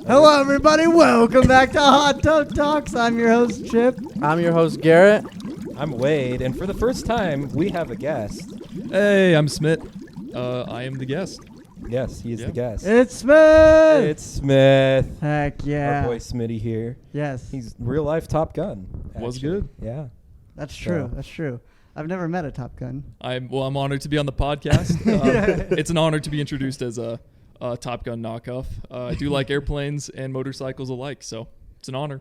Hello, everybody. Welcome back to Hot Tub Talks. I'm your host, Chip. I'm your host, Garrett. I'm Wade, and for the first time, we have a guest. Hey, I'm Smith. I am the guest. Yes, he is the guest. It's Smith. It's Smith. Heck yeah. Our boy Smitty here. Yes. He's real life Top Gun. Was actually. good. Yeah. That's true. That's true. I've never met a Top Gun. I'm honored to be on the podcast. It's an honor to be introduced as a Top Gun knockoff. I do like airplanes and motorcycles alike, so it's an honor.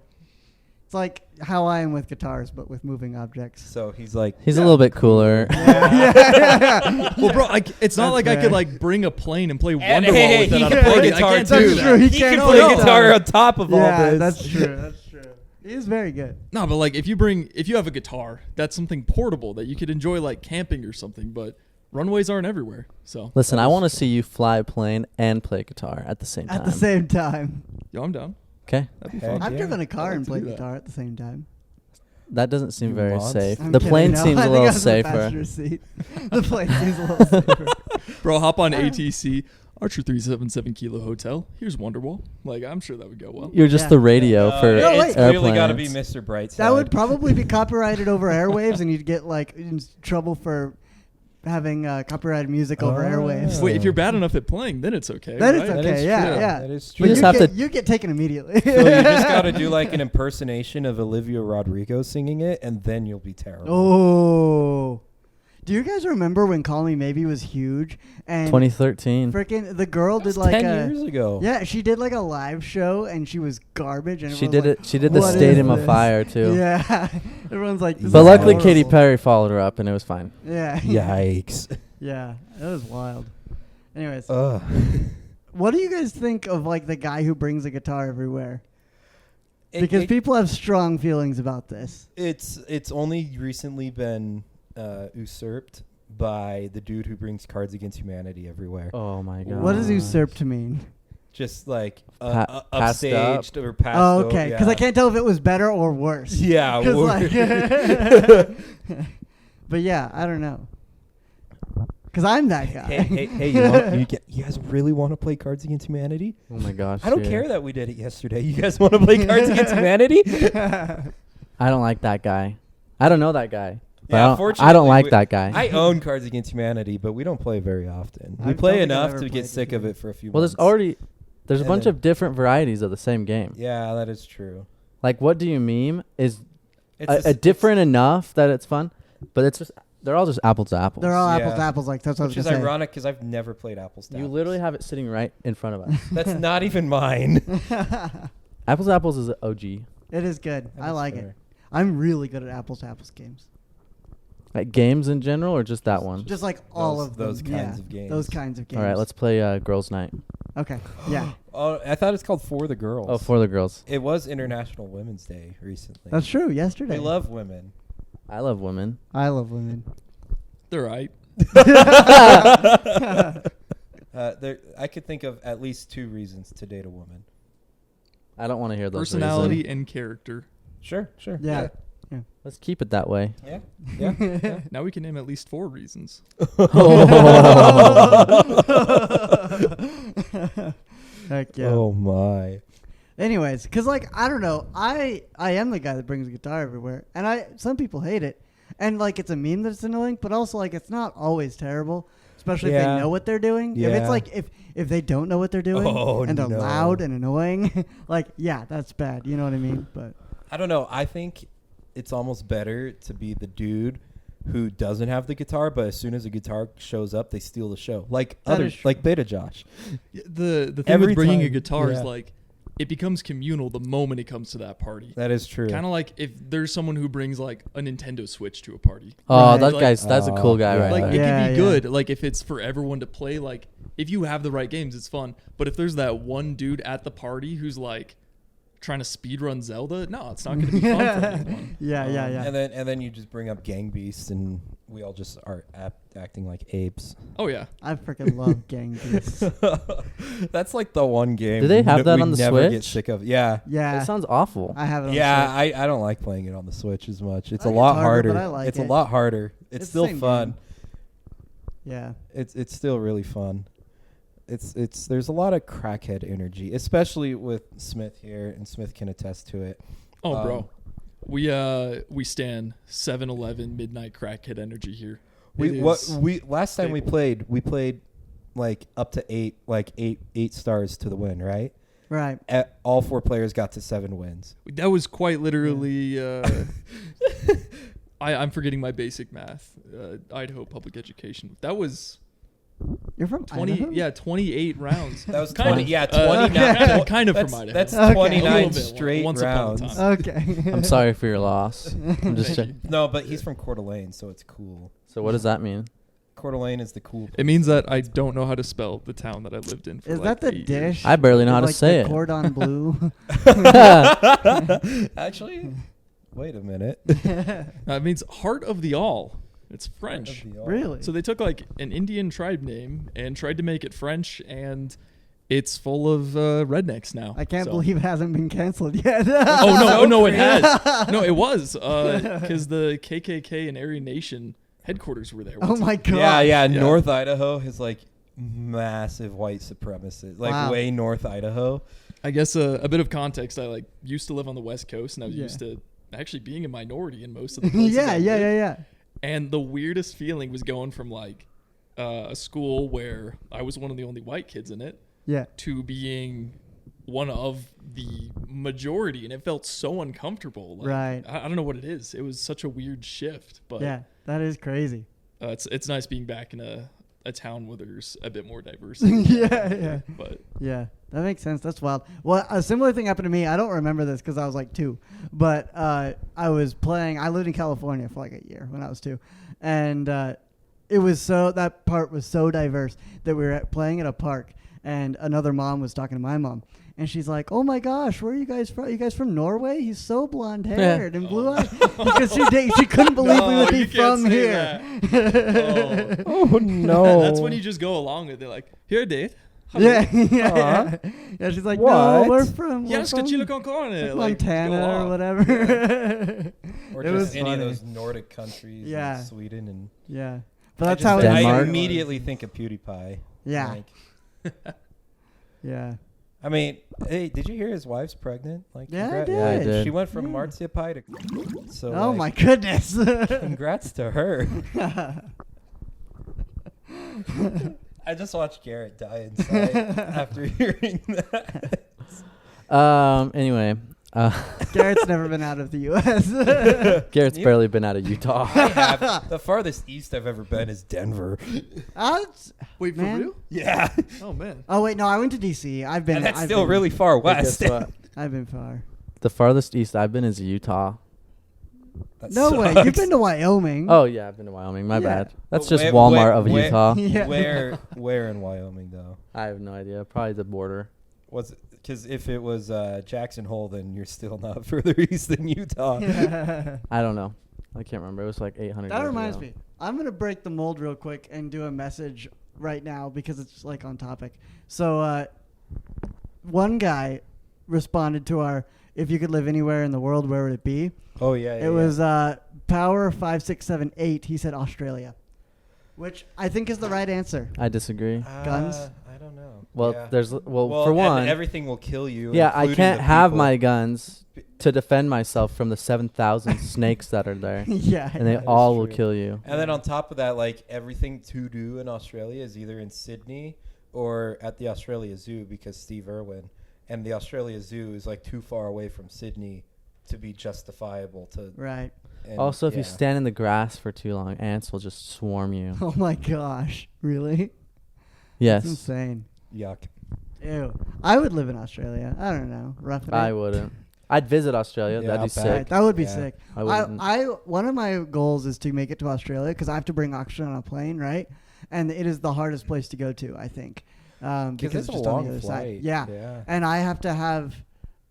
It's like how I am with guitars, but with moving objects. So he's like... He's a little bit cooler. Yeah. Well, bro, it's not like fair. I could like bring a plane and play And Wonderwall hey, with it he at a can play party. guitar I can't too. do That's that. true. He can't can play hold guitar on. on top of all Yeah, this. that's true. That's true. He is very good. No, but like if you have a guitar, that's something portable that you could enjoy like camping or something, but runways aren't everywhere. So Listen, I want to see you fly a plane and play guitar at the same time. At the same time. yo, I'm down. Okay? That'd be Heck fun. I've yeah. driven a car I'd like and to played do that. guitar at the same time. That doesn't seem You very monster. safe. I'm The kidding, plane no. seems I a think little I was in the safer. passenger seat. The plane seems a little safer. Bro, hop on ATC, Archer 377 Kilo Hotel. Here's Wonderwall. Like, I'm sure that would go well. You're just Yeah. the radio for No, wait. it's clearly got to be airplanes. Mr. Brightside. That would probably be copyrighted over airwaves, and you'd get like in trouble for having copyrighted music over airwaves. Wait, if you're bad enough at playing, then it's okay. Then right? it's That okay. is Yeah, true. yeah. That is But true. just you have get, to- you get taken immediately. So you just got to do like an impersonation of Olivia Rodrigo singing it, and then you'll be terrible. Oh. Do you guys remember when Call Me Maybe was huge? And 2013. freaking the girl That was did like 10 a years ago. yeah, she did like a live show and she was garbage. And She everyone did was it. She did the "What is Stadium of this?" Fire too. Yeah, everyone's like. This But is luckily, horrible. Katy Perry followed her up, and it was fine. Yeah, Yikes. yeah, that was wild. Anyways, Ugh. what do you guys think of like the guy who brings a guitar everywhere? Because people have strong feelings about this. It's only recently been usurped by the dude who brings Cards Against Humanity everywhere. Oh my god. What does usurp to mean? Just like Passed up. upstaged or passed. Oh, okay. Yeah. Because I can't tell if it was better or worse. Yeah. 'Cause, word. like but yeah, I don't know. Because I'm that guy. hey, you guys really want to play Cards Against Humanity? Oh my gosh. I don't dude. care that we did it yesterday. You guys want to play Cards Against Humanity? I don't like that guy. I don't know that guy. But Yeah, I don't unfortunately, like we- that guy. I own Cards Against Humanity, but we don't play very often. We I play don't think I've enough ever to get played sick it of either. it for a few Well, months. there's a And bunch then- of different varieties of the same game. Yeah, that is true. Like, what do you meme is It's a different enough that it's fun, but it's just they're all just apples to apples. They're all apples Yeah. to apples. Like that's what Which I was is gonna say. ironic because I've never played Apples to You Apples. literally have it sitting right in front of us. That's not even mine. Apples to apples is an OG. It is good. That I is like fair. it. I'm really good at apples to apples games. Like games in general, or just that one? Just like all Those- of them. those kinds Yeah, of games. Those kinds of games. All right, let's play Girls' Night. Okay. Yeah. Oh, I thought it's called For the Girls. Oh, for the girls. It was International Women's Day recently. That's true. Yesterday. We love women. I love women. I love women. They're right. I could think of at least 2 reasons to date a woman. I don't want to hear those. Personality reasons. and character. Sure. Yeah. Let's keep it that way. Yeah. Yeah. Now we can name at least 4 reasons. Heck yeah. Oh my. Anyways, because like I don't know, I am the guy that brings a guitar everywhere, and some people hate it, and like it's a meme that it's annoying, but also like it's not always terrible, especially if Yeah. they know what they're doing. If Yeah. it's like if they don't know what they're doing and they're no. loud and annoying, like yeah, that's bad. You know what I mean? But I don't know. I think it's almost better to be the dude who doesn't have the guitar, but as soon as a guitar shows up, they steal the show. Like That others, is true. like Beta Josh. The thing Every with bringing a time, guitar is yeah. like it becomes communal the moment it comes to that party. That is true. Kind of like if there's someone who brings like a Nintendo Switch to a party. Oh, Right. that Like- guy's that's a cool guy yeah. right Like there. it Yeah, could be yeah. good. Like if it's for everyone to play. Like if you have the right games, it's fun. But if there's that one dude at the party who's like trying to speedrun Zelda, no, it's not going to be fun for anyone. yeah, yeah. And then you just bring up Gang Beasts, and we all just are acting like apes. Oh yeah, I freaking love Gang Beasts. That's like the one game. Do they have that we on the never Switch? Get sick of. Yeah. Yeah, That sounds awful. I have it. On Yeah, the I don't like playing it on the Switch as much. It's I a think lot it's harder, harder. but I like it's it. a lot harder. It's It's the still same fun. game. Yeah. It's still really fun. it's there's a lot of crackhead energy, especially with Smith here, and Smith can attest to it. Oh, bro. We stand 7-Eleven midnight crackhead energy here. Last time we played like up to eight stars to the win, right? Right. All 4 players got to 7 wins. That was quite literally. I'm forgetting my basic math. Idaho public education. That was You're from 20. Idaho? Yeah, 28 rounds. That was Kind 20. of. Yeah, 29. Kind of That's, from Idaho. that's Okay. 29 A little bit, straight once upon a rounds. time. Okay. I'm sorry for your loss. I'm just Thank you. No, but he's from Coeur d'Alene, so it's cool. So what does that mean? Coeur d'Alene is the cool place. It means that I don't know how to spell the town that I lived in. For Is like that the 8 years. dish? I barely know how to Like say the it. Cordon bleu. Actually, wait a minute. It means heart of the all. It's French. Really? So they took like an Indian tribe name and tried to make it French, and it's full of rednecks now. I can't So- believe it hasn't been canceled yet. Oh no, it has. No, it was because the KKK and Aryan Nation headquarters were there. Oh my god. Yeah, Yeah. North Idaho has like massive white supremacists. Like Wow. way North Idaho. I guess a bit of context. I like used to live on the West Coast, and I was Yeah. used to actually being a minority in most of the places. yeah, I yeah, lived. yeah, yeah. And the weirdest feeling was going from like a school where I was one of the only white kids in it Yeah. to being one of the majority, and it felt so uncomfortable. Like, Right. I don't know what it is. It was such a weird shift, but Yeah, that is crazy. it's nice being back in a town where there's a bit more diversity. yeah, yeah. But Yeah, that makes sense. That's wild. Well, a similar thing happened to me. I don't remember this because I was like 2, but I was playing. I lived in California for like a year when I was 2, and it was that part was so diverse that we were playing at a park, and another mom was talking to my mom, and she's like, "Oh my gosh, where are you guys from? Are you guys from Norway? He's so blonde haired and blue eyed." Because she couldn't believe we would be you can't from say here. Oh no. that's when you just go along with it. Like, here, Dave. Yeah, yeah. Yeah, she's like, What? "No, we're from Yeah, we're chilo from con carne. Like, Montana go or along. whatever." Or It just was any of funny. those Nordic countries, Yeah. like Sweden and. Yeah, but I that's just how think- it I Denmark. immediately think of PewDiePie. Yeah. Like, Yeah. I mean, hey, did you hear his wife's pregnant? Like, Yeah, I congrats- did. Yeah, I did. She went from Yeah. marsupial to. So. Oh like, my goodness. Congrats to her. I just watched Garrett die inside after hearing that. Anyway, Garrett's never been out of the U.S. Garrett's You- barely been out of Utah. I have. The farthest east I've ever been is Denver. Wait, for Man. real? Yeah. Oh, man. Oh wait, no, I went to D.C. I've been. And that's I've still been- really far But guess west. what? I've been far. The farthest east I've been is Utah. That No way. sucks. You've been to Wyoming. Oh yeah, I've been to Wyoming. My Yeah. bad. That's But just where- Walmart where- of where- Utah. Yeah. Where in Wyoming though? I have no idea. Probably the border. Was because if it was Jackson Hole, then you're still not further east than Utah. I don't know. I can't remember. It was like 800. That years reminds ago. me. I'm gonna break the mold real quick and do a message right now because it's like on topic. So one guy responded to our "If you could live anywhere in the world, where would it be?" Oh yeah. It was Power 5678. He said Australia, which I think is the right answer. I disagree. Guns? I don't know. Well, Yeah. there's for and one, everything will kill you. yeah, I including can't the have people. my guns to defend myself from the 7,000 snakes that are there, Yeah. and they That is all will true. kill you. And then on top of that, like everything to do in Australia is either in Sydney or at the Australia Zoo because Steve Irwin, and the Australia Zoo is like too far away from Sydney to be justifiable to. Right. And Also, if you yeah. stand in the grass for too long, ants will just swarm you. Oh my gosh. Really? That's Yes, insane. Yuck. Ew. I would live in Australia. I don't know. Rough it I up. wouldn't. I'd visit Australia. Yeah, That'd be I'll sick. Right, that would be Yeah. sick. I wouldn't. I one of my goals is to make it to Australia because I have to bring oxygen on a plane, right? And it is the hardest place to go to, I think, because Because it's it's a just on long the other flight. side. Yeah. Yeah. And I have to have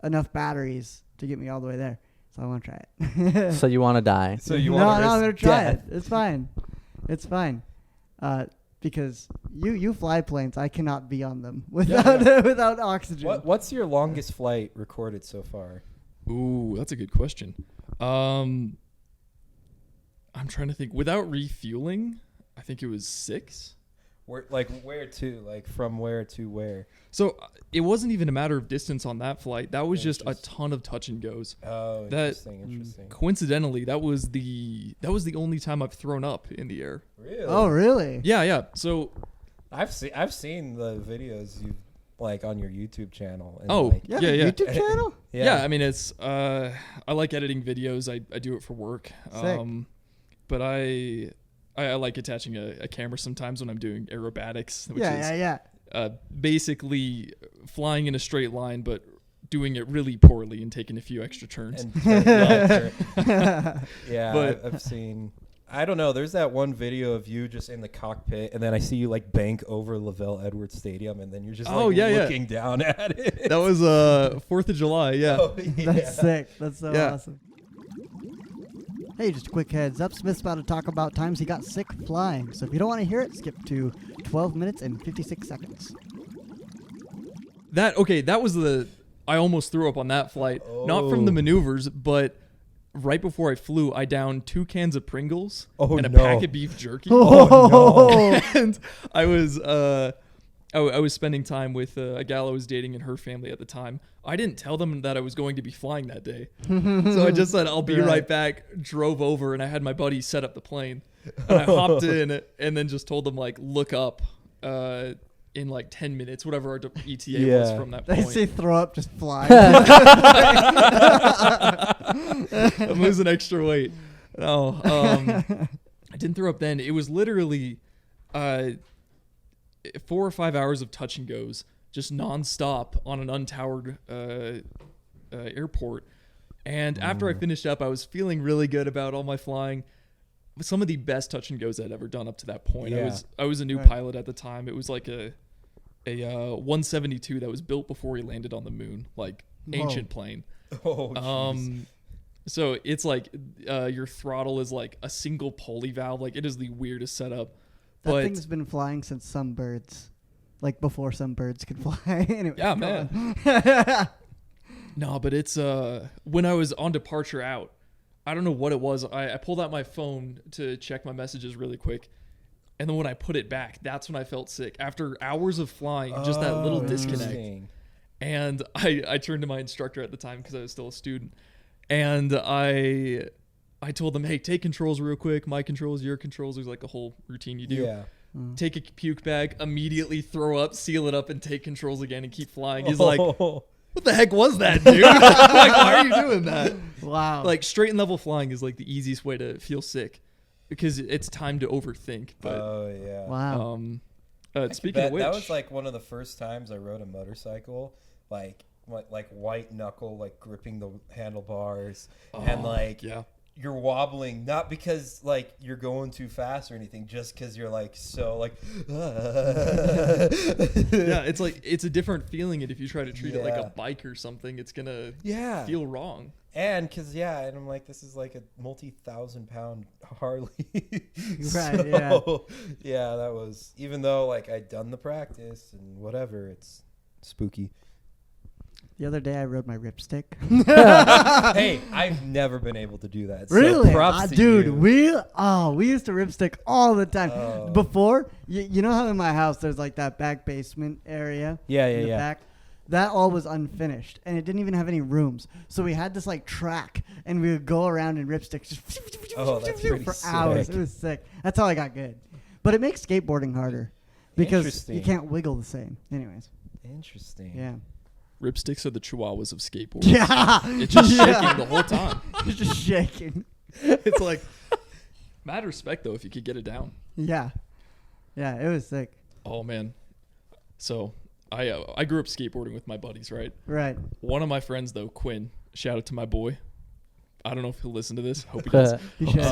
enough batteries to get me all the way there, so I want to try it. So you want to die? So you no, want no, I'm gonna try death. it. It's fine. It's fine. Because you fly planes, I cannot be on them without without oxygen. What's your longest flight recorded so far? Ooh, that's a good question. I'm trying to think. Without refueling, I think it was 6. Where to? Like from where to where? So it wasn't even a matter of distance on that flight. That was just a ton of touch and goes. Oh, interesting. Coincidentally, that was the only time I've thrown up in the air. Really? Oh, really? Yeah. So I've seen the videos you like on your YouTube channel. And Oh, like, Yeah. Yeah. YouTube channel? yeah, I mean it's I like editing videos. I do it for work. Sick. But I like attaching a camera sometimes when I'm doing aerobatics, which is Yeah. basically flying in a straight line, but doing it really poorly and taking a few extra turns. And yeah, But- I've seen. I don't know. There's that one video of you just in the cockpit, and then I see you like bank over Lavelle Edwards Stadium, and then you're just looking down at it. That was 4th of July, yeah. Oh, yeah. That's sick. That's so Yeah. awesome. Hey, just a quick heads up. Smith's about to talk about times he got sick flying. So if you don't want to hear it, skip to 12 minutes and 56 seconds. That was I almost threw up on that flight. Not from the Oh. maneuvers, but right before I flew, I downed 2 cans of Pringles and a no. pack of beef jerky. Oh, And I was I was spending time with a gal I was dating and her family at the time. I didn't tell them that I was going to be flying that day. So I just said, I'll be right back, drove over, and I had my buddy set up the plane. And I hopped in and then just told them, like, look up in like 10 minutes, whatever our ETA was from that They point. say throw up, just fly. I'm losing extra weight. No, I didn't throw up then. It was literally 4 or 5 hours of touch and goes, just nonstop on an untowered airport. And after I finished up, I was feeling really good about all my flying. Some of the best touch and goes I'd ever done up to that point. Yeah. I was a new Right. pilot at the time. It was like a 172 that was built before he landed on the moon, like ancient plane. Oh, jeez. So it's like your throttle is like a single pulley valve. Like it is the weirdest setup. That But thing's been flying since some birds. Like before some birds could fly. Anyway, yeah, go man. on. No, but it's when I was on departure out, I don't know what it was. I pulled out my phone to check my messages really quick. And then when I put it back, that's when I felt sick. After hours of flying, just that little disconnect. Interesting. And I turned to my instructor at the time because I was still a student. And I told them, hey, take controls real quick. My controls, your controls. There's like a whole routine you do. Yeah. Take a puke bag, immediately throw up, seal it up, and take controls again and keep flying. He's like, what the heck was that, dude? Like, why are you doing that? Wow. Like, straight and level flying is like the easiest way to feel sick because it's time to overthink. But Oh, yeah. wow. speaking of which, that was like one of the first times I rode a motorcycle, like white knuckle, like gripping the handlebars, and like yeah. you're wobbling, not because like you're going too fast or anything, just because you're like so like. Yeah, it's like it's a different feeling, and if you try to treat it like a Yeah. bike or something, it's gonna Yeah. feel wrong. And and I'm like, this is like a multi-1,000-pound Harley. Right, yeah. Yeah, that was, even though like I'd done the practice and whatever, it's spooky. The other day I rode my Ripstick. Hey, I've never been able to do that. So Really? props to Dude, you. we used to Ripstick all the time. Oh. Before, you know how in my house there's like that back basement area? Yeah, in yeah, the yeah. back? That all was unfinished, and it didn't even have any rooms. So we had this like track, and we would go around in Ripstick just Oh, that's pretty for hours. sick. It was sick. That's how I got good. But it makes skateboarding harder because Interesting. you can't wiggle the same. Anyways, Interesting. yeah. Ripsticks are the chihuahuas of skateboarding. Yeah. It's just Yeah. shaking the whole time. It's just shaking. It's like mad respect though if you could get it down. Yeah. Yeah, it was sick. Oh man. So I grew up skateboarding with my buddies, right? Right. One of my friends though, Quinn, shout out to my boy. I don't know if he'll listen to this. Hope he does. You should.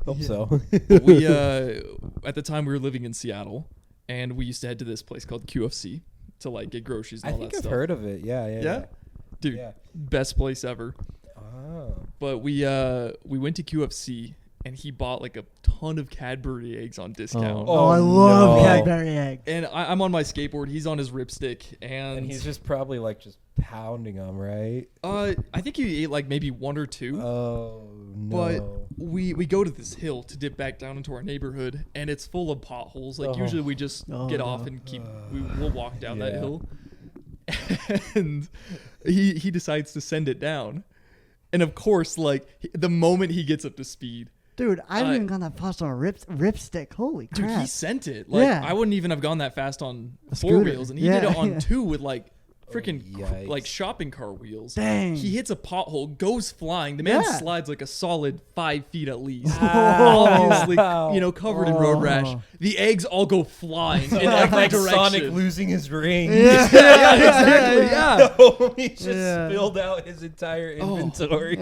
Hope so. We at the time we were living in Seattle, and we used to head to this place called QFC to like get groceries and I all think that I've stuff. heard of it. Yeah. Dude, Yeah. best place ever. Oh. But we went to QFC, and he bought like a ton of Cadbury eggs on discount. Oh, I love no. Cadbury eggs. And I'm on my skateboard. He's on his Ripstick, And he's just probably like just pounding them, right? I think he ate like maybe one or two. Oh no! But we go to this hill to dip back down into our neighborhood, and it's full of potholes. Like usually we just get off and we'll walk down that hill. And he decides to send it down, and of course, like the moment he gets up to speed. Dude, I haven't even gone that fast on a Ripstick. Holy crap. Dude, he sent it. Like, Yeah. I wouldn't even have gone that fast on A four scooter. wheels. And he Yeah, did it on yeah. two with, like, freaking, yikes. like, shopping car wheels. Dang. He hits a pothole, goes flying. The man Yeah. slides, like, a solid 5 feet at least. Wow. Obviously, covered in road rash. Oh. The eggs all go flying in like, every like direction. Sonic losing his ring. Yeah. Exactly, yeah. No, he just Yeah. spilled out his entire inventory.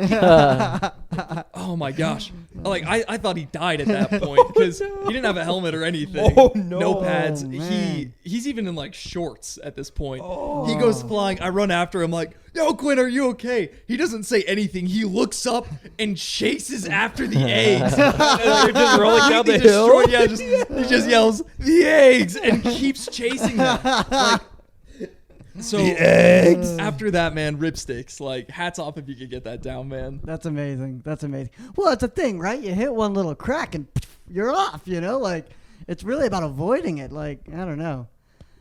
Oh, my gosh. Like, I thought he died at that point because he didn't have a helmet or anything. Oh, no. No pads. Oh, man. He's even in, like, shorts at this point. He goes flying. I run after him like, yo, Quinn, are you okay? He doesn't say anything. He looks up and chases after the eggs. They're just rolling down the Completely hill. destroyed. Yeah, he just yells, the eggs, and keeps chasing them. Like, so The eggs. after that, man, Ripsticks. Like, hats off if you could get that down, man. That's amazing. That's amazing. Well, it's a thing, right? You hit one little crack and you're off, you know? Like, it's really about avoiding it. Like, I don't know.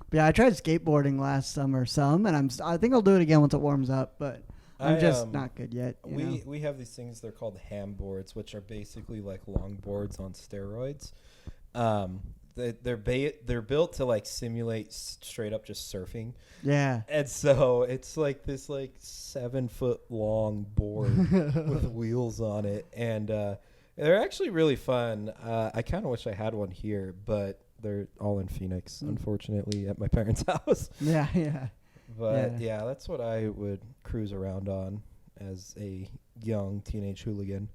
But yeah, I tried skateboarding last summer and I think I'll do it again once it warms up, but I'm just not good yet. You know? We have these things, they're called ham boards, which are basically like long boards on steroids. They're built to like simulate straight up just surfing. Yeah. And so it's like this like 7 foot long board with wheels on it, and they're actually really fun. I kind of wish I had one here, but they're all in Phoenix, unfortunately, at my parents' house. Yeah, yeah. But yeah, that's what I would cruise around on as a young teenage hooligan.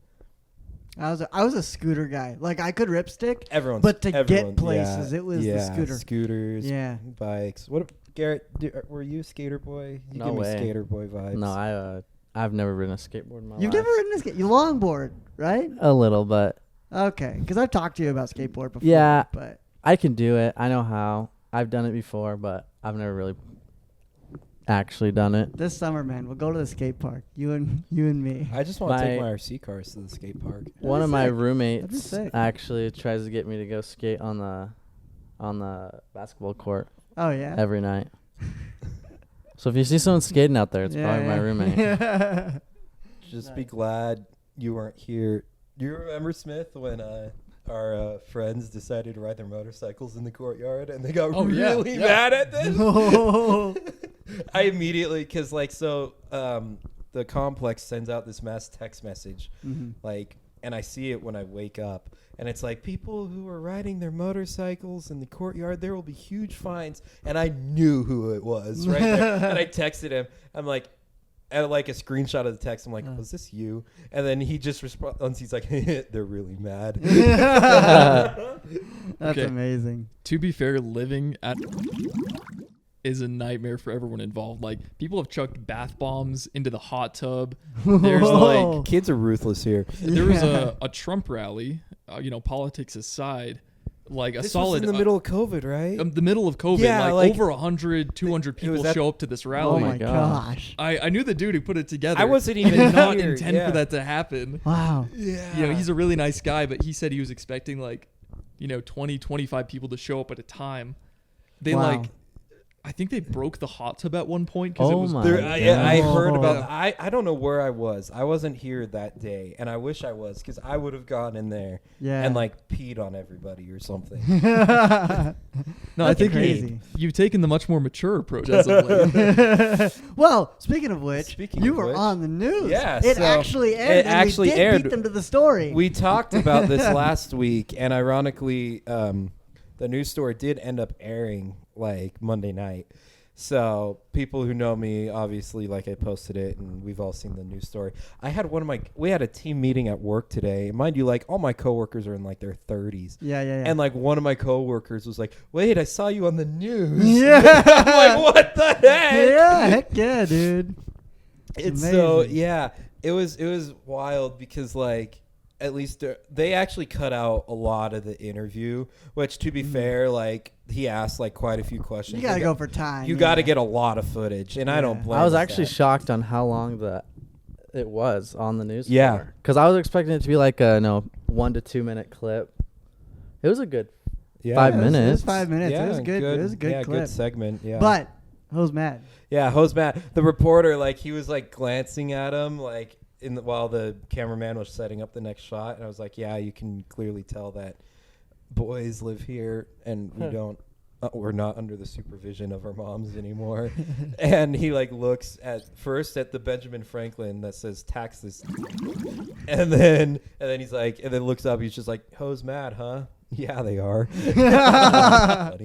I was a scooter guy. Like, I could ripstick, Everyone's, but to everyone, get places, yeah, it was yeah, the scooter. Scooters, Yeah. bikes. What, Garrett? Were you a skater boy? You No give way. me skater boy vibes. No, I've never ridden a skateboard in my life. You've never ridden a skate. You longboard, right? A little, but Okay, because I've talked to you about skateboard before. Yeah. But I can do it. I know how. I've done it before, but I've never really actually done it. this summer, man, we'll go to the skate park. You and me. I just want to take My- my RC cars to the skate park. One of my sick. That'd be roommates sick. actually tries to get me to go skate on the basketball court Oh yeah. every night. So if you see someone skating out there, it's Yeah, probably my yeah. roommate. Just be glad you weren't here. Do you remember, Smith, when our friends decided to ride their motorcycles in the courtyard and they got really mad at this? Oh. I immediately, because the complex sends out this mass text message, like, and I see it when I wake up, and it's like, people who are riding their motorcycles in the courtyard, there will be huge fines. And I knew who it was right there. And I texted him. I'm like, and like a screenshot of the text. I'm like, was this you? And then he just responds. He's like, they're really mad. That's Okay. amazing. To be fair, living at is a nightmare for everyone involved. Like, people have chucked bath bombs into the hot tub. There's Whoa. like, Kids are ruthless here. there was a Trump rally, politics aside, like a This solid was in the middle of COVID, right? the middle of COVID, Yeah, like like, over 100, 200 it was people at- show up to this Oh rally. my gosh. gosh. I knew the dude who put it together. I wasn't He even did not here, intend yeah. for that to happen. Wow. Yeah. He's a really nice guy, but he said he was expecting 20, 25 people to show up at a time. They Wow. I think they broke the hot tub at one point because it Oh was my There, I heard Oh. about. I don't know where I was. I wasn't here that day, and I wish I was, because I would have gone in there Yeah. and like peed on everybody or something. No, I That's think crazy. you've taken the much more mature approach as of late. Well, speaking of which, Speaking you of were which- on the news. Yeah, it so actually aired. it and actually we did aired. beat them to the story. We talked about this last week, and ironically, the news story did end up airing like Monday night. So people who know me, obviously, like, I posted it, and we've all seen the news story. We had a team meeting at work today. Mind you, like, all my coworkers are in like their 30s. yeah. And like one of my coworkers was like, "Wait, I saw you on the news." Yeah. I'm like, what the heck? Yeah, heck yeah, dude. It's amazing. so, yeah. It was wild because, like, at least they actually cut out a lot of the interview, which to be fair, like he asked like quite a few questions. You gotta go for time. You got to get a lot of footage, and I don't blame. I was us actually that. shocked on how long it was on the news. Yeah. Because I was expecting it to be like a 1 to 2 minute clip. It was a good 5 minutes. It was 5 minutes. Yeah, It was good. It was a good clip. good segment. Yeah, But who's mad? yeah, Hose Matt, the reporter, like he was like glancing at him, like while the cameraman was setting up the next shot, and I was like, yeah, you can clearly tell that boys live here, and we don't. We're not under the supervision of our moms anymore. And he like looks first at the Benjamin Franklin that says taxes, and then he's like, and then looks up. He's just like, "Hose mad, huh? Yeah, they are."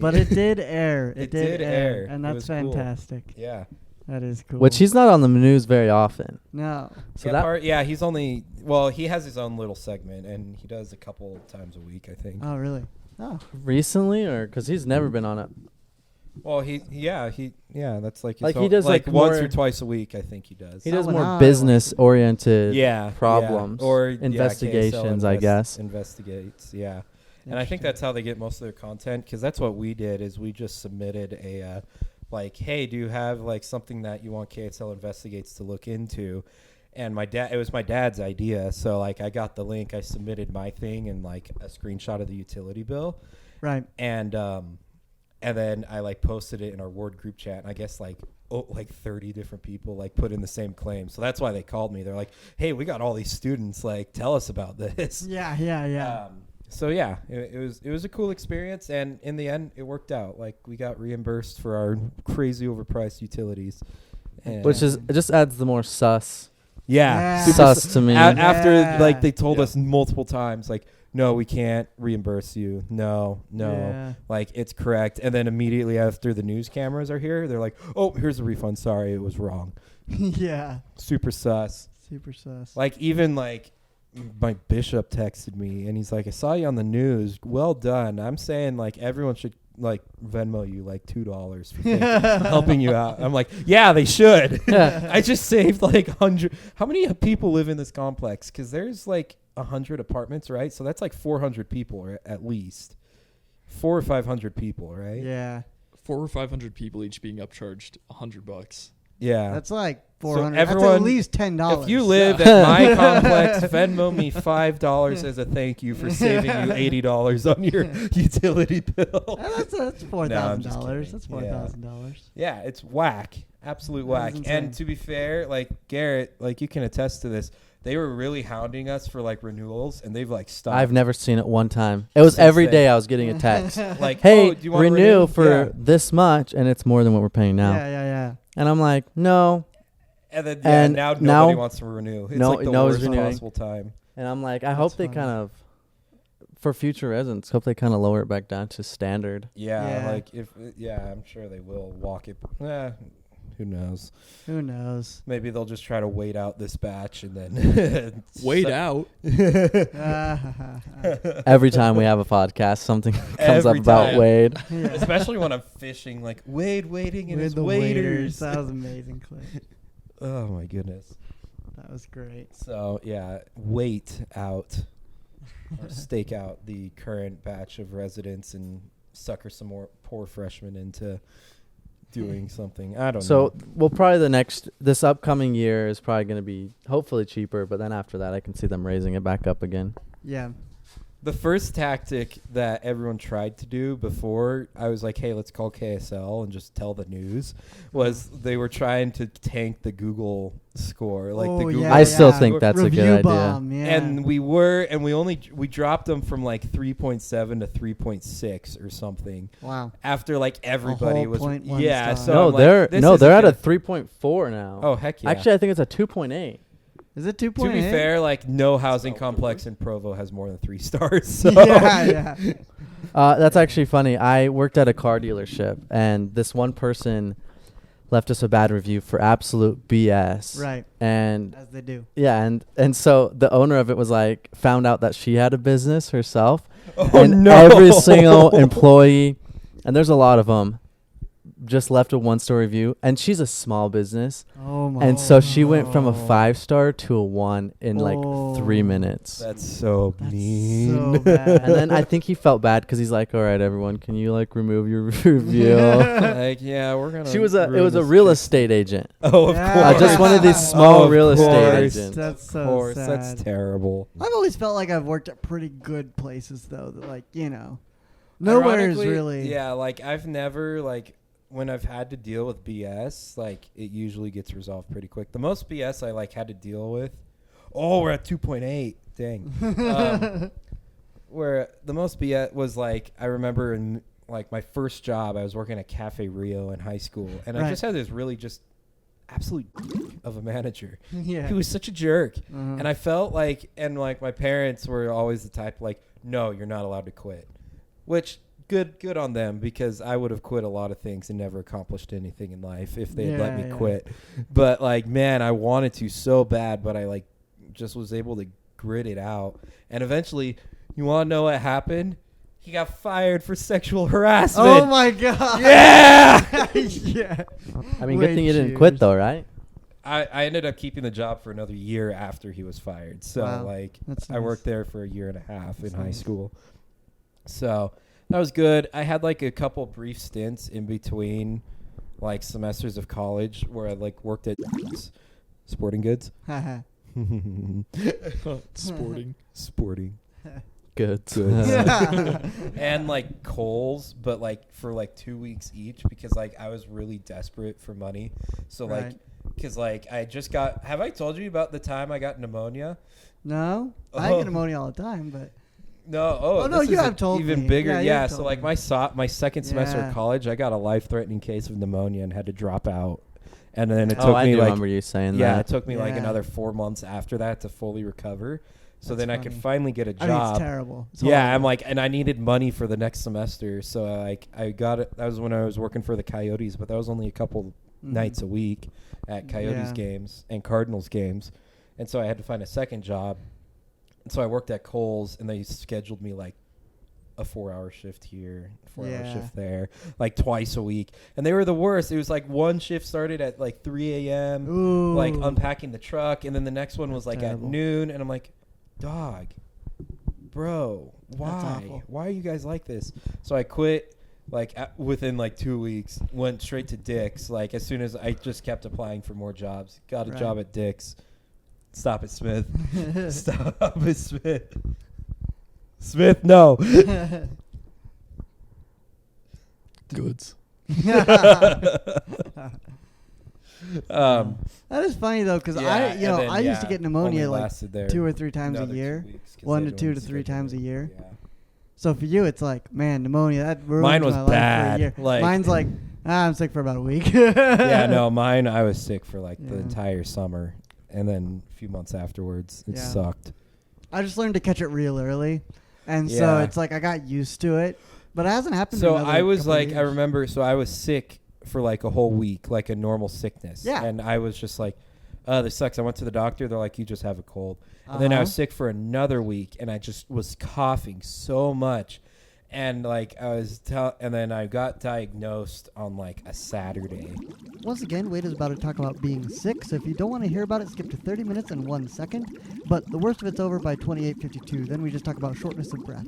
But it did air. It did air, and It that's was cool. fantastic. Yeah. That is cool. Which he's not on the news very often. No. So He's only he has his own little segment, and he does a couple times a week, I think. Oh, really? Oh. recently, or because he's never been on it. Well, that's like his Like, he whole- does, like, once more- or twice a week, I think he does. He does Someone more I business oriented problems or investigations, KSL I guess. investigates, yeah. And I think that's how they get most of their content, because that's what we did. Is we just submitted a like, hey, do you have like something that you want KSL investigates to look into? And it was my dad's idea, so like I got the link, I submitted my thing and like a screenshot of the utility bill, Right. and then I like posted it in our ward group chat, and I guess like 30 different people like put in the same claim. So that's why they called me. They're like, hey, we got all these students, like tell us about this. Yeah. So yeah, it was a cool experience, and in the end, it worked out. Like we got reimbursed for our crazy overpriced utilities, and Which is it just adds the more sus Yeah. super sus to me. after Yeah. like they told us multiple times, like, no, we can't reimburse you. No, Yeah. like it's correct. And then immediately after the news cameras are here, they're like, oh, here's the refund. Sorry, it was wrong. Yeah. Super sus. Super sus. Like even like my bishop texted me and he's like, I saw you on the news. Well done. I'm saying like everyone should like Venmo you like $2 for helping you out. I'm like, yeah, they should. I just saved like 100. How many people live in this complex? Because there's like 100 apartments, right? So that's like 400 people at least. 400 or 500 people, right? Yeah. 400 or 500 people each being upcharged $100. Yeah. That's like So 400. everyone- That's at least $10. If you lived at my complex, Venmo me $5 as a thank you for saving you $80 on your utility bill. That's $4,000. That's $4,000. Yeah, it's whack. Absolute whack. insane. And to be fair, like Garrett, like you can attest to this, they were really hounding us for like renewals, and they've like stopped. I've never seen it one time. It was Since every then. day I was getting a text. like, Hey, oh, do you want to renew for Yeah. this much, and it's more than what we're paying now. Yeah. And I'm like, no. And then And now nobody now- wants to renew. It's no- like the no one's worst renewing. possible time. And I'm like, I hope they funny. kind of, for future residents, hope they kind of lower it back down to standard. Yeah, Yeah. like I'm sure they will walk it. Who knows? Who knows? Maybe they'll just try to wait out this batch and then Wait out. Every time we have a podcast, something comes Every up about time. Wade. Yeah. Especially when I'm fishing, like Wade waiting and With his the waiters. That was amazing, Cliff. Oh my goodness. That was great. So yeah, wait out or stake out the current batch of residents and sucker some more poor freshmen into doing something. I don't know. So, well, probably this upcoming year is probably going to be hopefully cheaper, but then after that, I can see them raising it back up again. Yeah. The first tactic that everyone tried to do before I was like, hey, let's call KSL and just tell the news was they were trying to tank the Google score. Like the Google I still think that's a Review good idea. bomb, yeah. And we dropped them from like 3.7 to 3.6 or something Wow. after like everybody whole was 0.1 yeah. star. So No, I'm like, they're this no, isn't they're at a gonna- 3.4 now. Oh heck yeah! Actually, I think it's a 2.8. Is it 2.8? to be fair, like no housing complex in Provo has more than 3 stars. So. Yeah. That's actually funny. I worked at a car dealership, and this one person left us a bad review for absolute BS. Right. And As they do. yeah, and so the owner of it was like, found out that she had a business herself. Oh And no! every single employee, and there's a lot of them, just left a 1-star review, and she's a small business. Oh my. And so she went from a 5-star to a 1 in like 3 minutes. That's so That's mean. so bad. And then I think he felt bad because he's like, all right, everyone, can you like remove your review? Like, yeah, we're gonna. It was a this real chick. estate agent. Oh, of Yeah. course. Just one of these small Of real estate course. agents. That's so Of course, sad. that's terrible. I've always felt like I've worked at pretty good places though. That like nowhere is Ironically, really. Yeah, like I've never like when I've had to deal with BS, like it usually gets resolved pretty quick. The most BS I like had to deal with. Oh, we're at 2.8. Dang. Where the most BS was like I remember in like my first job, I was working at Cafe Rio in high school, and I Right. just had this really just absolute of a manager. Yeah. He was such a jerk. Uh-huh. And I felt like, and like my parents were always the type like, no, you're not allowed to quit. Which good on them, because I would have quit a lot of things and never accomplished anything in life if they had let me Yeah. quit. But like, man, I wanted to so bad, but I like just was able to grit it out. And eventually, you want to know what happened? He got fired for sexual harassment. Oh my god. Yeah. Yeah. I mean, Way good thing you didn't quit cheers. though, right? I ended up keeping the job for another year after he was fired. So Wow. like That's I nice. worked there for a year and a half in That's high nice. school. So that was good. I had like a couple brief stints in between like semesters of college where I like worked at sporting goods. Haha. Sporting. Good. Yeah. And like Kohl's, but like for like 2 weeks each, because like I was really desperate for money. So like, Right. because like I just got, have I told you about the time I got pneumonia? No, I Oh. get pneumonia all the time, but No, Oh, no, this you is have told even me. bigger. Yeah, you Yeah, have so told like me. my second semester Yeah. of college, I got a life-threatening case of pneumonia and had to drop out. And then it Oh, took I me do like remember you saying yeah, that. it took me like Yeah. another 4 months after that to fully recover. So That's then I could funny. finally get a I mean, it's job. terrible. It's Yeah, horrible. I'm like, and I needed money for the next semester, so like I got it. That was when I was working for the Coyotes, but that was only a couple Mhm. nights a week at Coyotes Yeah. games and Cardinals games, and so I had to find a second job. And so I worked at Kohl's, and they scheduled me like a 4-hour shift here, 4-hour Yeah. shift there, like twice a week, and they were the worst. It was like one shift started at like 3 a.m. Ooh. like unpacking the truck, and then the next one was like Terrible. at noon, and I'm like, dog, bro, why awful. are you guys like this? So I quit like within like 2 weeks, went straight to Dick's. Like as soon as I just kept applying for more jobs, got a Right. job at Dick's. Stop it, Smith. Stop it, Smith. Smith, no. Goods. That is funny though, because Yeah, I and then, I used to yeah, get pneumonia only like lasted there 2 or 3 times a another 2 year. weeks 'cause 1 they to 2 to don't 3 times a schedule it. year. Yeah. So for you, it's like, man, pneumonia that ruined Mine was my life for a bad. year. Like- Mine's like, I'm sick for about a week. Yeah, no, mine, I was sick for like the Yeah. entire summer, and then a few months afterwards, it Yeah. sucked. I just learned to catch it real early, and so Yeah. it's like I got used to it. But it hasn't happened. So in another I was couple of like, I years. remember, so I was sick for like a whole week, like a normal sickness. Yeah. And I was just like, this sucks. I went to the doctor. They're like, you just have a cold. And then I was sick for another week, and I just was coughing so much. And like I was, and then I got diagnosed on like a Saturday. Once again, Wade is about to talk about being sick, so if you don't want to hear about it, skip to 30 minutes and 1 second. But the worst of it's over by 28:52. Then we just talk about shortness of breath.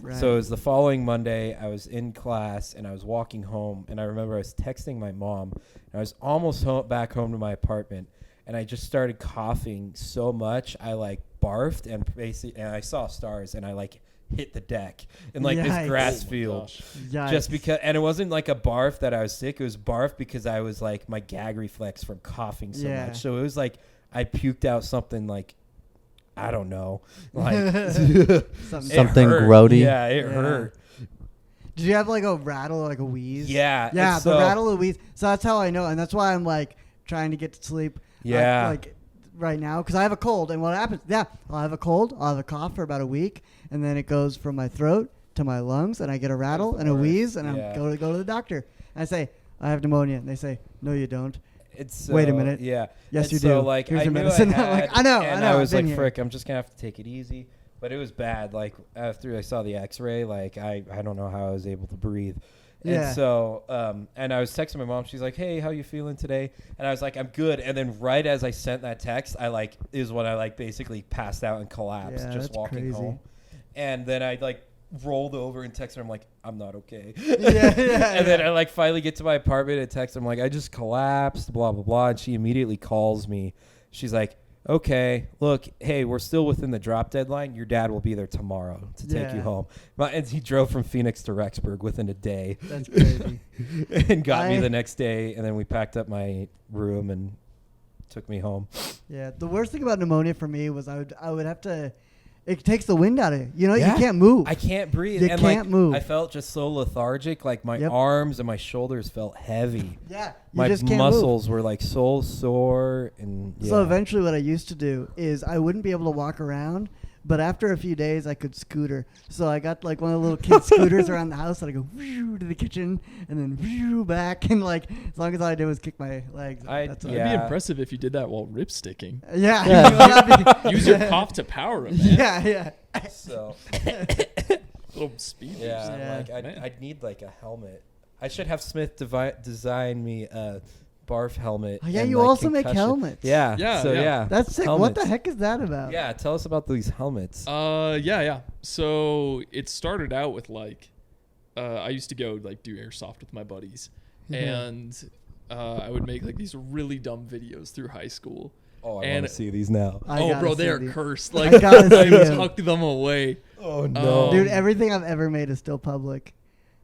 Right. So it was the following Monday. I was in class and I was walking home, and I remember I was texting my mom. And I was almost back home to my apartment, and I just started coughing so much I like barfed, and basically, and I saw stars, and I like hit the deck in like Yikes. this grass Oh my field. gosh. Yikes. Just because, and it wasn't like a barf that I was sick. It was barf because I was like my gag reflex from coughing so Yeah. much. So it was like I puked out something like, I don't know, like Something. it Something hurt. grody? Yeah, it Yeah. hurt. Did you have like a rattle or like a wheeze? Yeah, Yeah, and the so- rattle or wheeze. So that's how I know, and that's why I'm like trying to get to sleep. Yeah. Like right now, because I have a cold, and what happens? Yeah, I'll have a cold, I'll have a cough for about a week, and then it goes from my throat to my lungs, and I get a rattle the and a worst. wheeze, and Yeah. I'm go to the doctor. I say I have pneumonia, and they say no, you don't. It's Wait a so- minute. Yeah. Yes, And you so, do. Like, Here's I your knew medicine. I I'm like, had, I know, and I know, I was I've like, been here. frick, I'm just gonna have to take it easy. But it was bad. Like after I saw the X-ray, like I don't know how I was able to breathe. Yeah. And so, and I was texting my mom. She's like, "Hey, how you feeling today?" And I was like, "I'm good." And then right as I sent that text, is when I basically passed out and collapsed Yeah, just that's walking crazy. home. And then I rolled over and texted her. I'm like, "I'm not okay." And then I finally get to my apartment and text her. I'm like, "I just collapsed, blah blah blah." And she immediately calls me. She's like, "Okay, look, hey, we're still within the drop deadline. Your dad will be there tomorrow to take you home." And he drove from Phoenix to Rexburg within a day. That's crazy. And got me the next day, and then we packed up my room and took me home. Yeah, the worst thing about pneumonia for me was I would have to. It takes the wind out of you. You know, Yeah. you can't move. I can't breathe. You and can't move. I felt just so lethargic. My Yep. arms and my shoulders felt heavy. Yeah, you My just can't muscles were so sore. And So eventually what I used to do is I wouldn't be able to walk around, but after a few days I could scooter. So I got one of the little kid scooters around the house that I go to the kitchen and then back. And as long as all I did was kick my legs. That's It'd be impressive if you did that while ripsticking. Yeah. Use your cough to power him, man. Yeah. So Little speed. yeah, boost. Man. I'd need a helmet. I should have Smith design me a barf helmet. Oh, yeah, and, you also make concussion. helmets. Yeah. Yeah, So yeah. yeah. That's sick. What Helmets. the heck is that about? Yeah, tell us about these helmets. Yeah. So it started out with I used to go do airsoft with my buddies, and I would make these really dumb videos through high school. Oh, I want to see these now. Bro, they are cursed. I gotta see I them. tucked them away. Oh no, Dude, everything I've ever made is still public.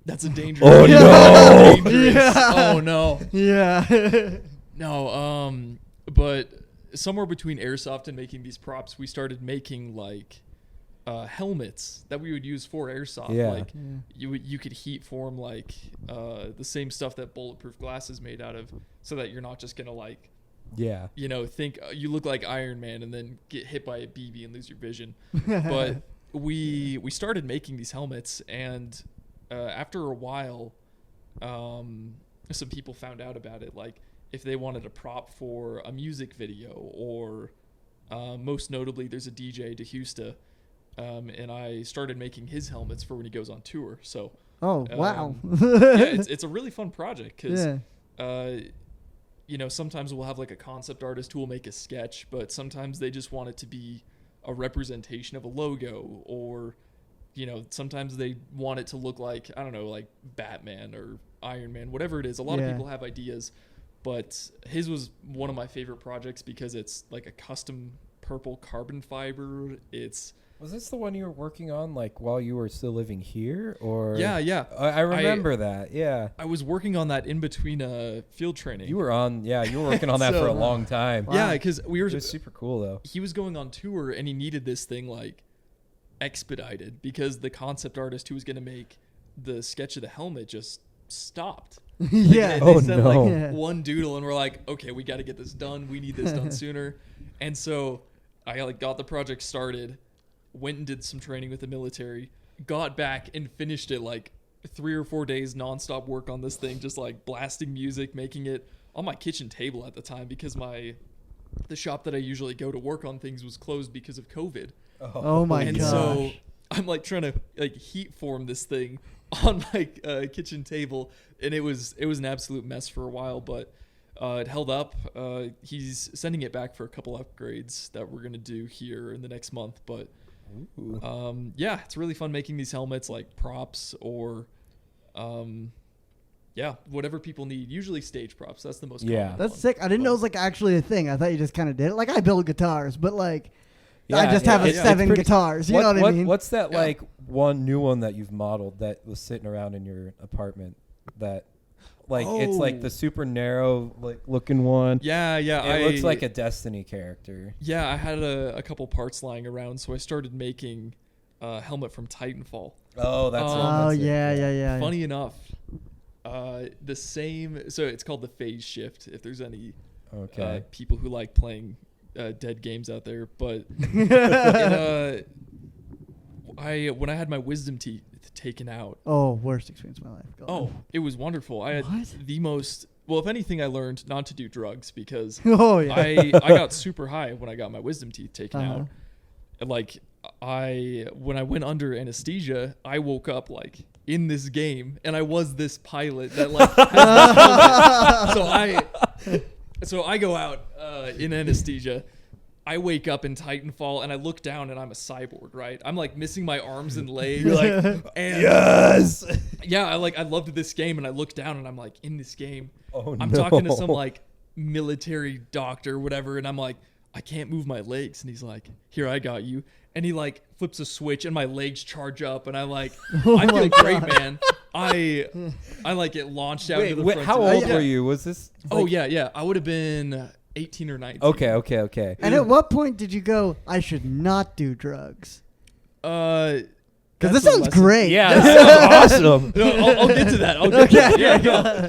That's a dangerous. Oh no. Dangerous. Yeah. Oh no. Yeah. No. But somewhere between airsoft and making these props, we started making helmets that we would use for airsoft. Yeah. You could heat form the same stuff that bulletproof glass is made out of, so that you're not just gonna Yeah. think you look like Iron Man and then get hit by a BB and lose your vision. But we started making these helmets, and after a while, some people found out about it. If they wanted a prop for a music video, or most notably, there's a DJ DeHusta, and I started making his helmets for when he goes on tour. So Oh, wow. it's a really fun project because sometimes we'll have a concept artist who will make a sketch, but sometimes they just want it to be a representation of a logo, or sometimes they want it to look like, I don't know, like Batman or Iron Man, whatever it is. A lot of people have ideas, but his was one of my favorite projects because it's a custom purple carbon fiber. Was this the one you were working on while you were still living here, or? Yeah. I remember that. Yeah. I was working on that in between field training. You were working on that for a long time. Wow. Yeah, because we were. It was super cool though. He was going on tour and he needed this thing expedited because the concept artist who was going to make the sketch of the helmet just stopped. Yeah. They sent Yeah. one doodle and we're like, okay, we got to get this done. We need this done sooner. And so I got the project started, went and did some training with the military, got back and finished it 3 or 4 days nonstop work on this thing, just blasting music, making it on my kitchen table at the time because the shop that I usually go to work on things was closed because of COVID. Oh my And gosh. so I'm trying to heat form this thing on my kitchen table, and it was an absolute mess for a while, but it held up. He's sending it back for a couple upgrades that we're gonna do here in the next month, but it's really fun making these helmets, props or whatever people need. Usually stage props. That's the most common That's one. sick. I didn't know it was actually a thing. I thought you just kind of did it. I build guitars, but I Yeah, just yeah, have it's seven pretty- guitars. You know what I mean? What's that one new one that you've modeled that was sitting around in your apartment? That it's the super narrow looking one. Yeah. It looks like a Destiny character. Yeah, I had a couple parts lying around, so I started making a helmet from Titanfall. Oh, that's it. Oh That's it. yeah. Funny enough, the same. So it's called the phase shift. If there's any Okay. people who like playing dead games out there, but when I had my wisdom teeth taken out. Oh, worst experience of my life. Go on. Oh, it was wonderful. I had What? the most. Well, if anything, I learned not to do drugs because Oh yeah. I got super high when I got my wisdom teeth taken Uh-huh. out. And when I went under anesthesia, I woke up like in this game, and I was this pilot that like. So I go out in anesthesia. I wake up in Titanfall, and I look down, and I'm a cyborg, right? I'm like missing my arms and legs. You're like, and yes. Yeah, I loved this game, and I look down, and I'm like in this game. Oh, I'm talking to some like military doctor, whatever, and I'm like, I can't move my legs, and he's like, here, I got you. And he like flips a switch, and my legs charge up, and I like, I feel great, man. I like get launched out into the front. How old were you? Was this? Oh yeah. I would have been 18 or 19. Okay. And at what point did you go, I should not do drugs? Because this sounds great. Yeah, this sounds awesome. No, I'll get to that. I'll get to that. Yeah,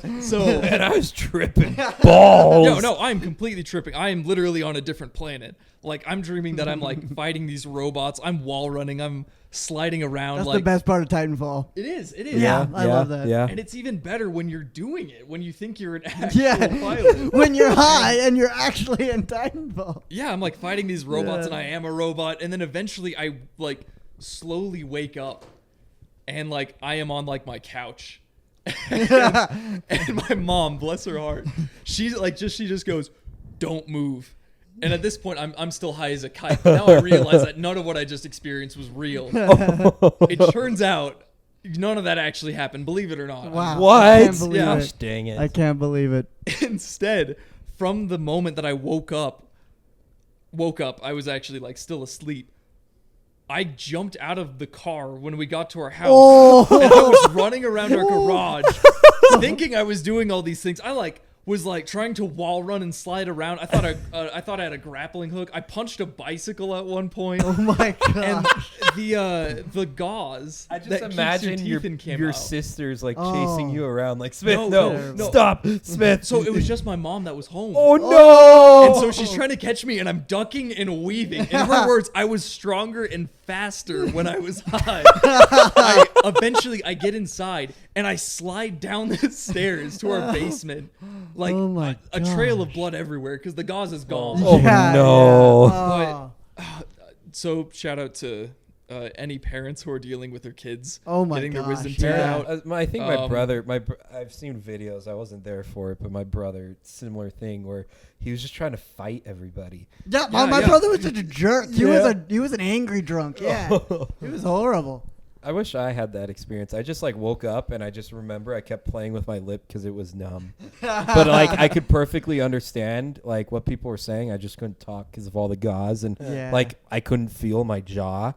no. So, and I was tripping balls. No, I'm completely tripping. I am literally on a different planet. Like, I'm dreaming that I'm like fighting these robots. I'm wall running. I'm sliding around. That's like, the best part of Titanfall. It is. Yeah, I love that. Yeah. And it's even better when you're doing it, when you think you're an actual pilot. When you're high and you're actually in Titanfall. Yeah, I'm like fighting these robots, and I am a robot. And then eventually I like slowly wake up, and like I am on like my couch. and my mom, bless her heart, she just goes, don't move. And at this point, I'm still high as a kite. But now I realize that none of what I just experienced was real. It turns out none of that actually happened, believe it or not. Wow. What? I can't believe Yeah. it. Dang it. I can't believe it. Instead, from the moment that I woke up, I was actually like still asleep. I jumped out of the car when we got to our house, and I was running around our garage, thinking I was doing all these things. I like was like trying to wall run and slide around. I thought I had a grappling hook. I punched a bicycle at one point. Oh my god! And the gauze. I just that imagine keeps your teeth in came your out. sisters like chasing you around like, Smith, No, no, stop, Smith. So it was just my mom that was home. Oh no! And so she's trying to catch me, and I'm ducking and weaving. In her words, I was stronger and faster when I was high. Eventually, I get inside, and I slide down the stairs to our basement, like a trail of blood everywhere because the gauze is gone. Oh no! Oh. So shout out to any parents who are dealing with their kids getting their gosh, wisdom teeth yeah. out. I think my brother, I've seen videos. I wasn't there for it, but my brother, similar thing where he was just trying to fight everybody. Yeah, my brother was such a jerk. He was an angry drunk. Yeah, he was horrible. I wish I had that experience. I just like woke up and I just remember I kept playing with my lip because it was numb. But like I could perfectly understand like what people were saying. I just couldn't talk because of all the gauze and like I couldn't feel my jaw.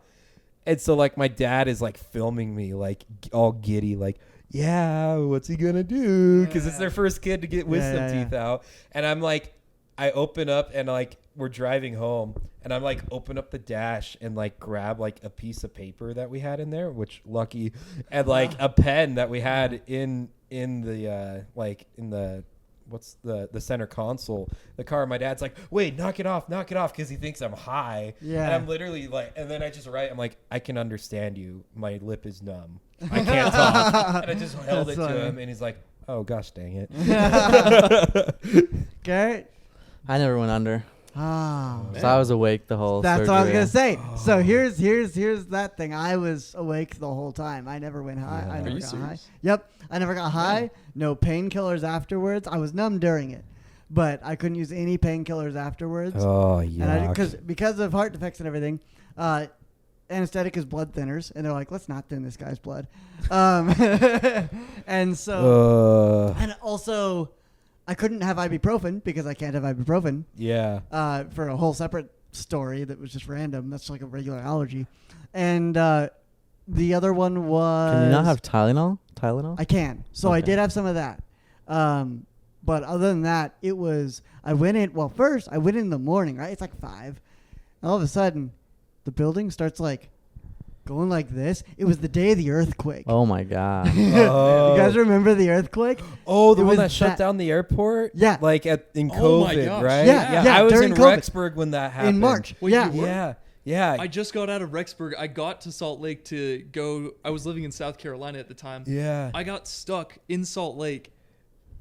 And so like my dad is like filming me like all giddy like, yeah, what's he gonna do? Because it's their first kid to get wisdom teeth out. And I'm like, I open up and like we're driving home and I'm like open up the dash and like grab like a piece of paper that we had in there, which lucky, and like a pen that we had in the like in the what's the center console, the car. My dad's like, wait, knock it off because he thinks I'm high. Yeah. And I'm literally like, and then I just write, I'm like, I can understand you. My lip is numb. I can't talk. And I just held it to him and he's like, oh gosh dang it. Okay. I never went under. Oh, so I was awake the whole That's surgery. what I was gonna say. So here's that thing. I was awake the whole time. I never went high. I never got high. Yep, I never got high. No painkillers afterwards. I was numb during it, but I couldn't use any painkillers afterwards. Oh yeah. Because of heart defects and everything. Anesthetic is blood thinners, and they're like, let's not thin this guy's blood. And so, and also, I couldn't have ibuprofen because I can't have ibuprofen. Yeah. For a whole separate story that was just random. That's like a regular allergy. And the other one was... Can you not have Tylenol? I can. So I did have some of that. But other than that, it was... First, I went in the morning, right? It's like 5. And all of a sudden, the building starts like going like this. It was the day of the earthquake. Oh my god! You guys remember the earthquake? Oh, the one that shut down the airport. Yeah, like in COVID, right? Yeah. I was in COVID. Rexburg when that happened in March. Wait, yeah. I just got out of Rexburg. I got to Salt Lake to go. I was living in South Carolina at the time. Yeah. I got stuck in Salt Lake,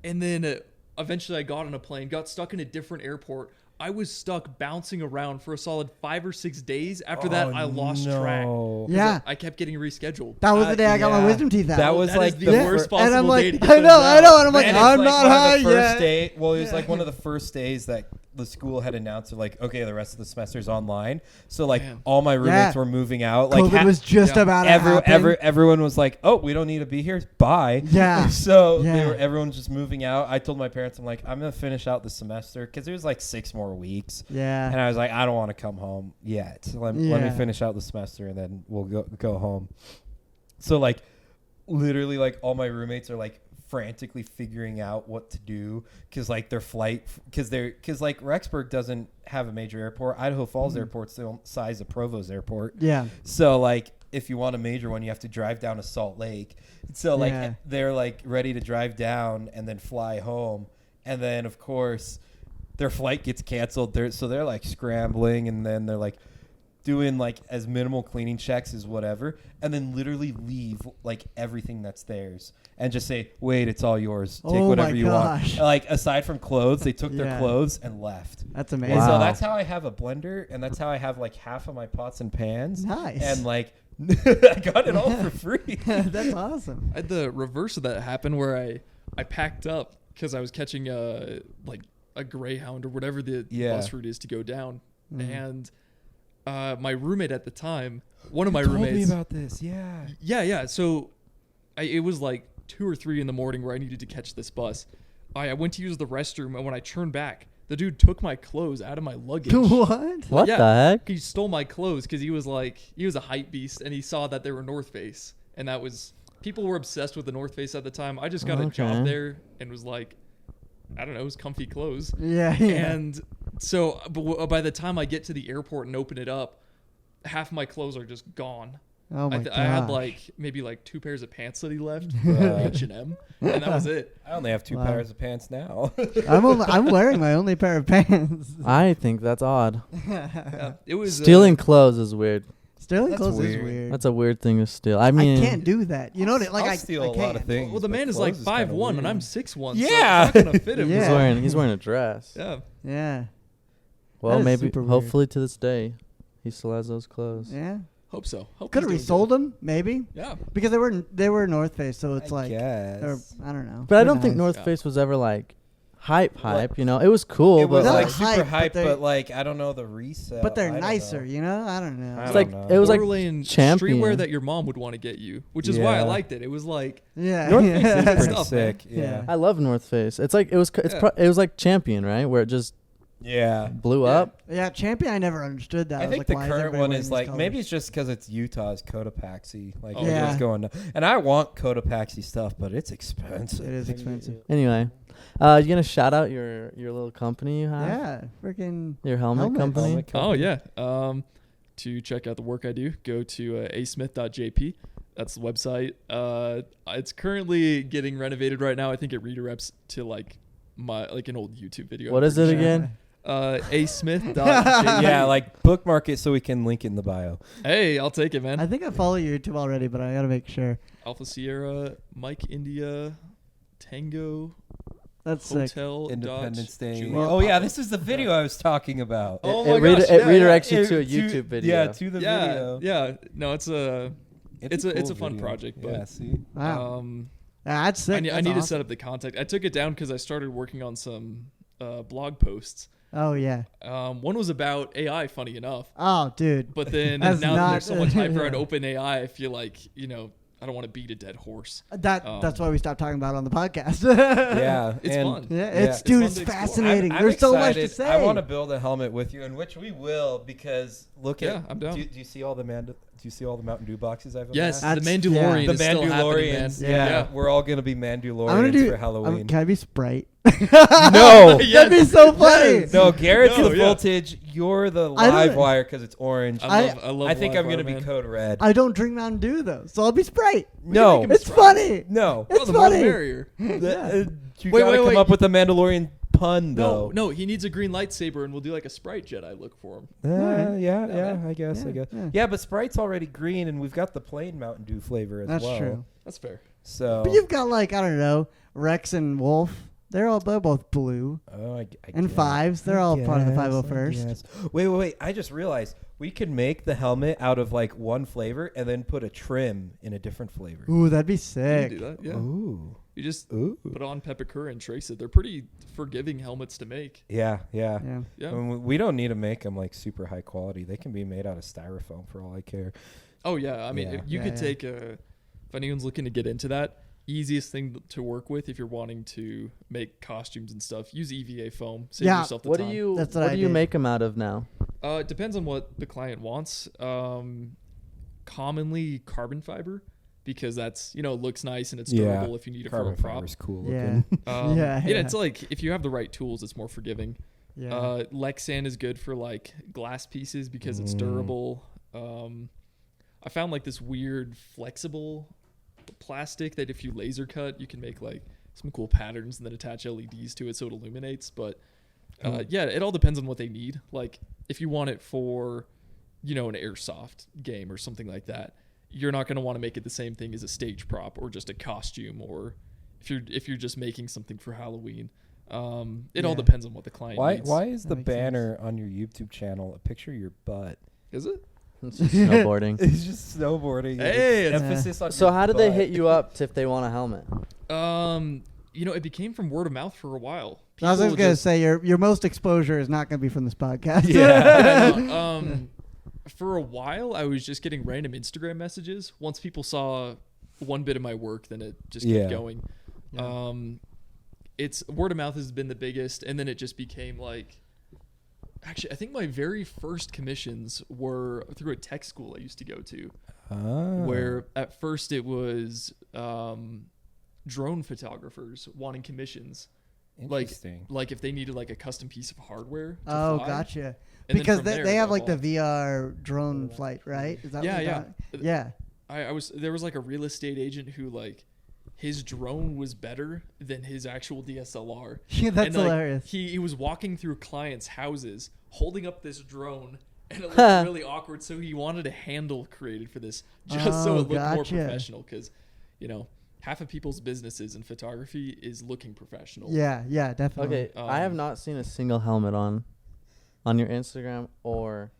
and then eventually I got on a plane. Got stuck in a different airport. I was stuck bouncing around for a solid 5 or 6 days. After that, I lost track. Yeah. I kept getting rescheduled. That was the day I got my yeah. wisdom teeth out. That was That like is the the worst fir- possible and I'm like, day to get I those know, and I'm like, Man, it's I'm like not one high of the first yet. day. Well, it was like one of the first days that the school had announced, like, okay, the rest of the semester's online. So like Man. all my roommates Yeah. were moving out. Like COVID was just about to happen. everyone was like, oh, we don't need to be here. Bye. Yeah. So Yeah. everyone was just moving out. I told my parents, I'm like, I'm gonna finish out the semester because there was like 6 more weeks. Yeah. And I was like, I don't want to come home yet. Let me Yeah. finish out the semester and then we'll go home. So like, literally, like all my roommates are like frantically figuring out what to do because like their flight because like Rexburg doesn't have a major airport. Idaho Falls Airport's the size of Provo's Airport. Yeah. So like if you want a major one, you have to drive down to Salt Lake. So like Yeah. they're like ready to drive down and then fly home, and then of course their flight gets canceled. They're like scrambling, and then they're like doing like as minimal cleaning checks as whatever, and then literally leave like everything that's theirs and just say, wait, it's all yours. Take Oh whatever my you gosh. want. Like aside from clothes, they took their Yeah. clothes and left. That's amazing. And so Wow. that's how I have a blender, and that's how I have like half of my pots and pans. Nice. And like I got it all for free. That's awesome. I had the reverse of that happen where I packed up because I was catching like a Greyhound or whatever the Yeah. bus route is to go down, Mhm. and my roommate at the time, one of my Told me roommates, about this. Yeah. yeah. So it was like 2 or 3 in the morning where I needed to catch this bus. I went to use the restroom, and when I turned back, the dude took my clothes out of my luggage. What? What Yeah. the heck? He stole my clothes because he was a hype beast, and he saw that they were North Face, and that was people were obsessed with the North Face at the time. I just got a job Okay. there and was like, I don't know, it was comfy clothes. Yeah. Yeah. And so by the time I get to the airport and open it up, half my clothes are just gone. Oh my god. I had like maybe like 2 pairs of pants that he left Right. from H&M, and that was it. I only have 2 Wow. pairs of pants now. I'm wearing my only pair of pants. I think that's odd. Yeah, it was Stealing clothes is weird. Stealing That's clothes is weird. weird. That's a weird thing to steal. I mean, I can't do that. You know what? Like I'll I steal I a lot of can't. things. Well, the but man is like clothes kinda 5'1" and weird. I'm 6'1". Yeah. So it's not gonna fit him. Yeah. he's wearing a dress. Yeah. Yeah. Well, is maybe super weird. hopefully to this day, he still has those clothes. Yeah. Hope so. Hope Could he's have doing resold them, maybe, good. Yeah. because they were North Face, so it's I like, or, guess. I don't know. But I They're don't think nice. North Yeah. Face was ever like hype. You know, it was cool, It was but like Not super hype, hype, but but, they- like I don't know the resale. But they're I don't nicer, know. you know. I don't know. I it's don't like know. it was like Borderline champion. streetwear that your mom would want to get you, which is why I Yeah. liked it. It was like Yeah. North yeah. Face is pretty Stuff, sick. man. Yeah. I love North Face. It's like it's Yeah. it was like Champion, right? Where it just Yeah. blew Yeah. up. Yeah, Champion. I never understood that. I was think like, the why is current everybody one wearing is these like colors? maybe it's just because it's Utah's Cotopaxi. Like Oh, everyone's yeah. going, and I want Cotopaxi stuff, but it's expensive. It is expensive. Anyway, you gonna shout out your little company you have? Yeah, freaking. Your helmet Helmets. company. Helmet oh company. yeah. To check out the work I do, go to ASmith.jp. That's the website. It's currently getting renovated right now. I think it redirects to like an old YouTube video. What is it again? ASmith.jp. Yeah, like bookmark it so we can link it in the bio. Hey, I'll take it, man. I think I follow your YouTube already, but I gotta make sure. Alpha Sierra, Mike India, Tango, That's sick. Hotel, Independence Dodge, Day. Juliet. Oh yeah, this is the video I was talking about. Oh it my gosh, it yeah, redirects you It- to a YouTube video. Yeah, to the yeah, video. yeah. No, it's a it's a cool fun video. project, but Yeah, see. Wow. um, That's sick. I need That's to awesome. set up the contact. I took it down because I started working on some blog posts. Oh yeah. One was about AI, funny enough, Oh dude. but then That's now that not- there's so much hype around yeah. OpenAI, I feel like I don't want to beat a dead horse. That's why we stopped talking about it on the podcast. Yeah, It's and fun. Yeah, Yeah. it's dude, It's it's fun to explore. fascinating. I'm There's so much to excited. say. I want to build a helmet with you, in which we will, because look Yeah, at. I'm down. Do you see all the Mountain Dew boxes I've Yes, amassed? the That's- Mandalorian yeah. The is still happening, man. Mandalorians. Yeah. Yeah, we're all gonna be I'm gonna Mandalorians do. for Halloween. Can I be Sprite? No, Yes. That'd be so funny. no, Garrett's No, the yeah. voltage. You're the I don't- live wire because it's orange. I I, love think I'm Live gonna Wire, be man. code red. I don't drink Mountain Dew though, so I'll be Sprite. No, make him It's Sprite. funny. no. Oh, It's the more the funny. merrier. You Wait, gotta wait, come wait. up with a Mandalorian pun, though. No, he needs a green lightsaber, and we'll do like a Sprite Jedi look for him. Alright. Yeah, man. I guess. Yeah. Yeah, but Sprite's already green, and we've got the plain Mountain Dew flavor as That's well. true. That's fair. So But you've got like I don't know Rex and Wolf. They're both blue. Oh, I And guess. 5s. They're all part of the I 501st. guess. Wait. I just realized we could make the helmet out of like one flavor and then put a trim in a different flavor. Ooh, that'd be You sick. can do that. Yeah. Ooh. You just Ooh. put on peppercorn and trace it. They're pretty forgiving helmets to make. Yeah. Yeah. Yeah. I mean, we don't need to make them like super high quality. They can be made out of styrofoam for all I care. Oh yeah. I mean, Yeah. if you could take if anyone's looking to get into that, easiest thing to work with if you're wanting to make costumes and stuff, use EVA foam. Save Yeah. yourself the What time. do you That's what what do I you did. make them out of now? It depends on what the client wants. Commonly carbon fiber, because that's looks nice and it's durable if you need it Carbon for a prop. fiber's cool Yeah. looking. Yeah. It's like if you have the right tools, it's more forgiving. Yeah. Lexan is good for like glass pieces because it's Mm. durable. I found like this weird flexible plastic that if you laser cut, you can make like some cool patterns and then attach LEDs to it so it illuminates. But yeah, it all depends on what they need. Like if you want it for, an airsoft game or something like that, you're not going to want to make it the same thing as a stage prop or just a costume, or if you're just making something for Halloween. It all depends on what the client needs. Why is the makes banner on your YouTube channel a picture of your butt? Is it? It's just snowboarding. It's just snowboarding. Hey, It's it's- emphasis on So your how did they butt. hit you up if they want a helmet? It became from word of mouth for a while. I was just People gonna say your most exposure is not gonna be from this podcast. Yeah. I know. For a while, I was just getting random Instagram messages. Once people saw one bit of my work, then it just kept Yeah. going. It's word of mouth has been the biggest, and then it just became like. Actually, I think my very first commissions were through a tech school I used to go to, where at first it was drone photographers wanting commissions. Interesting. Like if they needed like a custom piece of hardware. To Oh, fly. gotcha. And then Because from they, there, they it have like the evolved. VR drone flight, right? Is that Yeah, what yeah. Yeah. There was like a real estate agent who like his drone was better than his actual DSLR. Yeah, that's And, like, hilarious. He was walking through clients' houses holding up this drone, and it looked really awkward. So he wanted a handle created for this just so Oh, it looked more gotcha. professional. Because half of people's businesses in photography is looking professional. Yeah, definitely. Okay, I have not seen a single helmet on your Instagram or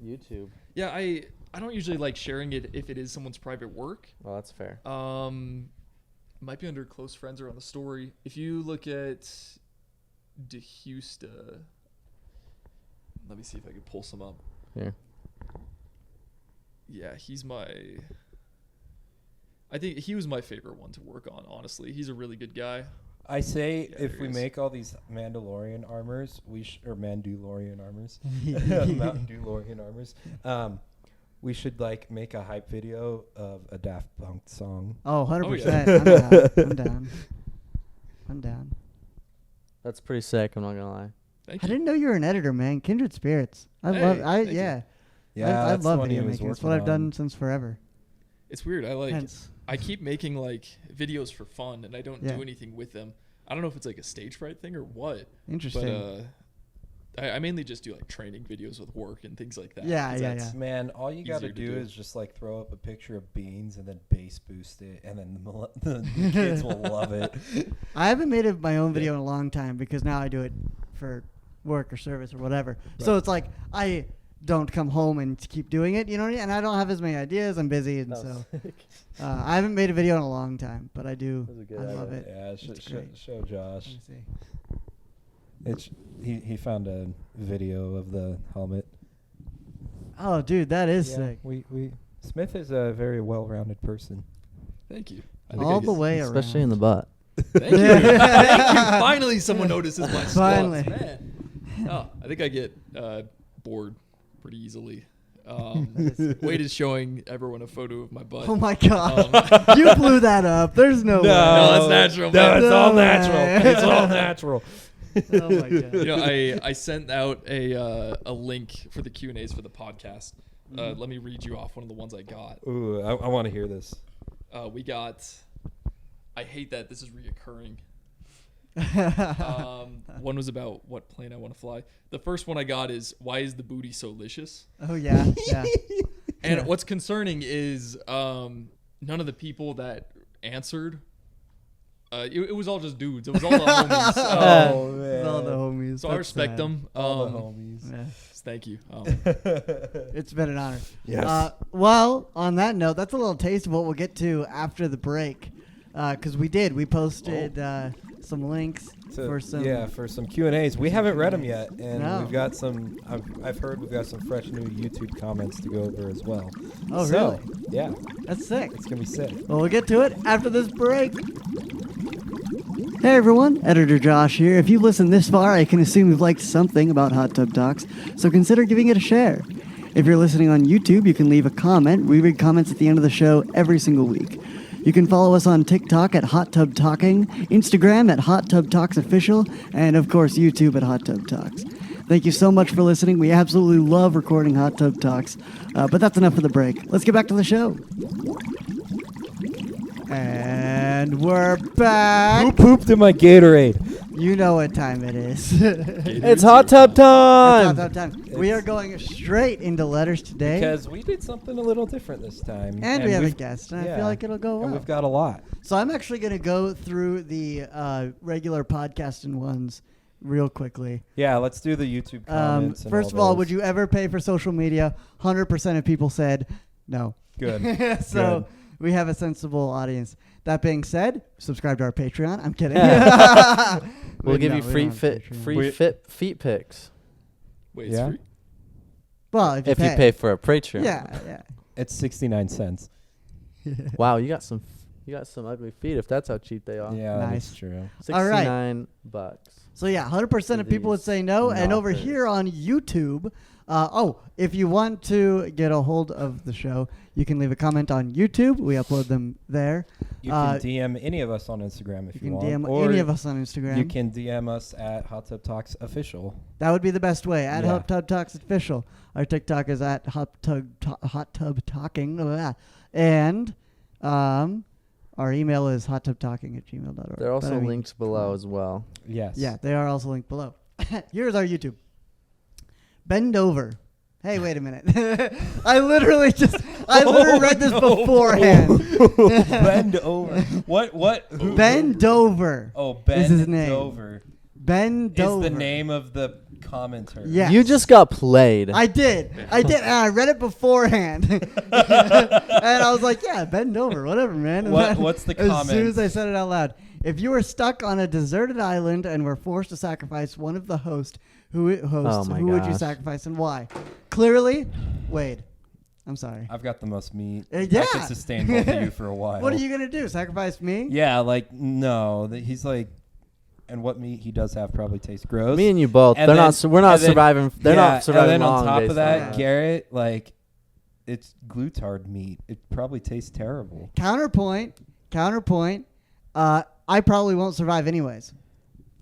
YouTube. Yeah, I don't usually like sharing it if it is someone's private work. Well, that's fair. Might be under close friends or on the story. If you look at DeHusta, let me see if I can pull some up. Here. Yeah, I think he was my favorite one to work on, honestly. He's a really good guy. I say Yeah, if there we he is. make all these Mandalorian armors, or Mandalorian armors, Mountain Dewlorian armors, we should like make a hype video of a Daft Punk song. Oh, 100%. yeah. I'm down. I'm down. That's pretty sick. I'm not gonna lie. Thank I you. didn't know you were an editor, man. Kindred spirits. I Hey, love. thank you. Yeah. Yeah, I that's the love one he video was making. It's working what I've done on. since forever. It's weird. Hence. I keep making like videos for fun, and I don't Yeah. do anything with them. I don't know if it's like a stage fright thing or what. Interesting. But I mainly just do like training videos with work and things like that. Yeah, 'cause yeah, that's- Man, all you got to Easier to do do. is just like throw up a picture of beans and then bass boost it, and then the kids will love it. I haven't made my own video in a long time because now I do it for work or service or whatever. So Right. it's like I don't come home and keep doing it, you know what I mean? And I don't have as many ideas. I'm busy, and That was so sick. I haven't made a video in a long time, but I do. That was a good I love idea. it. Yeah, It's great. show Josh. Let me see. It's he found a video of the helmet. Oh, dude, that is Yeah, sick. we Smith is a very well-rounded person. Thank you. All the way around. Especially in the butt. Thank you. Thank you. Finally, someone notices my squats. Finally. Man. Oh, I think I get bored pretty easily. Wade is showing everyone a photo of my butt. Oh my god, you blew that up. There's no way. No, that's natural, No, man. it's all No natural. way. It's all natural. Oh my god. I sent out a link for the Q&As for the podcast. Let me read you off one of the ones I got. Ooh, I want to hear this. We got. I hate that this is reoccurring. One was about what plane I want to fly. The first one I got is, why is the booty so licious? Oh yeah, yeah. And Yeah. what's concerning is none of the people that answered It was all just dudes. It was all the homies. Oh man. It's all the homies. So I That's respect sad. them. All the homies. Yeah. Thank you. It's been an honor. Yes. Well, on that note, that's a little taste of what we'll get to after the break. Because we posted some links for some Q&As. We haven't read them yet, and No. we've got some. I've heard we've got some fresh new YouTube comments to go over as well. Oh, So, really? Yeah, That's sick. it's gonna be sick. Well, we'll get to it after this break. Hey everyone, Editor Josh here. If you've listened this far, I can assume you've liked something about Hot Tub Talks, so consider giving it a share. If you're listening on YouTube, you can leave a comment. We read comments at the end of the show every single week. You can follow us on TikTok at Hot Tub Talking, Instagram at Hot Tub Talks Official, and of course YouTube at Hot Tub Talks. Thank you so much for listening. We absolutely love recording Hot Tub Talks, but that's enough for the break. Let's get back to the show. And we're back. Who pooped in my Gatorade? You know what time it is. It's hot tub time. Hot tub time. We are going straight into letters today. Because we did something a little different this time, and we have a we've- guest, and I yeah. feel like it'll go well. And we've got a lot. So I'm actually going to go through the regular podcasting ones real quickly. Yeah, let's do the YouTube comments. and First of all, those. would you ever pay for social media? 100% of people said no. Good. So Good. we have a sensible audience. That being said, subscribe to our Patreon. I'm kidding. We'll give No, you we free don't have Patreon. free fit feet pics. Wait, Yeah? it's free? Well, if If you pay for a Patreon. Yeah. It's 69 cents. Wow, you got some ugly feet if that's how cheap they are. Yeah, Nice. that's true. All right. $69. So yeah, 100% of people would say no. And over knockers. here on YouTube, if you want to get a hold of the show, you can leave a comment on YouTube. We upload them there. You can DM any of us on Instagram if You you, can want. DM or any of us on Instagram. You can DM us at Hot Tub Talks Official. That would be the best way. At Yeah. Hot Tub Talks Official. Our TikTok is at Hot Tub Talking. And our email is hottubtalking@gmail.org. They're also But I mean, linked below as well. Yes. Yeah, they are also linked below. Here's our YouTube. Bend over. Hey, wait a minute. I literally read this beforehand. Bend over. What? Who? Bend over. Oh, Bend is his name. over. Bend Is over. the name of the commenter. Yeah. You just got played. I did. And I read it beforehand. And I was like, yeah, bend over. Whatever, man. And then What's the as comment? soon as I said it out loud. If you were stuck on a deserted island and were forced to sacrifice one of the hosts, who would you gosh. sacrifice and why? Clearly, Wade. I'm sorry. I've got the most meat. Yeah. I could sustain both of you for a while. What are you going to do? Sacrifice me? Yeah, like, no. He's like, and what meat he does have probably tastes gross. Me and you both. And we're then- not and then- surviving. They're not surviving And then long on top based of that, that. Garrett, like, it's glutard meat. It probably tastes terrible. Counterpoint. I probably won't survive anyways.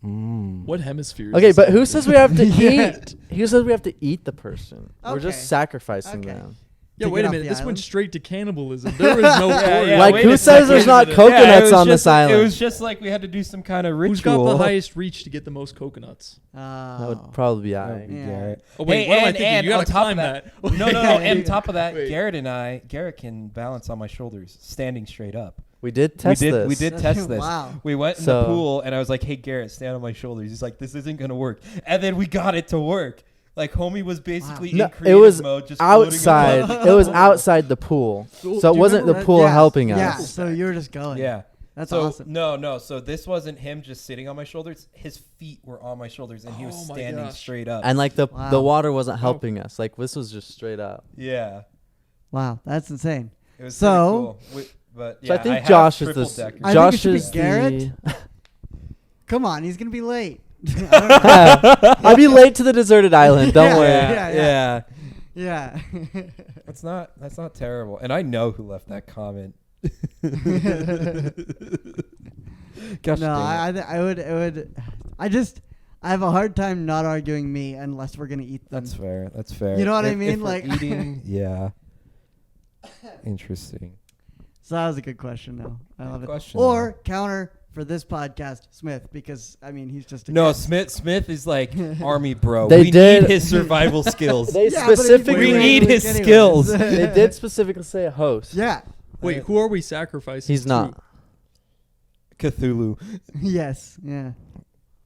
What hemisphere is Okay, this but in? who says we have to Yeah. eat? Who says we have to eat the person? We're Okay. just sacrificing Okay. them. Yeah, to wait get a off minute. the This island? went straight to cannibalism. There was no order. yeah, Like, wait who a says there's second. not Yeah, coconuts it was on this just- island? It was just like we had to do some kind of ritual. Who's got the highest reach to get the most coconuts? That would probably be That I. would be Yeah. Garrett. Oh, wait, Hey, what am I and- thinking? and You gotta on top of climb that. No. And on top of that, Wait. Garrett can balance on my shoulders, standing straight up. We did test this. We did test this. Wow. We went in So- the pool, and I was like, "Hey, Garrett, stand on my shoulders." He's like, "This isn't gonna work," and then we got it to work. Like, homie was basically No, in creative it was mode, just floating outside. above. It was outside the pool, so Do it you wasn't the remember pool Yeah, helping us. Yeah, so you were just going. Yeah. That's so, awesome. No. So this wasn't him just sitting on my shoulders. His feet were on my shoulders, and he was Oh my standing gosh. straight up. And like the Wow. water wasn't helping us. Like this was just straight up. yeah, Wow, that's insane. it was So- pretty cool. But So yeah, I think have Josh is triple this. deckers. I think Josh it should be is Garrett. the. Come on, he's going to be late. I don't know. I'll be late to the deserted island. Don't Yeah. worry. Yeah. Yeah. That's not terrible. And I know who left that comment. Gosh, No, dang it. I would. I have a hard time not arguing me unless we're gonna eat them. That's fair. That's fair. You know what I If mean? we're Like- eating. Yeah. Interesting. So that was a good question, though. I love it. question, Or counter for this podcast, Smith, because I mean he's just a No, guest. Smith is like army bro. They we did- need his survival skills. They Yeah, but if you specifically. We bring need it his anyways. skills. They did specifically say a host. Yeah. Wait, who are we sacrificing? He's to? not. Cthulhu. Yes. Yeah.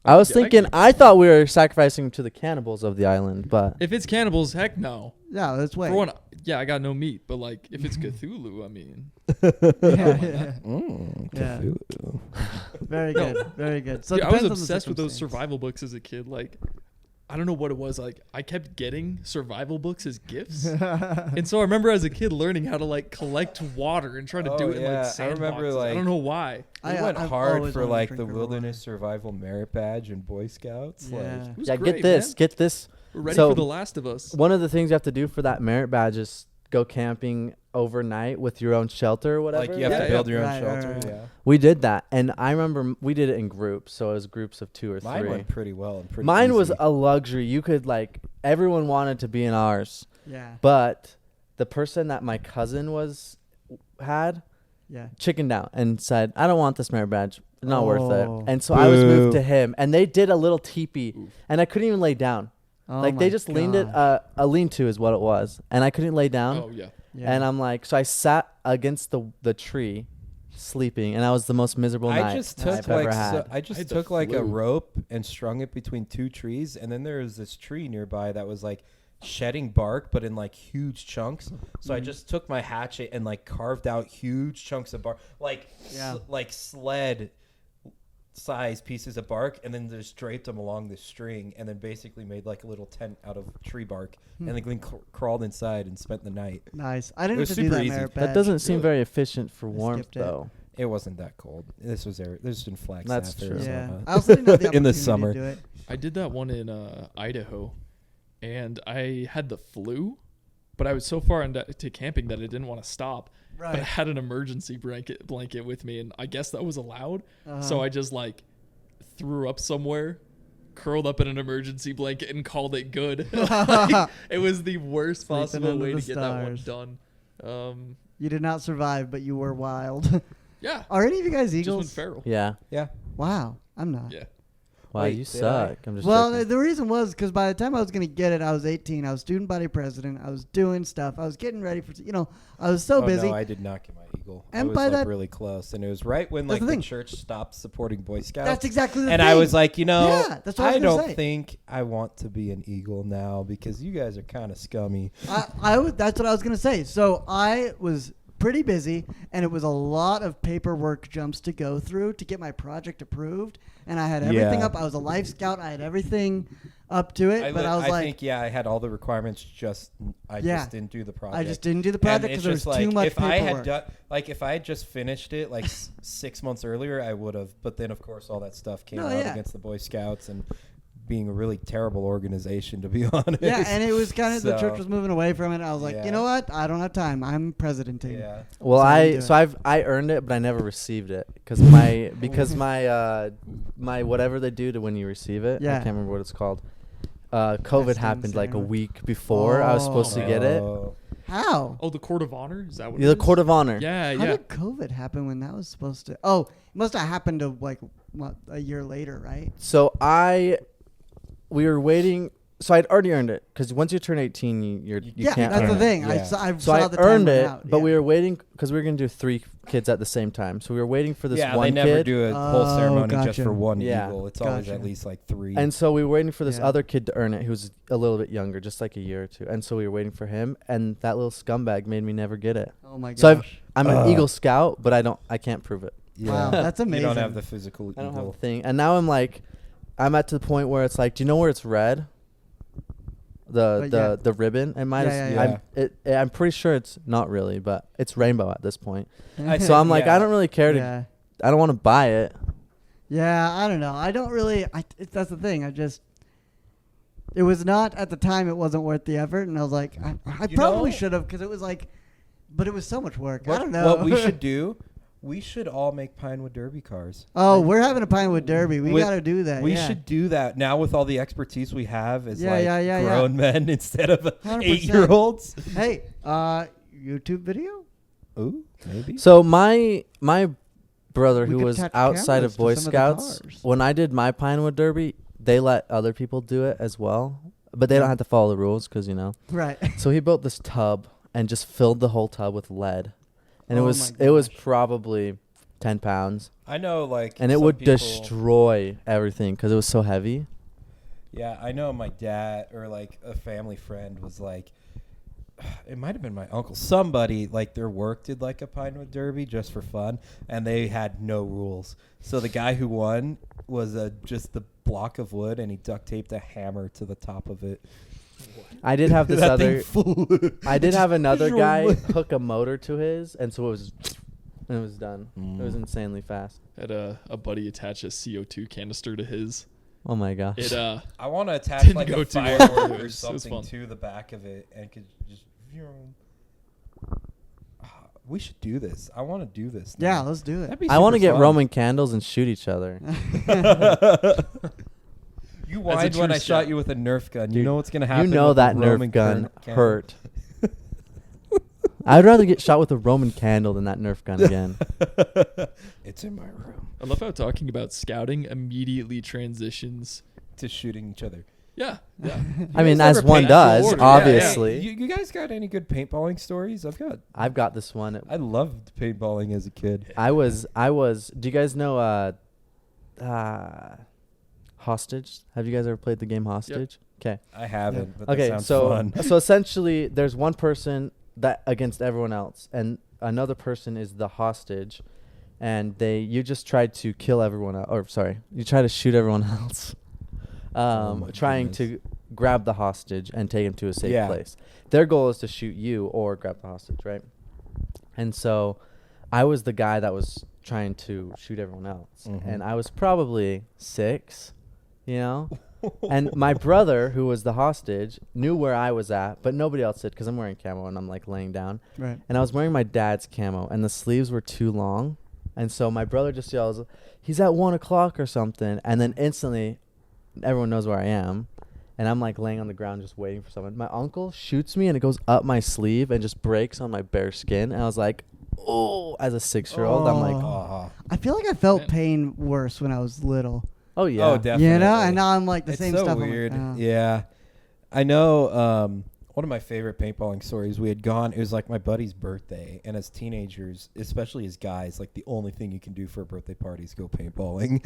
I was Yeah, thinking, I thought we were sacrificing to the cannibals of the island, but If it's cannibals, heck no. Yeah. That's way. For one, yeah, I got no meat, but like if it's Cthulhu, I mean, Yeah. Yeah. Cthulhu. Very good. Very good. So dude, it I was depends on the obsessed with those circumstance. survival books as a kid. Like, I don't know what it was. Like, I kept getting survival books as gifts, and so I remember as a kid learning how to like collect water and try to do Oh, it in yeah. like I remember, sandboxes. I like- don't know why. We went I've hard always for wanted to like drink the a little Wilderness Survival Merit Badge and Boy Scouts. Yeah. Like, It was yeah, great, get this. We're ready So- for The Last of Us. One of the things you have to do for that merit badge is go camping overnight with your own shelter or whatever. like you have Yeah, to yeah. build your own Right, right, shelter. right. Yeah. We did that, and I remember we did it in groups, so it was groups of 2 or 3. Mine went pretty well. And pretty Mine was easy. a luxury. You could like everyone wanted to be in ours, Yeah. but the person that my cousin had Yeah. chickened out and said, "I don't want this merit badge. Not worth Oh. it." And so I was moved Boo. to him, and they did a little teepee, Oof. and I couldn't even lay down. Oh Like my they just leaned it, gosh. a lean-to is what it was, and I couldn't lay down. Oh yeah. Yeah. And I'm like, so I sat against the tree, sleeping, and that was the most miserable I night just I've took ever like had. I just had the took like a flu. rope and strung it between 2 trees, and then there was this tree nearby that was like shedding bark, but in like huge chunks. So I just took my hatchet and like carved out huge chunks of bark, like Yeah. like sled size pieces of bark, and then just draped them along the string, and then basically made like a little tent out of tree bark, and then crawled inside and spent the night. Nice. I didn't It have was to do super that easy. merit That badge. doesn't seem Really? very efficient for I warmth, skipped it. though. It wasn't that cold. This was in Flagstaff, That's true. Yeah. Arizona. I also didn't have the In the opportunity summer. to do it. I did that one in Idaho, and I had the flu, but I was so far into camping that I didn't want to stop. But I Right. had an emergency blanket with me, and I guess that was allowed. Uh-huh. So I just like threw up somewhere, curled up in an emergency blanket, and called it good. Like, it was the worst Sleeping possible under way the to get that one stars. done. You did not survive, but you were wild. Yeah, Are any of you guys just went Eagles? feral. Yeah. Yeah. Wow. I'm not. Yeah. Wow, Wait, you did I? suck. I'm just Well, joking. the reason was because by the time I was going to get it, I was 18. I was student body president. I was doing stuff. I was getting ready for, I was so Oh, busy. No, I did not get my eagle. I And was by like that- really close, and it was right when That's like the the thing. church stopped supporting Boy Scouts. That's exactly the and thing. I was like, Yeah, that's what I was I gonna don't say. think I want to be an eagle now because you guys are kind of scummy. That's what I was going to say. So I was pretty busy, and it was a lot of paperwork jumps to go through to get my project approved. And I had everything Yeah. up. I was a life scout. I had everything up to it. But I was like, think I had all the requirements. I Yeah. just didn't do the project. I just didn't do the And project it's because there was just too like, much if paperwork. I had done, like if I had just finished it like 6 months earlier, I would have. But then of course all that stuff came No, out yeah. against the Boy Scouts and being a really terrible organization, to be honest. Yeah, and it was kind of the church So, was moving away from it. I was like, Yeah. you know what? I don't have time. I'm presidenting. Yeah. Well, So you do it. I earned it, but I never received it because my whatever they do to when you receive it. Yeah. I can't remember what it's called. COVID Testing happened like a ceremony. week before I was supposed to get it. Oh. How? Oh, the Court of Honor? Is that what Yeah, it the is? Court of Honor. Yeah, How yeah. did COVID happen when that was supposed to? Oh, it must have happened to like a year later, right? So we were waiting. So I'd already earned it because once you turn 18, you Yeah, can't that's earn the it. thing. Yeah. I So saw I the time earned run it, out. but yeah. we were waiting because we were gonna do 3 kids at the same time. So we were waiting for this Yeah, one they never kid, do a whole Oh, ceremony just gotcha. for one Yeah. eagle. It's always Gotcha. at least like 3. and so we were waiting for this Yeah. other kid to earn it, who was a little bit younger, just like a year or 2. And so we were waiting for him, and that little scumbag made me never get it. Oh my gosh. So I'm an Ugh. Eagle Scout, but I can't prove it. Wow, that's You don't amazing. have the physical I don't have a eagle. thing. And now I'm at the point where it's like, do you know where it's red? But yeah. The ribbon. It might. Yeah, I'm pretty sure it's not really, but it's rainbow at this point. I So I'm like, Yeah. I don't really care to. yeah. I don't want to buy it. Yeah, I don't know. I don't really. That's the thing. It was not at the time. It wasn't worth the effort, and I was like, I You probably know- should have because it was like, but it was so much work. I don't know. What we should do, we should all make Pinewood Derby cars. Oh, we're having a Pinewood Derby. We With- got to do that. We yeah. should do that now with all the expertise we have as Yeah, yeah, grown men instead of 100%. 8-year-olds. Hey, YouTube video. Ooh, maybe. So my brother, We who could was attach outside cameras of to Boy some of the Scouts, cars. when I did my Pinewood Derby, they let other people do it as well, but they don't have to follow the rules because Right. So he built this tub and just filled the whole tub with lead, and Oh it was my gosh. probably 10 pounds. I know, like, And it some would people- destroy everything because it was so heavy. Yeah, I know my dad or like a family friend was like, it might have been my uncle. Somebody like their work did like a Pinewood Derby just for fun, and they had no rules. So the guy who won was just the block of wood, and he duct taped a hammer to the top of it. I did have this That other. thing flew. I did have another guy It hook a motor to his, and so it was done. It was Mm. insanely fast. Had a buddy attach a CO2 canister to his. Oh my gosh. It I want to attach Didn't like go a too well. firework It or was something fun. to the back of it, and could just. We should do this. I want to do this. Yeah, now. let's do it. That'd be I want to super get fun. Roman candles and shoot each other. You As a whined when true I shot scout. you with a Nerf gun. You Dude, know what's gonna You happen. know with that the Nerf Roman gun candle. hurt. I'd rather get shot with a Roman candle than that Nerf gun again. It's in my room. I love how talking about scouting immediately transitions. To shooting each other. Yeah, yeah. I mean, guys as ever one paint- does, order, yeah, obviously. You guys got any good paintballing stories? I've got this one. I loved paintballing as a kid. I was. Do you guys know Hostage? Have you guys ever played the game Hostage? Okay. I haven't. But that Okay, sounds so fun. so essentially, there's one person that against everyone else, and another person is the hostage, and you just try to kill everyone else, or sorry, you try to shoot everyone else, my trying goodness. to grab the hostage and take him to a safe Yeah. place. Their goal is to shoot you or grab the hostage, right? And so, I was the guy that was trying to shoot everyone else, Mhm. and I was probably 6, you know. And my brother, who was the hostage, knew where I was at, but nobody else did because I'm wearing camo and I'm like laying down. Right. And I was wearing my dad's camo, and the sleeves were too long. And so my brother just yells, "He's at 1 o'clock or something." And then instantly, everyone knows where I am. And I'm like laying on the ground just waiting for someone. My uncle shoots me, and it goes up my sleeve and just breaks on my bare skin. And I was like, oh, as a 6-year-old, I'm like, Oh. I feel like I felt Man. pain worse when I was little. oh, yeah. Oh, definitely. You know, and now I'm like the It's same so stuff. I'm like, weird. oh. Yeah. I know one of my favorite paintballing stories, we had gone, it was like my buddy's birthday, and as teenagers, especially as guys, like the only thing you can do for a birthday party is go paintballing.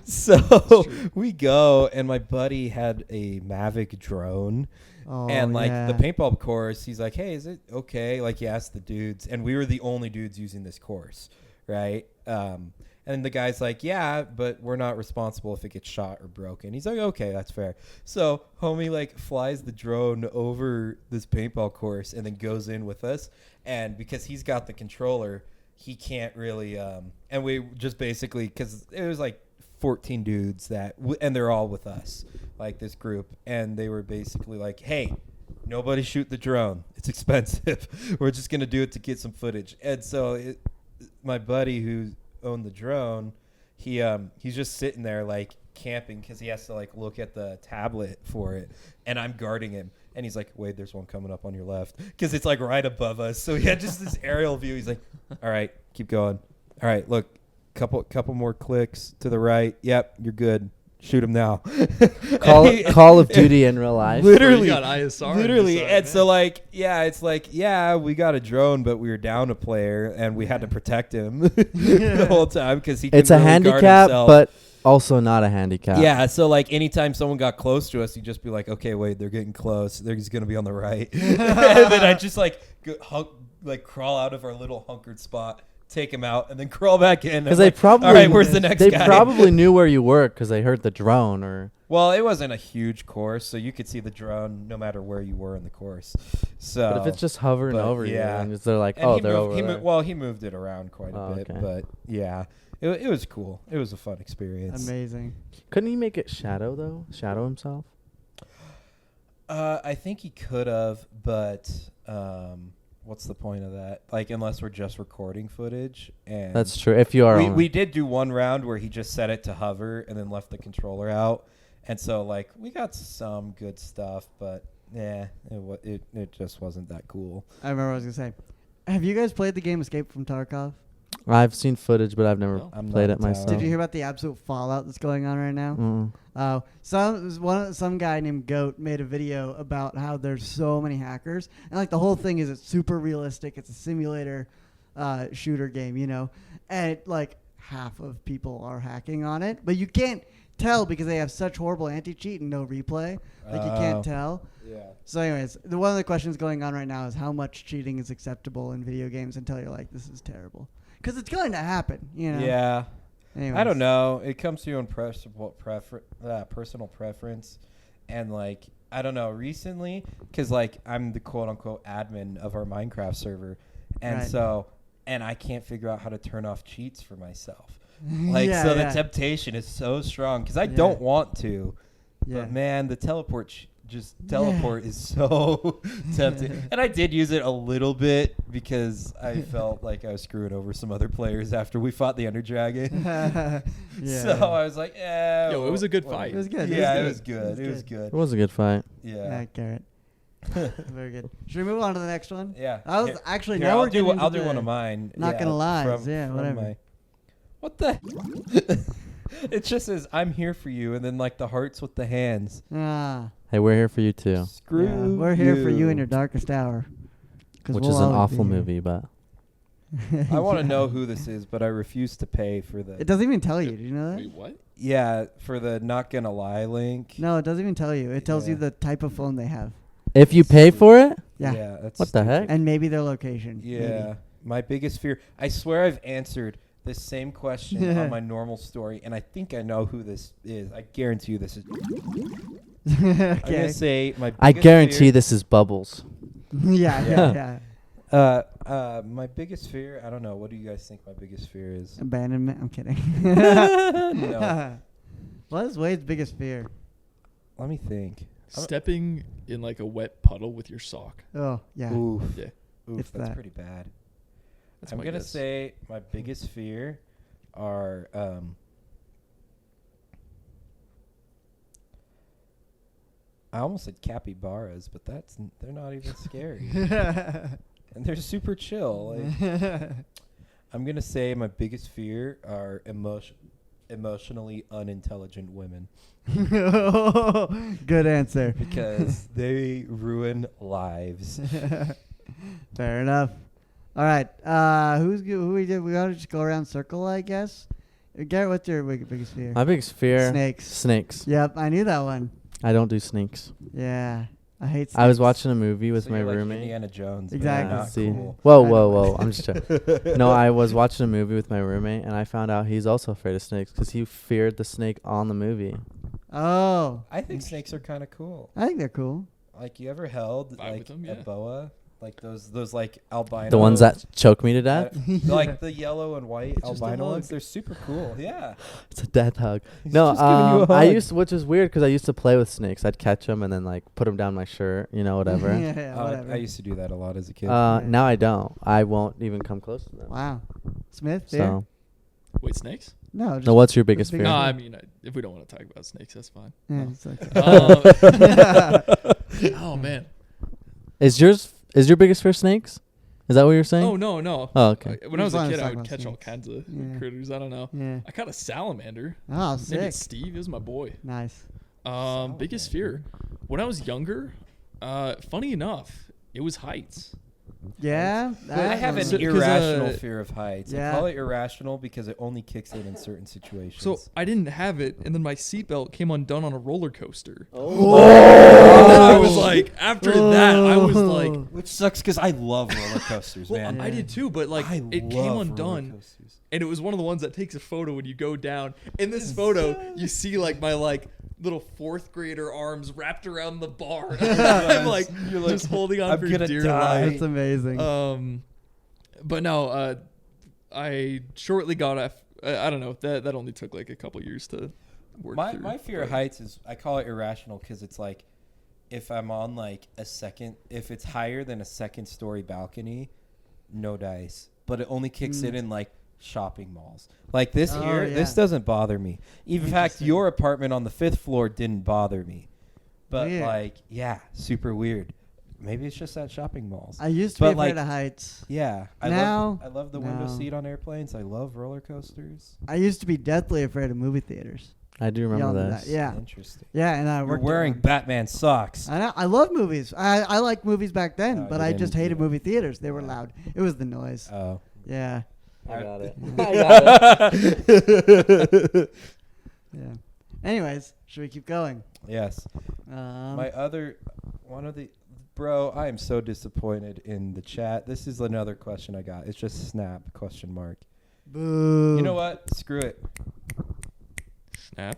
So we go, and my buddy had a Mavic drone. Oh, And like yeah. the paintball course, he's like, "Hey, is it okay?" Like he asked the dudes, and we were the only dudes using this course, right? And the guy's like, "Yeah, but we're not responsible if it gets shot or broken." He's like, "Okay, that's fair." So homie like flies the drone over this paintball course and then goes in with us, and because he's got the controller, he can't really. And we just basically because it was like 14 dudes and they're all with us, like this group, and they were basically like, "Hey, nobody shoot the drone. It's expensive. We're just gonna do it to get some footage." And so my buddy who owned the drone, he's just sitting there like camping because he has to like look at the tablet for it, and I'm guarding him, and he's like, "Wait, there's one coming up on your left," because it's like right above us. So he had just this aerial view. He's like, "All right, keep going. All right, look, couple more clicks to the right. Yep, you're good. Shoot him now." Call of Duty in real life. Literally, You got ISR on your literally. side, And man. so like, yeah, it's like, yeah, we got a drone, but we were down a player, and we had to protect him the whole time because he. It's couldn't a really guard handicap, himself. but also not a handicap. Yeah, so like anytime someone got close to us, you'd just be like, "Okay, wait, they're getting close. They're just gonna be on the right," and then I just like crawl out of our little hunkered spot, take him out, and then crawl back in. Because I'm they like, probably all right, where's the next they guy? probably knew where you were because they heard the drone or. Well, it wasn't a huge course, so you could see the drone no matter where you were in the course. So, But if it's just hovering but over yeah. you, and they're like, and oh, he they're moved, over there. well, he moved it around quite a Oh, bit, okay. but yeah, it was cool. It was a fun experience. Amazing. Couldn't he make it shadow though? Shadow himself? I think he could have, but what's the point of that? Like, unless we're just recording footage. And That's true. If you are, on we did do one round where he just set it to hover and then left the controller out, and so like we got some good stuff, but yeah, it just wasn't that cool. I remember what I was gonna say. Have you guys played the game Escape from Tarkov? I've seen footage, but I've never No. I'm played not it down. myself. Did you hear about the absolute fallout that's going on right now? Mm. Some guy named Goat made a video about how there's so many hackers, and like the whole thing is it's super realistic. It's a simulator shooter game, and like half of people are hacking on it, but you can't tell because they have such horrible anti-cheat and no replay. Like you can't tell. Yeah. So anyways, one of the questions going on right now is how much cheating is acceptable in video games until you're like, this is terrible. Because it's going to happen, Yeah. Anyways. I don't know. It comes to your own personal preference. And, like, I don't know. Recently, because, like, I'm the quote-unquote admin of our Minecraft server. And Right. so, and I can't figure out how to turn off cheats for myself. Like, the temptation is so strong because I don't want to. Yeah. But, man, the teleport is so tempting. And I did use it a little bit because I felt like I was screwing over some other players after we fought the Ender Dragon. So I was like, Yo, it was a good fight. It was good. Yeah, it was good. It was It good. was a good fight. Yeah. Garrett. Very good. Should we move on to the next one? Yeah. I was Here- actually here, now I'll we're getting I'll into do the one of mine. Not gonna lie. Yeah, whatever. What the? It just says, I'm here for you, and then like the hearts with the hands. Ah, Hey, we're here for you too. Screw yeah, we're here for you in your darkest hour. 'Cause Which we'll is an always be awful here. movie, but I want to know who this is, but I refuse to pay for the. It doesn't even tell you. Do you know that? Wait, what? Yeah, for the not gonna lie link. No, it doesn't even tell you. It tells you Yeah. the type of phone they have. if you pay for it, Yeah. That's What the heck? stupid. And maybe their location. Yeah, my biggest fear. I swear I've answered the same question on my normal story, and I think I know who this is. I guarantee you this is. Maybe. I'm Okay. gonna say my. I biggest guarantee fear- this is Bubbles. yeah. My biggest fear. I don't know. What do you guys think my biggest fear is? Abandonment. I'm kidding. No. What is Wade's biggest fear? Let me think. Stepping in like a wet puddle with your sock. Oh, yeah. Oof. Yeah. Oof, It's that's that. pretty bad. That's I'm my gonna guess. say my biggest fear are I almost said capybaras, but they're not even scary, and they're super chill. Like, I'm gonna say my biggest fear are emotionally unintelligent women Good answer. because they ruin lives. Fair enough. All right. Who we did? We ought to just go around circle, I guess. Garrett, what's your biggest fear? My biggest fear. Snakes. Snakes. Yep, I knew that one. I don't do snakes. Yeah, I hate snakes. I was watching a movie with So my you're like roommate. Indiana Jones. but Exactly. Not See. cool. Whoa, I whoa, know. whoa! I'm just joking. No, I was watching a movie with my roommate, and I found out he's also afraid of snakes because he feared the snake on the movie. Oh, I think snakes are kind of cool. I think they're cool. Like, you ever held Vibe like with them, a yeah. boa? Like those like albino. The ones that choke me to death. like the yellow and white It's just a albino hug. ones. They're super cool. Yeah. It's a death hug. He's No, just giving you a I hug. used, which is weird because I used to play with snakes. I'd catch them and then like put them down my shirt, whatever. yeah, whatever. I used to do that a lot as a kid. Yeah. Now I don't. I won't even come close to them. Wow. Smith, fear? So, Wait, snakes? No, just no, what's your biggest big- fear? No, I mean, if we don't want to talk about snakes, that's fine. yeah, No. it's okay. Oh man. Is your biggest fear snakes? Is that what you're saying? Oh no. Oh, okay. When I was As long a as kid, I talking would about catch all snakes. kinds of Yeah. critters. I don't know. Yeah. I caught a salamander. Oh, Named sick. it Steve. He was my boy. Nice. Biggest fear. When I was younger, funny enough, it was heights. Yeah. I have an So- 'cause, irrational fear of heights. yeah. I call it irrational because it only kicks in certain situations. So I didn't have it, and then my seatbelt came undone on a roller coaster. Oh. And then I was like, after that, I was like, which sucks because I love roller coasters, well, man. I did too, but like I it love came roller undone, coasters. and it was one of the ones that takes a photo when you go down. In this photo, you see like my little fourth grader arms wrapped around the bar. I'm like, You're like, just holding on I'm for gonna dear die. life. That's amazing. But no, I shortly got I don't know, that only took like a couple years to work through. My fear of but- heights is, I call it irrational because it's like, if I'm on like if it's higher than a second story balcony, no dice. But it only kicks in like shopping malls. Like this Oh, here, yeah. this doesn't bother me. In fact, Interesting. your apartment on the 5th floor didn't bother me. But Weird. like, yeah, super weird. Maybe it's just at shopping malls. I used to be but, afraid like, of heights. Yeah, I Now- love the window no. seat on airplanes. I love roller coasters. I used to be deathly afraid of movie theaters. I do Y'all remember knew this. that. Yeah. Interesting. Yeah, and I You're worked. wearing Batman socks. I know. I love movies. I liked movies back then, No, but you I didn't just do hated that. movie theaters. They were Yeah. loud. It was the noise. Oh, Yeah. I got it. Yeah. Anyways, should we keep going? Yes. My other one of the bro, I am so disappointed in the chat. This is another question I got. It's just snap ? Boo. You know what? Screw it. Snap.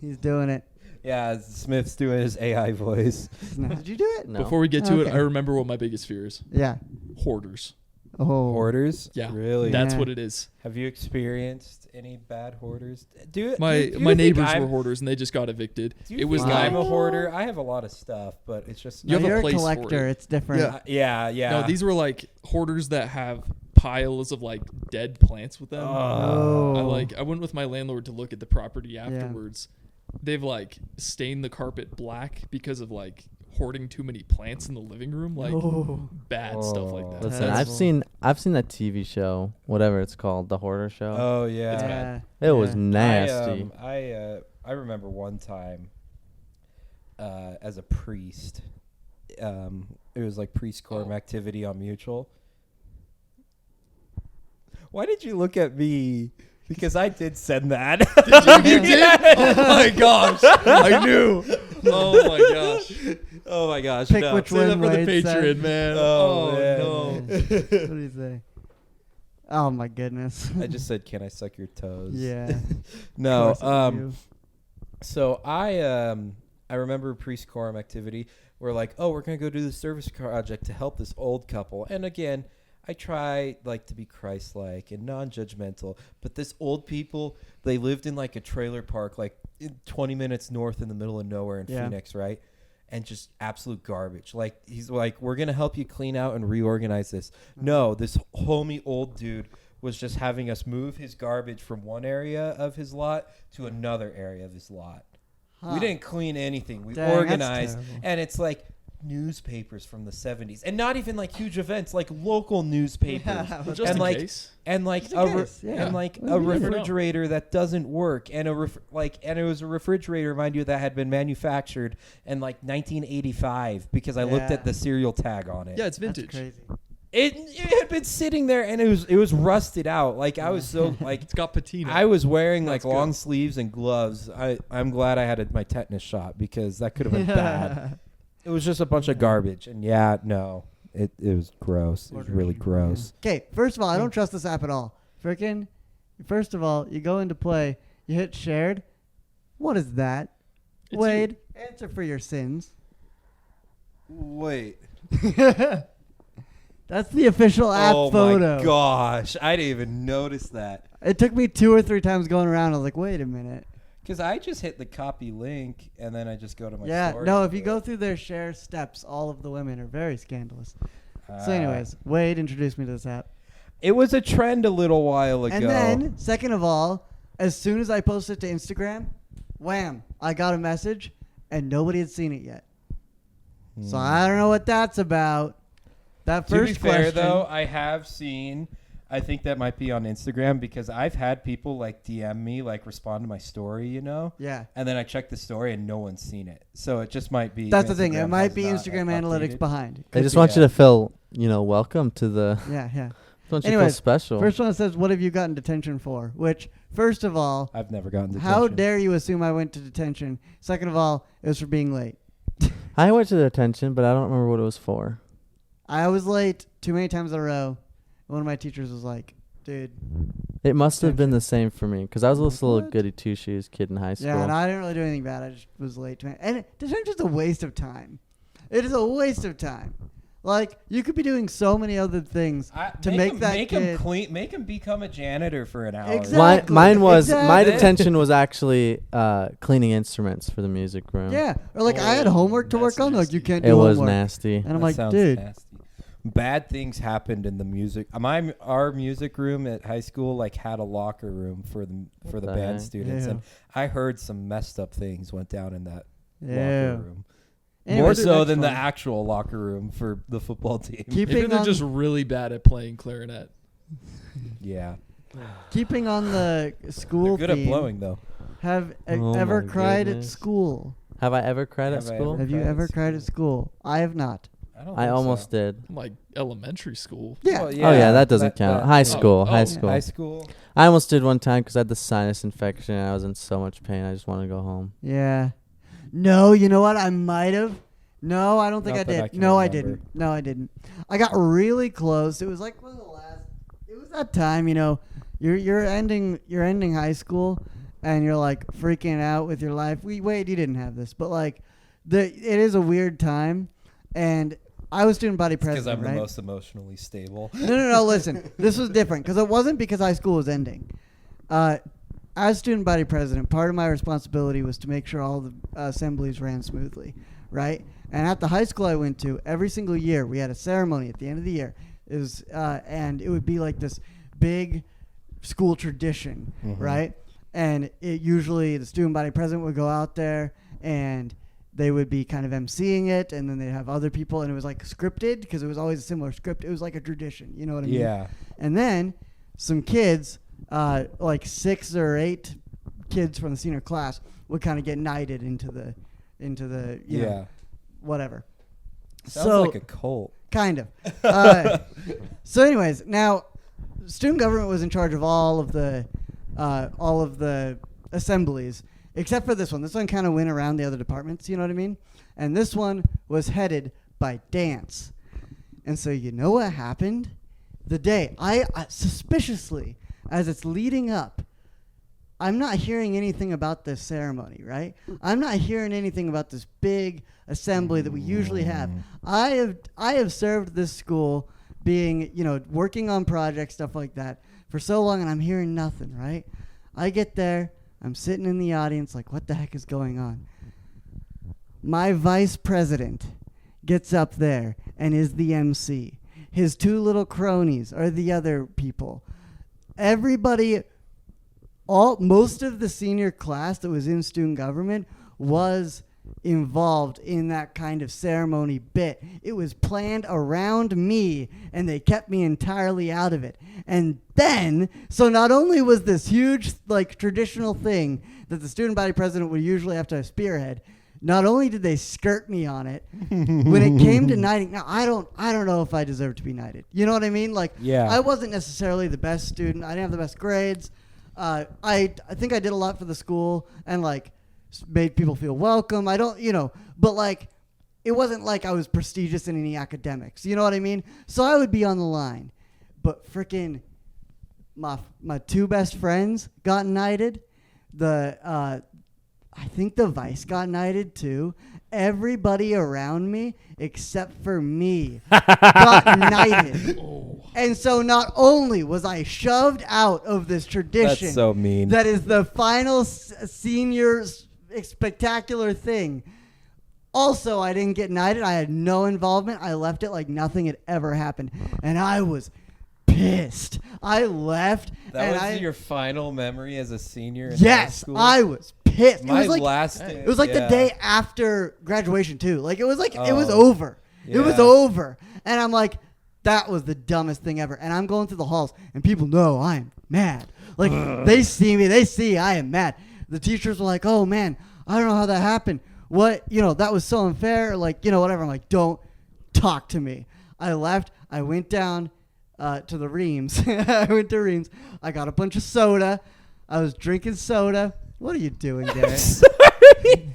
He's doing it. Yeah, Smith's doing his AI voice. Did you do it? No. Before we get to it, Okay. I remember what my biggest fear is. Yeah. Hoarders. Oh. Hoarders? Yeah. Really? That's Yeah. what it is. Have you experienced any bad hoarders? Do My you my think neighbors I'm- were hoarders and they just got evicted. Do you It was think like- I'm a hoarder? I have a lot of stuff, but it's just You have a You're place for collector. it. It's different. yeah. No, these were like hoarders that have piles of like dead plants with them. Oh. I went with my landlord to look at the property afterwards. They've like stained the carpet black because of like hoarding too many plants in the living room, like bad stuff like that. Listen, Terrible. I've seen that TV show, whatever it's called, the Hoarder Show. Oh It's yeah. bad. It was nasty. I remember one time as a priest. It was like priest-quorum activity on Mutual. Why did you look at me? Because I did send that. You did? Oh my gosh. I knew. Oh my gosh. Oh my gosh. Pick no. which Say that one for the Wade said. Patreon, man. Oh, Oh, man. no. What did he say? Oh my goodness. I just said, "Can I suck your toes?" Yeah. No. Of course it was you. So I remember priest-quorum activity. We're like, oh, we're gonna go do the service project to help this old couple. And again, I try like to be Christ-like and non-judgmental, but this old people, they lived in like a trailer park, like 20 minutes north in the middle of nowhere in Phoenix, right? And just absolute garbage. Like he's like, we're gonna help you clean out and reorganize this. No, this homie old dude was just having us move his garbage from one area of his lot to another area of his lot. Huh. We didn't clean anything. We Dang, that's organized, terrible. and it's like newspapers from the 70s, and not even like huge events, like local newspapers. Yeah, Well, just and in like case. and like Just in a case, yeah. and like Well, a you never know. refrigerator that doesn't work, and and it was a refrigerator, mind you, that had been manufactured in like 1985 because I looked Yeah. at the serial tag on it. Yeah, it's That's vintage. crazy. It had been sitting there, and it was rusted out. Like I was so like It's got patina. I was wearing like That's long good. sleeves and gloves. I'm glad I had my tetanus shot because that could have been bad. It was just a bunch of garbage, and it was gross. It was really gross. Okay, first of all, I don't trust this app at all. Frickin', first of all, you go into play, you hit shared. What is that? It's Wade, answer for your sins. Wait. That's the official app photo. my gosh, I didn't even notice that. It took me 2 or 3 times going around. I was like, wait a minute. Because I just hit the copy link, and then I just go to my Yeah, story. no, if you go through their share steps, all of the women are very scandalous. So anyways, Wade introduced me to this app. It was a trend a little while ago. And then, second of all, as soon as I posted to Instagram, wham, I got a message, and nobody had seen it yet. So I don't know what that's about. That To be first fair, question. though, I have seen. I think that might be on Instagram because I've had people like DM me, like respond to my story, you know, Yeah. and then I check the story and no one's seen it. So it just might be. That's the thing. It Instagram might has be not Instagram updated. analytics behind. They just want you to feel, welcome to the. Yeah, yeah. Want you to feel Anyways, special. First one says, what have you gotten detention for? Which, first of all, I've never gotten detention. how dare you assume I went to detention? Second of all, it was for being late. I went to detention, but I don't remember what it was for. I was late too many times in a row. One of my teachers was like, dude. It must have been the same for me because I was a little What? goody two shoes kid in high school. Yeah, and I didn't really do anything bad. I just was late. And detention's just a waste of time. It is a waste of time. Like, you could be doing so many other things to make that make kid. him clean, make him become a janitor for an hour. Exactly. Mine was my Exactly. detention was actually cleaning instruments for the music room. Yeah, or like I had homework to that's work on. Like, you nasty. can't do It was homework. nasty. And I'm That like, sounds dude. nasty. Bad things happened in the music. Our music room at high school like had a locker room for the the band heck? students, Ew. and I heard some messed up things went down in that Ew. locker room. Anyway, More the so next than the one. actual locker room for the football team. Maybe Keeping they're on, just really bad at playing clarinet. Yeah, keeping on the school they're good theme, at blowing though. Have Oh ever my cried at goodness. school? Have I ever cried at Have I school? ever- Have you cried at ever cried at school? I have not. don't I think almost so. did. Like elementary school. Yeah. Well, Oh yeah, that doesn't count. High school, high oh, school. High school. I almost did one time because I had the sinus infection and I was in so much pain. I just wanted to go home. Yeah. No, you know what? I might have. No, I don't think Not I that I did. can No, I remember. didn't. No, I didn't. I got really close. It was like one of the last. It was that time, you know, you're ending high school, and you're like freaking out with your life. Wait, you didn't have this, but like, it is a weird time, and I was student body Because president, I'm right? the most emotionally stable. No. Listen, this was different because it wasn't because high school was ending. As student body president, part of my responsibility was to make sure all the assemblies ran smoothly, right? And at the high school I went to, every single year we had a ceremony at the end of the year. It was, and it would be like this big school tradition, right? And it usually the student body president would go out there and they would be kind of emceeing it, and then they'd have other people, and it was like scripted because it was always a similar script. It was like a tradition, you know what I mean? Yeah. And then some kids, like 6 or 8 kids from the senior class, would kind of get knighted into the you know, whatever. Sounds like a cult. Kind of. So, anyways, now student government was in charge of all of the assemblies, except for this one. This one kind of went around the other departments. You know what I mean? And this one was headed by dance. And so you know what happened? The day I suspiciously, as it's leading up, I'm not hearing anything about this ceremony, right? I'm not hearing anything about this big assembly that we usually have. I have served this school, being, you know, working on projects, stuff like that, for so long, and I'm hearing nothing, right? I get there, I'm sitting in the audience like, what the heck is going on? My vice president gets up there and is the MC. His 2 little cronies are the other people. Everybody, most of the senior class that was in student government was involved in that kind of ceremony bit. It was planned around me, and they kept me entirely out of it. And then, so not only was this huge, like, traditional thing that the student body president would usually have to spearhead, not only did they skirt me on it, when it came to knighting, now I don't know if I deserve to be knighted. You know what I mean? Like, Yeah. I wasn't necessarily the best student. I didn't have the best grades. I think I did a lot for the school and like made people feel welcome. I don't, you know, but like it wasn't like I was prestigious in any academics. You know what I mean? So I would be on the line, but freaking my 2 best friends got knighted. I think the vice got knighted too. Everybody around me, except for me, got knighted. And so not only was I shoved out of this tradition That's so mean. that is the final senior spectacular thing, also I didn't get knighted. I had no involvement. I left it like nothing had ever happened. And I was pissed. I left. That was your final memory as a senior in high Yes, school? I was pissed. My it was like, last it was like the day after graduation too. Like it was like it was Oh. over. It was Yeah. over. And I'm like, that was the dumbest thing ever. And I'm going through the halls and people know I am mad. Like they see me, they see I am mad. The teachers were like, "Oh man, I don't know how that happened. What, you know, that was so unfair." Like, you know, whatever. I'm like, "Don't talk to me." I left. I went down to the Reams. I went to Reams. I got a bunch of soda. I was drinking soda. What are you doing, Garrett? Sorry.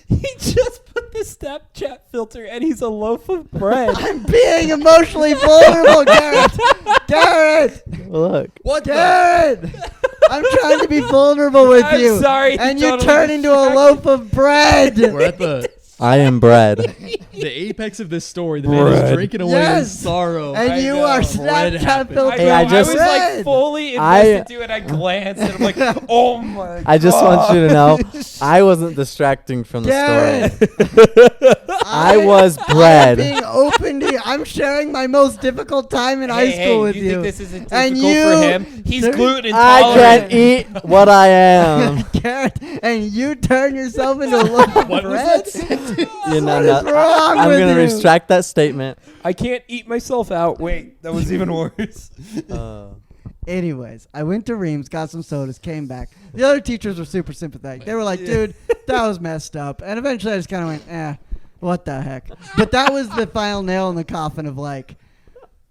He just put the Snapchat filter and he's a loaf of bread. I'm being emotionally vulnerable, Garrett. Garrett. Look. What Garrett. I'm trying to be vulnerable with I'm you. sorry, And you you totally turn into a loaf of bread. We're at the I am bread. apex of this story. The man is Bread. drinking away Yes. his sorrow. And I you know. are Bread Snapchat happened. filter. Hey, I just- was like fully invested to it. I glanced and I'm like, oh my god. I just want you to know, I wasn't distracting from the Garrett. story. I was I'm bread. being open to you. I'm sharing my most difficult time in high school with you you. think this isn't And difficult you- for him? He's gluten I intolerant. can't eat what I am. Garrett, and you turn yourself into a loaf of What was bread? You know, What is wrong I'm with gonna you? retract that statement. I can't eat myself out. Wait, that was even worse. Anyways, I went to Reams, got some sodas, came back. The other teachers were super sympathetic. They were like, dude, that was messed up. And eventually I just kind of went, What the heck? But that was the final nail in the coffin of like,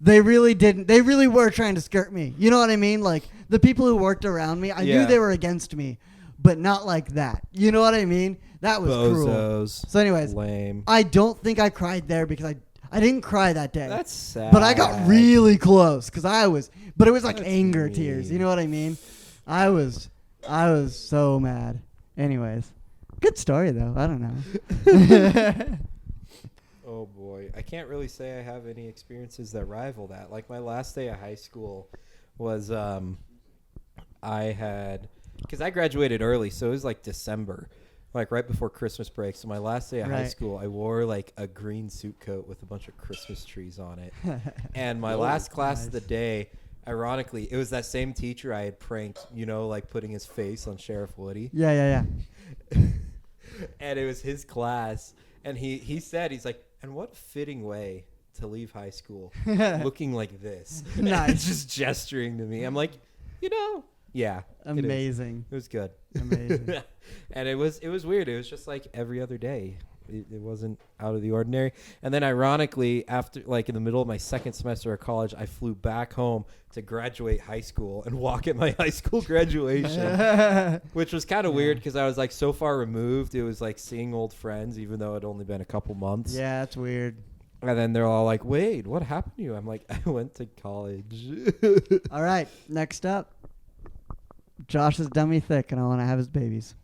they really were trying to skirt me. You know what I mean? Like the people who worked aroround me, I knew they were against me, but not like that. You know what I mean? That was cruel. Bozos. So anyways, Lame. I don't think I cried there because I didn't cry that day. That's sad. But I got really close because but it was like That's anger mean. tears. You know what I mean? I was so mad. Anyways, good story though. I don't know. Oh boy, I can't really say I have any experiences that rival that. Like my last day of high school was because I graduated early, so it was like December, like right before Christmas break. So my last day of high school, I wore like a green suit coat with a bunch of Christmas trees on it. And my last class of the day, ironically, it was that same teacher I had pranked, like putting his face on Sheriff Woody. Yeah. And it was his class. And he said, he's like, and what fitting way to leave high school looking like this. Nice. Just gesturing to me. I'm like, yeah. Amazing. It was good. Amazing. And it was weird. It was just like every other day. It wasn't out of the ordinary. And then ironically, after like in the middle of my second semester of college, I flew back home to graduate high school and walk at my high school graduation, which was kind of weird because I was like so far removed. It was like seeing old friends, even though it only been a couple months. Yeah, that's weird. And then they're all like, "Wait, what happened to you?" I'm like, "I went to college." All right, next up, Josh is dummy thick, and I want to have his babies.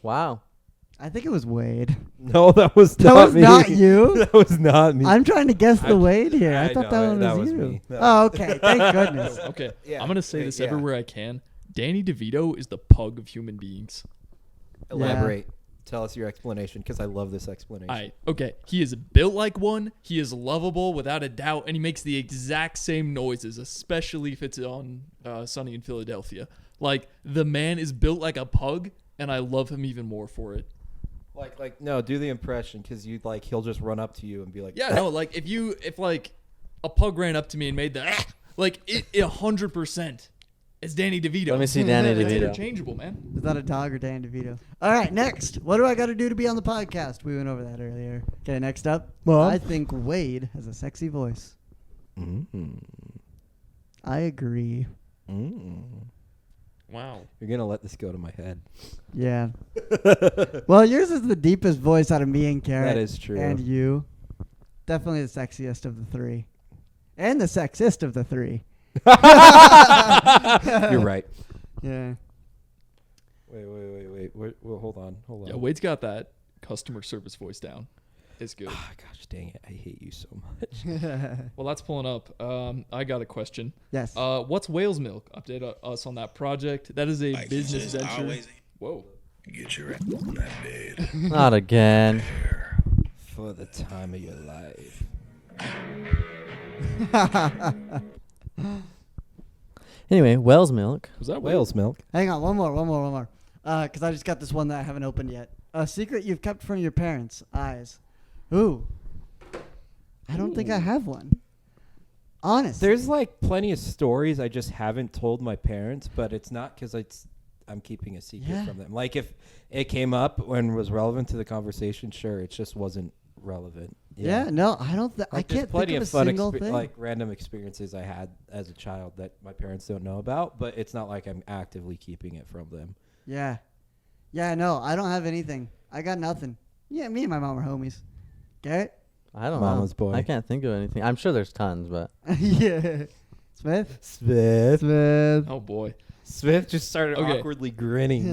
Wow. I think it was Wade. No, that was That not was me. not you. That was not me. I'm trying to guess the Wade here. I thought know, that was you. me. Oh, okay. Thank goodness. Okay, Yeah. I'm gonna say this Yeah. everywhere I can. Danny DeVito is the pug of human beings. Elaborate. Tell us your explanation, because I love this explanation. Okay. He is built like one. He is lovable without a doubt, and he makes the exact same noises, especially if it's on Sunny in Philadelphia. Like the man is built like a pug, and I love him even more for it. Like no, do the impression, because he'll just run up to you and be like, Yeah, no, like if like a pug ran up to me and made the like it 100%. It's Danny DeVito. Let me see Danny It's DeVito. interchangeable, man. Is that a dog or Dan DeVito? All right, next. What do I got to do to be on the podcast? We went over that earlier. Okay, next up. I think Wade has a sexy voice. Mm-hmm. I agree. Wow. You're going to let this go to my head. Yeah. Well, yours is the deepest voice out of me and Carrot. That is true. And you. Definitely the sexiest of the three. And the sexist of the three. You're right. Yeah. Wait. Hold on. Yeah, Wade's got that customer service voice down. It's good. Ah, gosh dang it. I hate you so much. Well, that's pulling up. I got a question. Yes. What's Whale's Milk? Update us on that project. That is a Like business just venture. always Whoa. get your ass on that bed. Not again. For the time of your life. Anyway, whale's milk. Was that Whale's milk. Hang on, one more. Because I just got this one that I haven't opened yet. A secret you've kept from your parents' eyes. Ooh. I don't think I have one. Honest. There's like plenty of stories I just haven't told my parents, but it's not because I'm keeping a secret from them. Like if it came up and was relevant to the conversation, sure. It just wasn't relevant. Yeah, no, I don't. I Like, there's can't plenty think of of a fun, single thing. like random experiences I had as a child that my parents don't know about, but it's not like I'm actively keeping it from them. Yeah. Yeah, no, I don't have anything. I got nothing. Yeah, me and my mom are homies. Garrett? I don't Mama's know. boy. I can't think of anything. I'm sure there's tons, but Yeah. Smith? Smith. Oh, boy. Smith just started Okay. awkwardly grinning.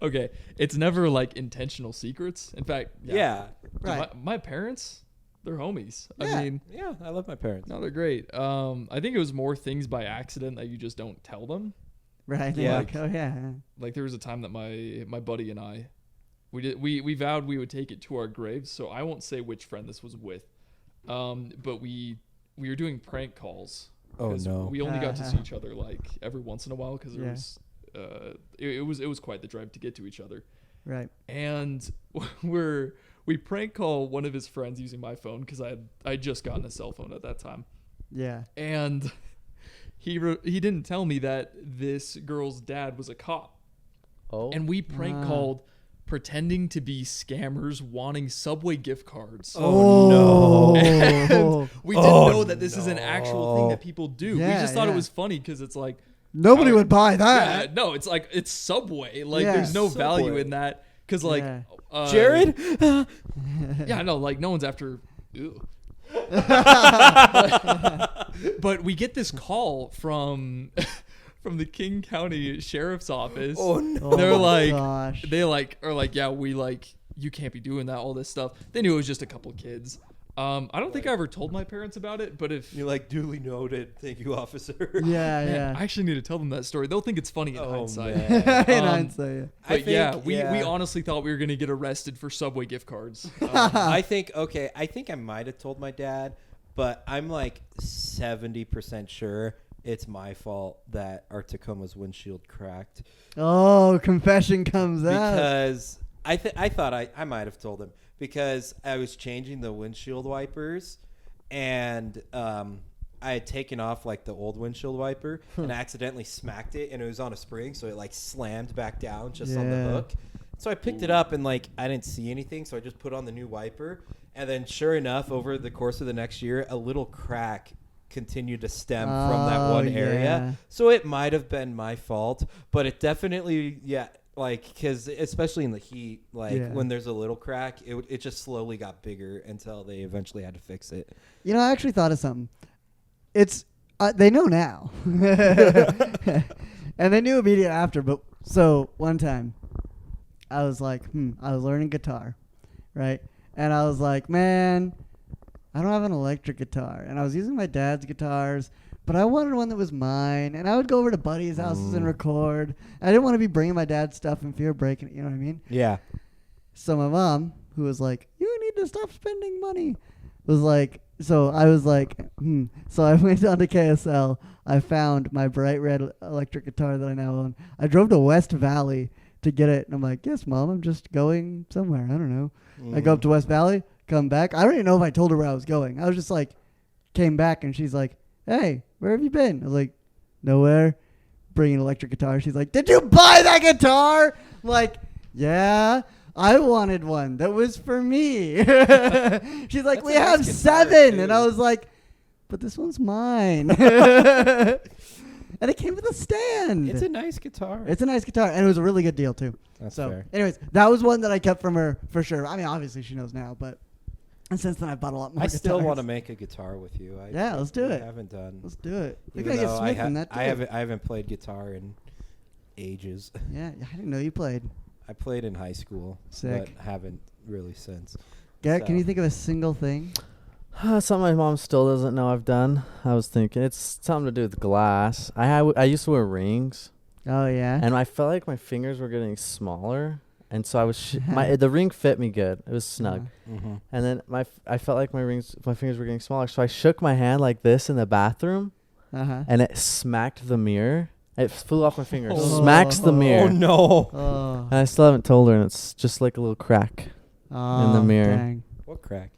Okay. It's never like intentional secrets. In fact, Yeah. Dude, Right. my parents, they're homies. Yeah. I mean, Yeah, I love my parents. no, they're great. I think it was more things by accident that you just don't tell them. Right. Yeah. Like, oh, yeah. Like there was a time that my buddy and I, we vowed we would take it to our graves. So I won't say which friend this was with, but we were doing prank calls. Oh, 'Cause no. We only got to see each other like every once in a while because Yeah. it was quite the drive to get to each other. Right. And we prank call one of his friends using my phone because I just gotten a cell phone at that time. Yeah. And he didn't tell me that this girl's dad was a cop. oh, And we prank called pretending to be scammers wanting Subway gift cards. Oh, no. And we didn't Oh, know that this is an actual thing no. that people do. Yeah, we just thought yeah. it was funny because it's like, Nobody Oh, would buy yeah, that. no, it's like it's Subway. Like Yeah. there's no value Subway. in that because like Yeah. Jared? yeah, no, like no one's after. Ew. But we get this call from the King County Sheriff's Office. Oh, no. Oh They're my like, gosh. are like, yeah, we like, you can't be doing that. All this stuff. They knew it was just a couple of kids. I don't think I ever told my parents about it, but if You're like, duly noted. Thank you, officer. Yeah, man, yeah. I actually need to tell them that story. They'll think it's funny in Oh, hindsight. man. In Um, hindsight, yeah. But I think, yeah, we yeah. honestly thought we were gonna get arrested for Subway gift cards. I think I might have told my dad, but I'm like 70% sure it's my fault that our Tacoma's windshield cracked Oh, confession comes out. because I thought I might have told him because I was changing the windshield wipers and I had taken off like the old windshield wiper and accidentally smacked it and it was on a spring, so it like slammed back down just on the Yeah. hook. So I picked it up and like I didn't see anything, so I just put on the new wiper. And then sure enough, over the course of the next year, a little crack continued to stem from that Oh, one area. yeah. So it might have been my fault, but it definitely, yeah, like, because especially in the heat, like Yeah. when there's a little crack, it just slowly got bigger until they eventually had to fix it. You know, I actually thought of something. It's they know now, and they knew immediate after. But so one time, I was like, I was learning guitar, right? And I was like, man, I don't have an electric guitar, and I was using my dad's guitars, but I wanted one that was mine. And I would go over to buddies' houses and record. I didn't want to be bringing my dad's stuff in fear of breaking it. You know what I mean? Yeah. So my mom, who was like, "You need to stop spending money," was like, so I was like, So I went on to KSL. I found my bright red electric guitar that I now own. I drove to West Valley to get it, and I'm like, "Yes, Mom, I'm just going somewhere. I don't know." I go up to West Valley, come back. I don't even know if I told her where I was going. I was just like, came back, and she's like, "Hey, where have you been?" I was like, "Nowhere." Bringing an electric guitar. She's like, "Did you buy that guitar?" I'm like, "Yeah. I wanted one that was for me." She's like, That's "We a nice have guitar, 7. too. And I was like, "But this one's mine." And it came with a stand. It's a nice guitar. It's a nice guitar, and it was a really good deal too. That's So, fair. anyways, that was one that I kept from her for sure. I mean, obviously she knows now, but and since then I bought a lot more. I still guitars. want to make a guitar with you. Yeah, let's do we it. haven't done. Let's do it. We Even gotta get though Smith in that too. I haven't played guitar in ages. Yeah, I didn't know you played. I played in high school, Sick. but haven't really since. Garrett, can So- you think of a single thing? Something my mom still doesn't know I've done. I was thinking it's something to do with glass. I used to wear rings, Oh yeah. and I felt like my fingers were getting smaller, and so I was the ring fit me good. It was snug, Mm-hmm. and then I felt like my fingers were getting smaller, so I shook my hand like this in the bathroom, Uh-huh. and it smacked the mirror. It flew off my finger, Oh. smacks the mirror, Oh no! Oh. and I still haven't told her, and it's just like a little crack. Oh, the mirror. Dang. What crack?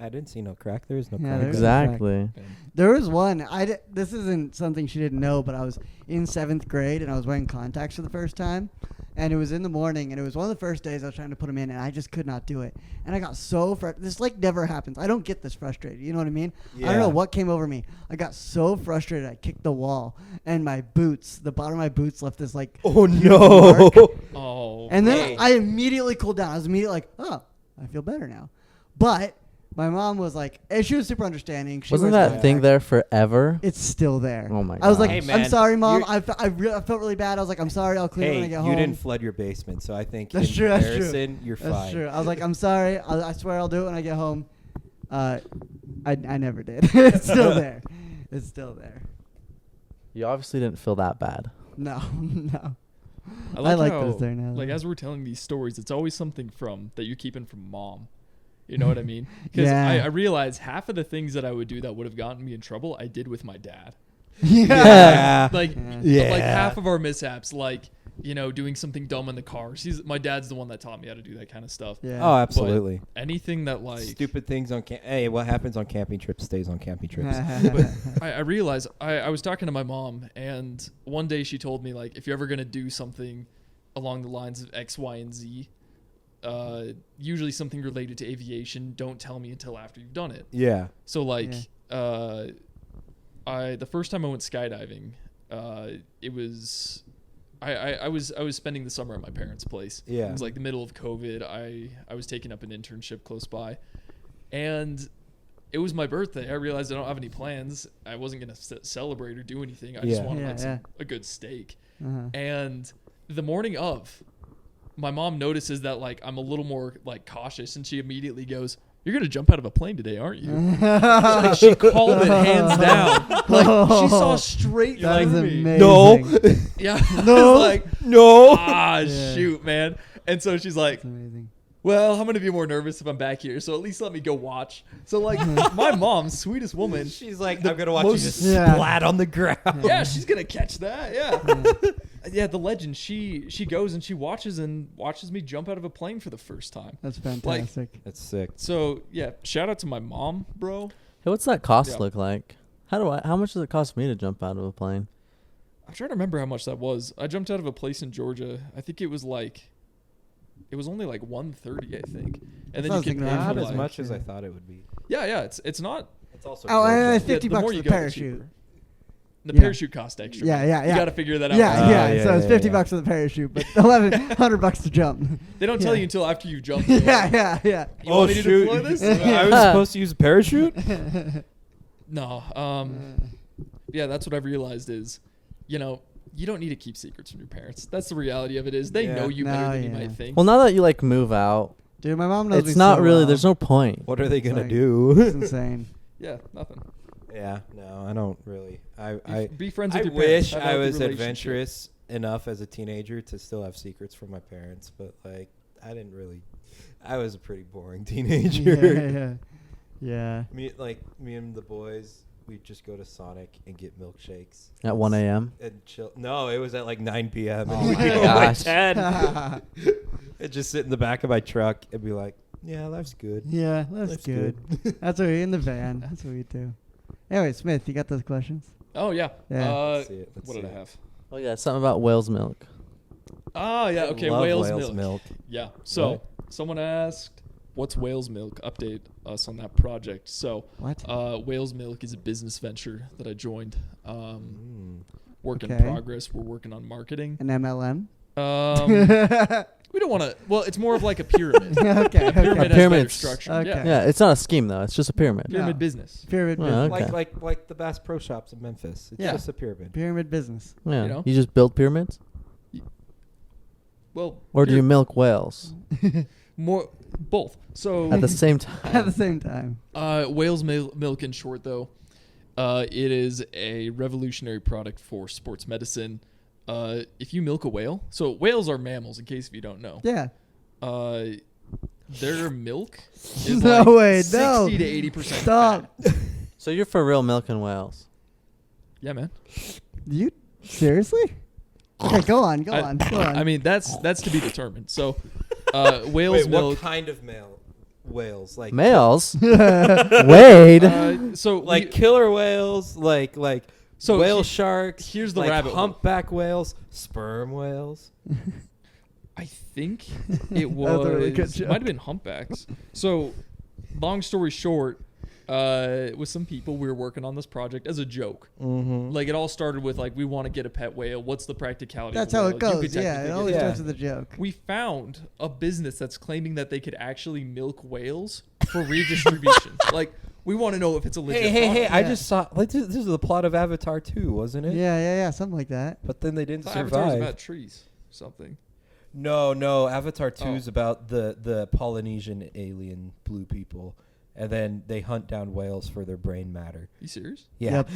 I didn't see no crack. There is no Yeah, crack. there's- Exactly. There was one. This isn't something she didn't know, but I was in 7th grade and I was wearing contacts for the first time, and it was in the morning, and it was one of the first days I was trying to put them in, and I just could not do it, and I got so frustrated. This like never happens. I don't get this frustrated. You know what I mean? I don't know Yeah. what came over me. I got so frustrated. I kicked the wall, and my boots, the bottom of my boots, left this like. Oh huge no! mark. Oh, And then Hey. I immediately cooled down. I was immediately like, oh, I feel better now. But my mom was like, and she was super understanding. She Wasn't wears that thing contacts. there forever? It's still there. Oh my I was God. like, Hey, I'm man, sorry, Mom. you're- I felt really bad. I was like, I'm sorry. I'll clean it when I Hey, get you home. didn't flood your basement, so I think That's in true, that's true. comparison, you're That's fine. true. I was like, I'm sorry. I swear I'll do it when I get home. I never did. It's still there. It's still there. You obviously didn't feel that bad. No, no. I like those how, there now. like as we're telling these stories, it's always something that you're keeping from mom. You know what I mean? Because Yeah. I realize half of the things that I would do that would have gotten me in trouble, I did with my dad. Yeah. Like, Yeah. like half of our mishaps, like, you know, doing something dumb in the car. My dad's the one that taught me how to do that kind of stuff. Yeah. Oh, absolutely. Anything that like Stupid things on Hey, what happens on camping trips stays on camping trips. But I realized I was talking to my mom, and one day she told me, like, if you're ever going to do something along the lines of X, Y, and Z, usually something related to aviation. Don't tell me until after you've done it. Yeah. So like, the first time I went skydiving, it was, I was spending the summer at my parents' place. Yeah. It was like the middle of COVID. I was taking up an internship close by, and it was my birthday. I realized I don't have any plans. I wasn't gonna celebrate or do anything. I just wanted like a good steak. And the morning of, my mom notices that like I'm a little more like cautious, and she immediately goes, "You're gonna jump out of a plane today, aren't you?" Like, she called it hands down. Like she saw straight That through is me. amazing. No. Yeah. No. I was like, No. ah, shoot, man. And so she's like, That's amazing. well, I'm going to be more nervous if I'm back here, so at least let me go watch. So, like, my mom, sweetest woman. She's like, The I'm gonna watch you most- just Yeah. splat on the ground. Yeah, she's going to catch that. Yeah. Yeah, the legend. She goes and she watches me jump out of a plane for the first time. That's fantastic. That's sick. So, yeah, shout out to my mom, bro. Hey, what's that cost Yeah. look like? How much does it cost me to jump out of a plane? I'm trying to remember how much that was. I jumped out of a place in Georgia. I think it was only like $130, I think. And then you Sounds can like pay Not for as like, much as I thought it would be. Yeah, it's not. It's also Oh, Georgia. and 50 the bucks more for you the go, the parachute. cheaper. The Yeah. parachute cost extra. Yeah, yeah, yeah. You got to figure that out. Yeah, Oh, yeah. yeah, So it's yeah, 50 yeah. bucks for the parachute, but 1,100 to jump. They don't tell Yeah. you until after you jump. Yeah. You want me to deploy this? I was supposed to use a parachute? No. Yeah, that's what I've realized is, you don't need to keep secrets from your parents. That's the reality of it is they Yeah. know you better No, than you yeah. might think. Well, now that you like move out, Dude, my mom knows me it's not so really. well. There's no point. What are they gonna Like- do? It's insane. Yeah, nothing. Yeah, no, I don't really. I Be friends I with your parents. wish Have a I healthy was relationship. adventurous enough as a teenager to still have secrets from my parents, but like I didn't really. I was a pretty boring teenager. Yeah. Me and the boys, we'd just go to Sonic and get milkshakes At 1 a.m. and chill. No, it was at like 9 p.m. Oh and we'd my be home by gosh. 10 and just sit in the back of my truck and be like, "Yeah, life's good." Yeah, that's Life's good. That's what we in the van. That's what we do. Anyway, Smith, you got those questions? Oh, yeah. Yeah. Let's see it. What did I have? Oh yeah, something about whale's milk. Oh, yeah. Okay, Love whale's milk. Yeah. So What? someone asked, what's whale's milk? Update us on that project. So What? whale's milk is a business venture that I joined. Work in Okay. progress. We're working on marketing. An MLM? We don't want to. Well, it's more of like a pyramid. Okay. Pyramid has better Pyramids. structure. Okay. Yeah. Yeah, it's not a scheme though. It's just a pyramid. Pyramid No. business. Pyramid Oh, business. okay. Like the Bass Pro Shops in Memphis. It's Yeah. just a pyramid. Pyramid business. Yeah. You know? You just build pyramids, Well, or do you milk whales more both? So at the same At time? the same time. whale's milk, in short, though, it is a revolutionary product for sports medicine. If you milk a whale, so whales are mammals, in case if you don't know. Yeah. Their milk is No like way, 60 no. to 80% Stop. fat. So you're for real milking whales? Yeah, man. You seriously? Okay, go on. Go on. I mean, that's to be determined. So, whale's Wait, milk. what kind of whales? Like Males? Wade? So like killer whales, like So whale he- sharks. here's the like rabbit hole. humpback whales, sperm whales. I think it That was a really good was. joke. Might have been humpbacks. So, long story short, with some people, we were working on this project as a joke. Mm-hmm. Like it all started with like we want to get a pet whale. What's the practicality? That's of a how whale? it You goes. could Yeah, technically it get always it. starts with a joke. We found a business that's claiming that they could actually milk whales for redistribution. Like we want to know if it's a legit. Hey! product. I Yeah. just saw. Like this is the plot of Avatar 2, wasn't it? Yeah, something like that. But then they didn't I thought Avatar was survive. about trees, something. No. Avatar 2 Oh. is about the Polynesian alien blue people, and then they hunt down whales for their brain matter. You serious? Yeah, Yep.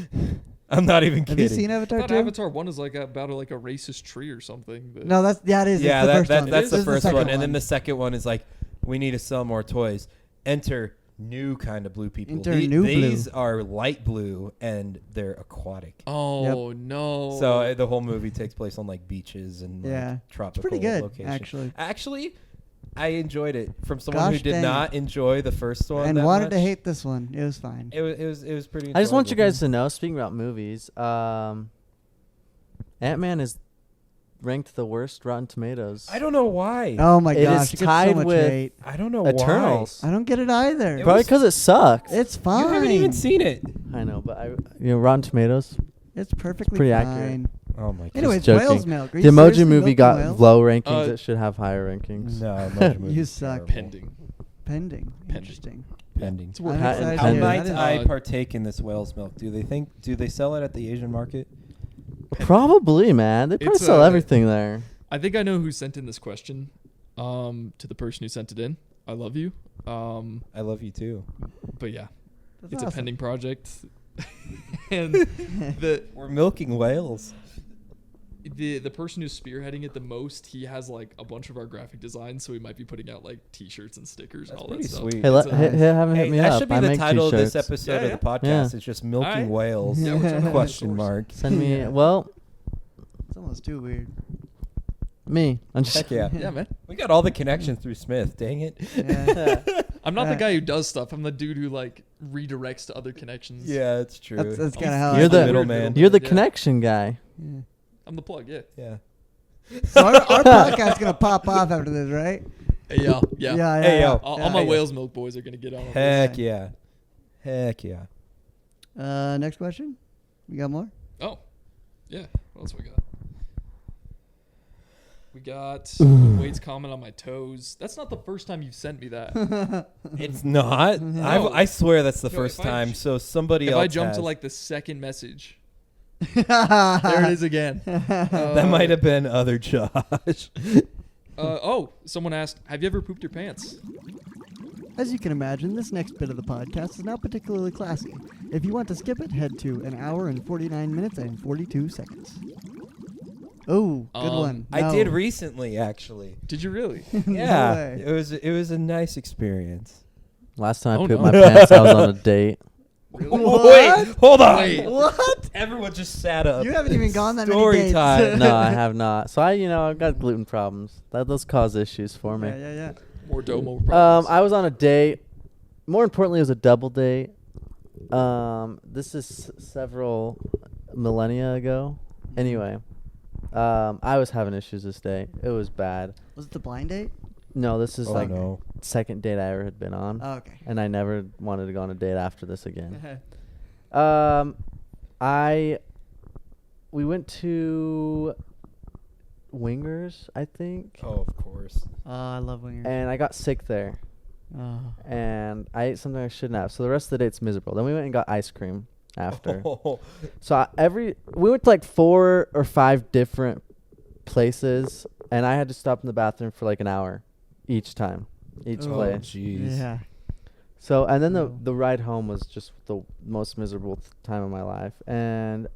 I'm not even Have kidding. you seen I Avatar thought 2? Avatar 1 is like about a racist tree or something. But No, that is. Yeah, it's the first that, one. that's the This is first second one, and then the second one is like, we need to sell more toys. Enter new kind of blue people. Enter new blue. These are light blue, and they're aquatic. Oh no! So the whole movie takes place on like beaches and like, Yeah. tropical pretty good, locations. actually. Actually, I enjoyed it from someone who Gosh did dang not enjoy the first one and that wanted to much. hate this one. It was fine. It was pretty. I just want you enjoyable. guys to know, speaking about movies, Ant-Man is ranked the worst Rotten Tomatoes. I don't know why. Oh my It gosh, is it gets tied so much with hate. I don't know Eternals. I don't get it either. It Probably was- because it sucks. It's why. fine. You haven't even seen it. I know, but Rotten Tomatoes. It's perfectly pretty fine. accurate. Oh my god. Anyways, joking. whales milk. Are The you Emoji seriously Movie milking got whales? low rankings. Uh, It should have higher rankings. No, Emoji Movie's You suck. terrible. Pending. Pending. Pending. Interesting. Pending. It's I'm worth Patent excited How to hear pending. might that. I Uh, partake in this whale's milk? Do they sell it at the Asian market? Probably, man. They probably It's, sell everything there. I think I know who sent in this question. To the person who sent it in, I love you. I love you too. But yeah, That's it's a awesome. pending project, and the We're milking whales. the person who's spearheading it the most, he has like a bunch of our graphic designs, so we might be putting out like T-shirts and stickers and That's all pretty that stuff. sweet. Hey, It's a- have him Hey, hit me that up. should be I the make title of this t-shirts. episode Yeah, of the podcast. yeah. It's just milking Alright. whales. Yeah, we're trying to Question source. mark. Send me. Yeah. Well, It's almost too weird. me. I'm just. Heck yeah. Yeah, man. We got all the connections through Smith. Dang it. Yeah. I'm not the Yeah. guy who does stuff. I'm the dude who like redirects to other connections. Yeah, it's true. That's kind of how You're I the feel. middleman. You're the Yeah. connection guy. Yeah. I'm the plug. Yeah. Yeah. So our podcast's gonna pop off after this, right? Hey, yeah. Yeah. Yeah. Hey, yo. All my whales milk boys are gonna get on. Heck yeah. Heck yeah. Next question. We got more? Oh, yeah. What else we got? We got Wade's comment on my toes. That's not the first time you've sent me that. It's not. No. I swear that's the No, first if I time. j- So somebody If else I jump has. to like the second message, There there it is again. that might have been other Josh. Someone asked, "Have you ever pooped your pants?" As you can imagine, this next bit of the podcast is not particularly classy. If you want to skip it, head to 1 hour and 49 minutes and 42 seconds. Oh, good one. I No. did recently, actually. Did you really? Yeah, way. it was a nice experience. Last time I Oh, pooped no. my pants, I was on a date. Wait, hold on. Wait. What? Everyone just sat up. You haven't even gone that many Story dates. time. No, I have not. So I've got gluten problems. Those cause issues for me. Yeah. More dough, more problems. I was on a date. More importantly, it was a double date. This is several millennia ago. Anyway, I was having issues this day. It was bad. Was it the blind date? No, this is Oh like no. second date I ever had been on, Oh, okay. and I never wanted to go on a date after this again. We went to Wingers, I think, Oh, of course. Oh, I love wingers. and I got sick there. Oh. And I ate something I shouldn't have. So the rest of the date's miserable. Then we went and got ice cream after. Oh, So we went to like 4 or 5 different places, and I had to stop in the bathroom for like an hour each time, each Oh, place. jeez. Yeah. So and then Oh. the ride home was just the most miserable time of my life, and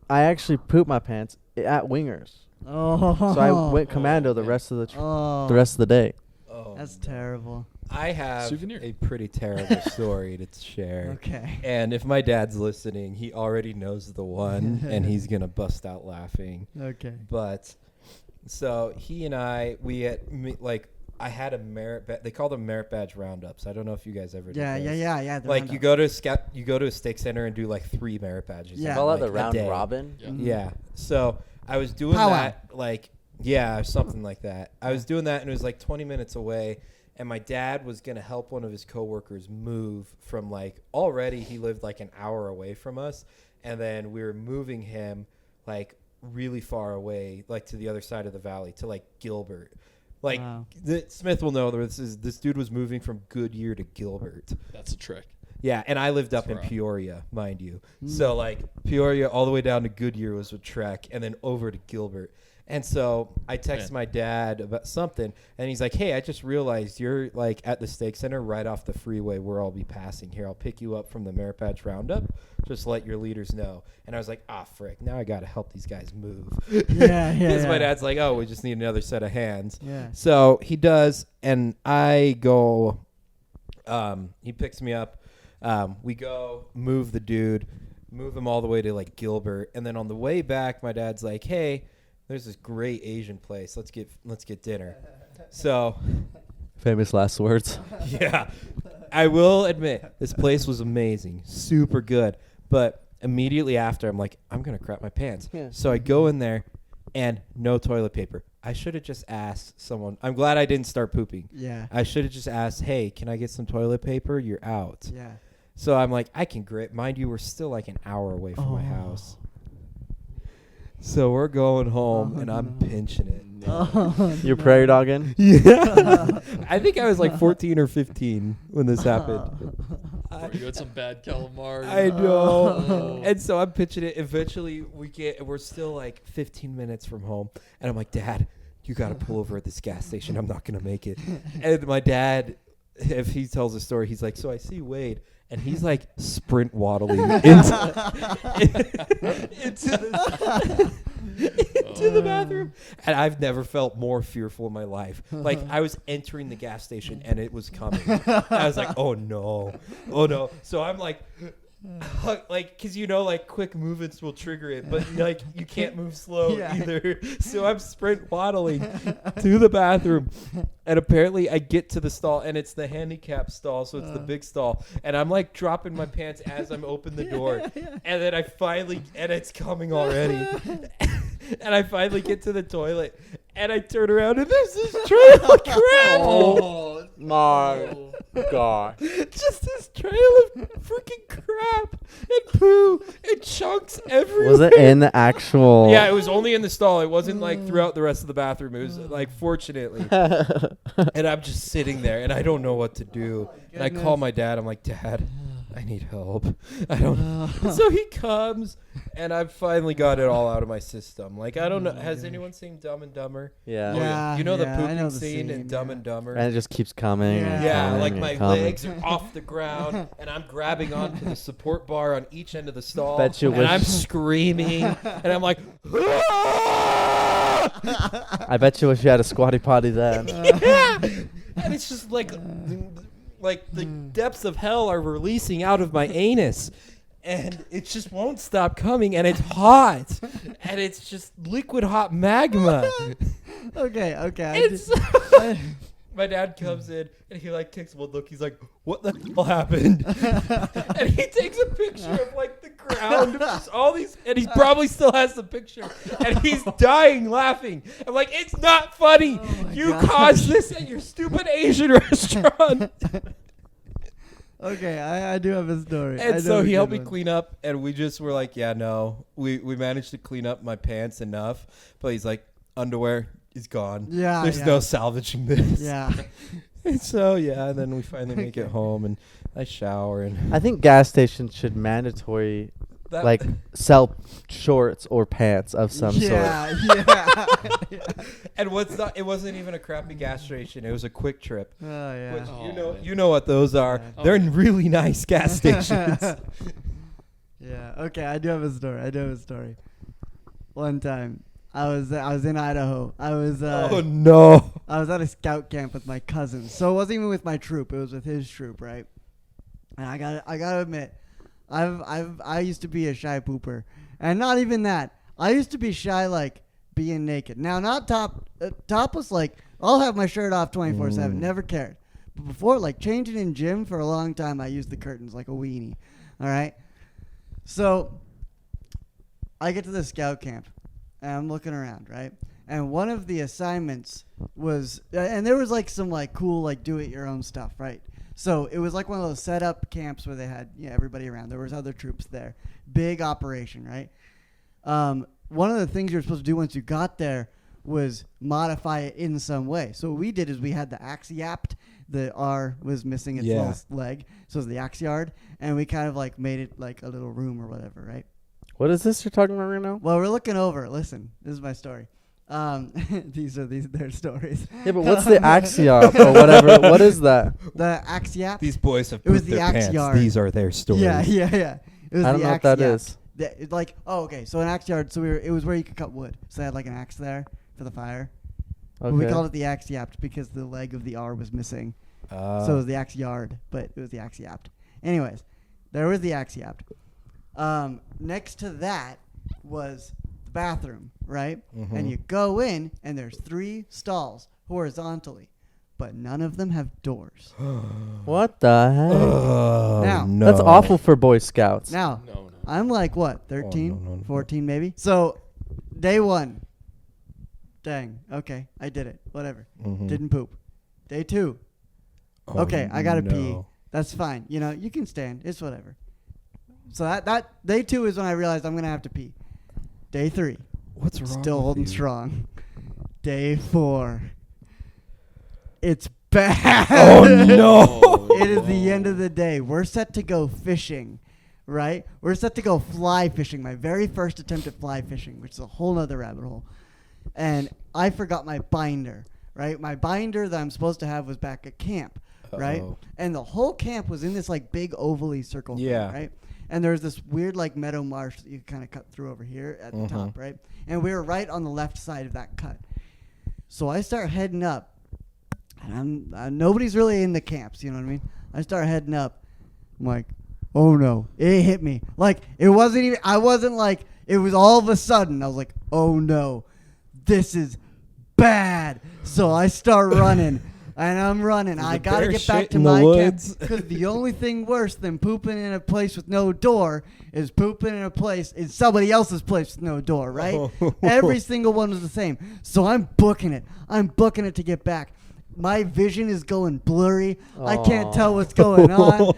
I actually pooped my pants at Wingers. Oh. So I went commando Oh, the man. rest of Oh. the rest of the day. Oh, That's no. terrible. I have Souvenir. a pretty terrible story to share. Okay. And if my dad's listening, he already knows the one, and he's gonna bust out laughing. Okay. But so he and I, I had a merit. They call them merit badge roundups. I don't know if you guys ever. did Yeah. those. The Like you roundup. go to a steak center and do like 3 merit badges. Yeah. in, Call like, that the a round day. robin. Yeah. Mhm. Yeah. So I was doing Powwow. that, like, yeah, something like that. I was doing that, and it was like 20 minutes away. And my dad was going to help one of his coworkers move from, like, already he lived like an hour away from us. And then we were moving him, like, really far away, like to the other side of the valley, to like Gilbert. Like, Wow. Smith will know this dude was moving from Goodyear to Gilbert. That's a trick. Yeah, and I lived up in That's right. Peoria, mind you. Mm. So, like, Peoria all the way down to Goodyear was a trek, and then over to Gilbert. And so I texted Man. my dad about something, and he's like, hey, I just realized you're, like, at the steak center right off the freeway where I'll be passing here. I'll pick you up from the Merit Badge Roundup. Just let your leaders know. And I was like, frick, now I got to help these guys move. Yeah. Because my dad's like, oh, we just need another set of hands. Yeah. So he does, and I go, he picks me up. We go move the dude, move him all the way to like Gilbert. And then on the way back, my dad's like, hey, there's this great Asian place. Let's get dinner. So Famous last words. yeah, I will admit this place was amazing, super good. But immediately after, I'm like, I'm going to crap my pants. Yeah. So I go in there. and no toilet paper. I should have just asked someone. I'm glad I didn't start pooping. Yeah. I should have just asked, hey, can I get some toilet paper? You're out. Yeah. So I'm like, I can grip. Mind you, we're still like an hour away from my house. So we're going home, and I'm pinching it. You're prairie dogging? Yeah. I think I was like 14 or 15 when this happened. Bro, you had some bad calamari. I know. Oh. And so I'm pitching it. Eventually, we're still like 15 minutes from home. And I'm like, Dad, you got to pull over at this gas station. I'm not going to make it. And my dad, if he tells a story, he's like, so I see Wade. And he's like sprint waddling into the bathroom. And I've never felt more fearful in my life. Like, I was entering the gas station and it was coming. I was like, oh no. So I'm like, because like quick movements will trigger it, but like you can't move slow either. So I'm sprint waddling to the bathroom, and apparently I get to the stall, and it's the handicap stall, so it's the big stall, and I'm like dropping my pants as I'm opening the door, and then I finally, and it's coming already, and I finally get to the toilet, and I turn around, and there's this trail of crap. Oh my God. Just this trail of freaking crap and poo and chunks everywhere. Was it in the actual? Yeah, it was only in the stall. It wasn't like throughout the rest of the bathroom. It was like, fortunately. And I'm just sitting there, and I don't know what to do. And I call my dad. I'm like, Dad, I need help. I don't know. So he comes, and I've finally got it all out of my system. Like, I don't know. Has anyone seen Dumb and Dumber? Yeah. Yeah. You know the I pooping know the scene in Dumb and Dumber? And it just keeps coming. and Yeah, coming like and my coming. legs are off the ground, and I'm grabbing onto the support bar on each end of the stall, Bet you and wish- I'm screaming, and I'm like, I bet you wish you had a squatty potty then. yeah, and it's just like the depths of hell are releasing out of my anus. And it just won't stop coming, and it's hot, and it's just liquid hot magma. Okay. It's my dad comes in, and he like takes one look. He's like, "What the hell happened?" And he takes a picture of like the ground, of just all these, and he probably still has the picture, and he's dying laughing. I'm like, "It's not funny. You caused this at your stupid Asian restaurant." Okay, I do have a story. And so he helped me clean up, and we just were like, yeah, no. We managed to clean up my pants enough, but he's like, underwear is gone. Yeah. There's no salvaging this. Yeah. And so, yeah, and then we finally make it home, and I shower. And I think gas stations should mandatory that, like sell shorts or pants of some sort. Yeah. and what's not, it wasn't even a crappy gas station. It was a Quick Trip. Oh yeah. Which, Oh, man. you know what those are. Yeah. They're really nice gas stations. Yeah. Okay, I do have a story. One time, I was in Idaho. Oh, no. I was at a scout camp with my cousin. So it wasn't even with my troop. It was with his troop, right? And I gotta admit, I used to be a shy pooper, and not even that. I used to be shy like being naked. Now, not topless. Like I'll have my shirt off 24/7. Never cared. But before, like changing in gym for a long time, I used the curtains like a weenie. All right. So I get to the scout camp, and I'm looking around, right? And one of the assignments was, and there was like some like cool like do-it-your-own stuff, right? So it was like one of those set-up camps where they had everybody around. There was other troops there. Big operation, right? One of the things you were supposed to do once you got there was modify it in some way. So what we did is we had the axiapt. The R was missing its little leg. So it was the axiard. And we kind of like made it like a little room or whatever, right? What is this you're talking about right now? Well, we're looking over. Listen, this is my story. These are their stories. Yeah, but what's the axiom or whatever? What is that? The axiapt. These boys have It was pooped the their pants. axiard. These are their stories. Yeah. It was I don't the know what that axiapt. is. Like, okay, so an axe yard. So it was where you could cut wood. So they had like an axe there for the fire. Okay. But we called it the axiapt because the leg of the R was missing. So it was the axe yard, but it was the axiapt. Anyways, there was the axiapt. Next to that was the bathroom, right? Mm-hmm. And you go in, and there's 3 stalls horizontally, but none of them have doors. What the heck? Now, no. That's awful for Boy Scouts. Now, No. I'm like, what, 13, no. 14 maybe? So, day 1, Dang. Okay, I did it. Whatever. Mhm. Didn't poop. Day 2. Oh, Okay, I gotta pee. no. That's fine. You know, you can stand. It's whatever. So that day 2 is when I realized I'm gonna have to pee. Day 3, What's wrong? still with holding you? strong. Day 4, it's bad. Oh no! It is the end of the day. We're set to go fishing, right? We're set to go fly fishing. My very first attempt at fly fishing, which is a whole nother rabbit hole. And I forgot my binder, right? My binder that I'm supposed to have was back at camp, right? Uh-oh. And the whole camp was in this like big ovally circle Yeah. thing, right? And there's this weird like meadow marsh that you kind of cut through over here at the top, right? And we were right on the left side of that cut. So I start heading up. And nobody's really in the camps, you know what I mean? I start heading up. I'm like, oh no, it hit me. Like, it wasn't even, I wasn't like, it was all of a sudden. I was like, oh no, this is bad. So I start running. And I'm running. There's I a got to bear get back shit to in the my camp. woods. Because the only thing worse than pooping in a place with no door is pooping in a place, in somebody else's place with no door, right? Oh. Every single one was the same. So I'm booking it. I'm booking it to get back. My vision is going blurry. I can't tell what's going on.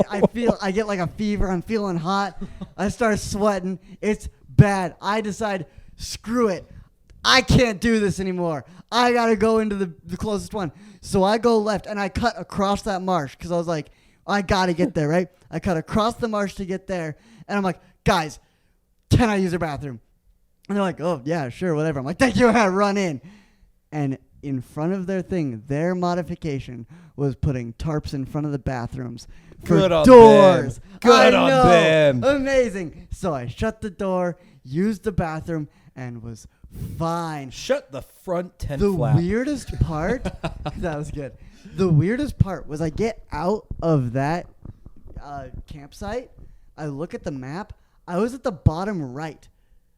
I get like a fever. I'm feeling hot. I start sweating. It's bad. I decide, screw it. I can't do this anymore. I got to go into the closest one. So I go left and I cut across that marsh because I was like, I got to get there, right? I cut across the marsh to get there. And I'm like, guys, can I use your bathroom? And they're like, oh, yeah, sure, whatever. I'm like, thank you. And I run in. And in front of their thing, their modification was putting tarps in front of the bathrooms for Good on doors. them. Good I on know. them. Amazing. So I shut the door, used the bathroom, and was fine. Shut the front tent The flap. weirdest part, that was good. The weirdest part was I get out of that campsite. I look at the map. I was at the bottom right.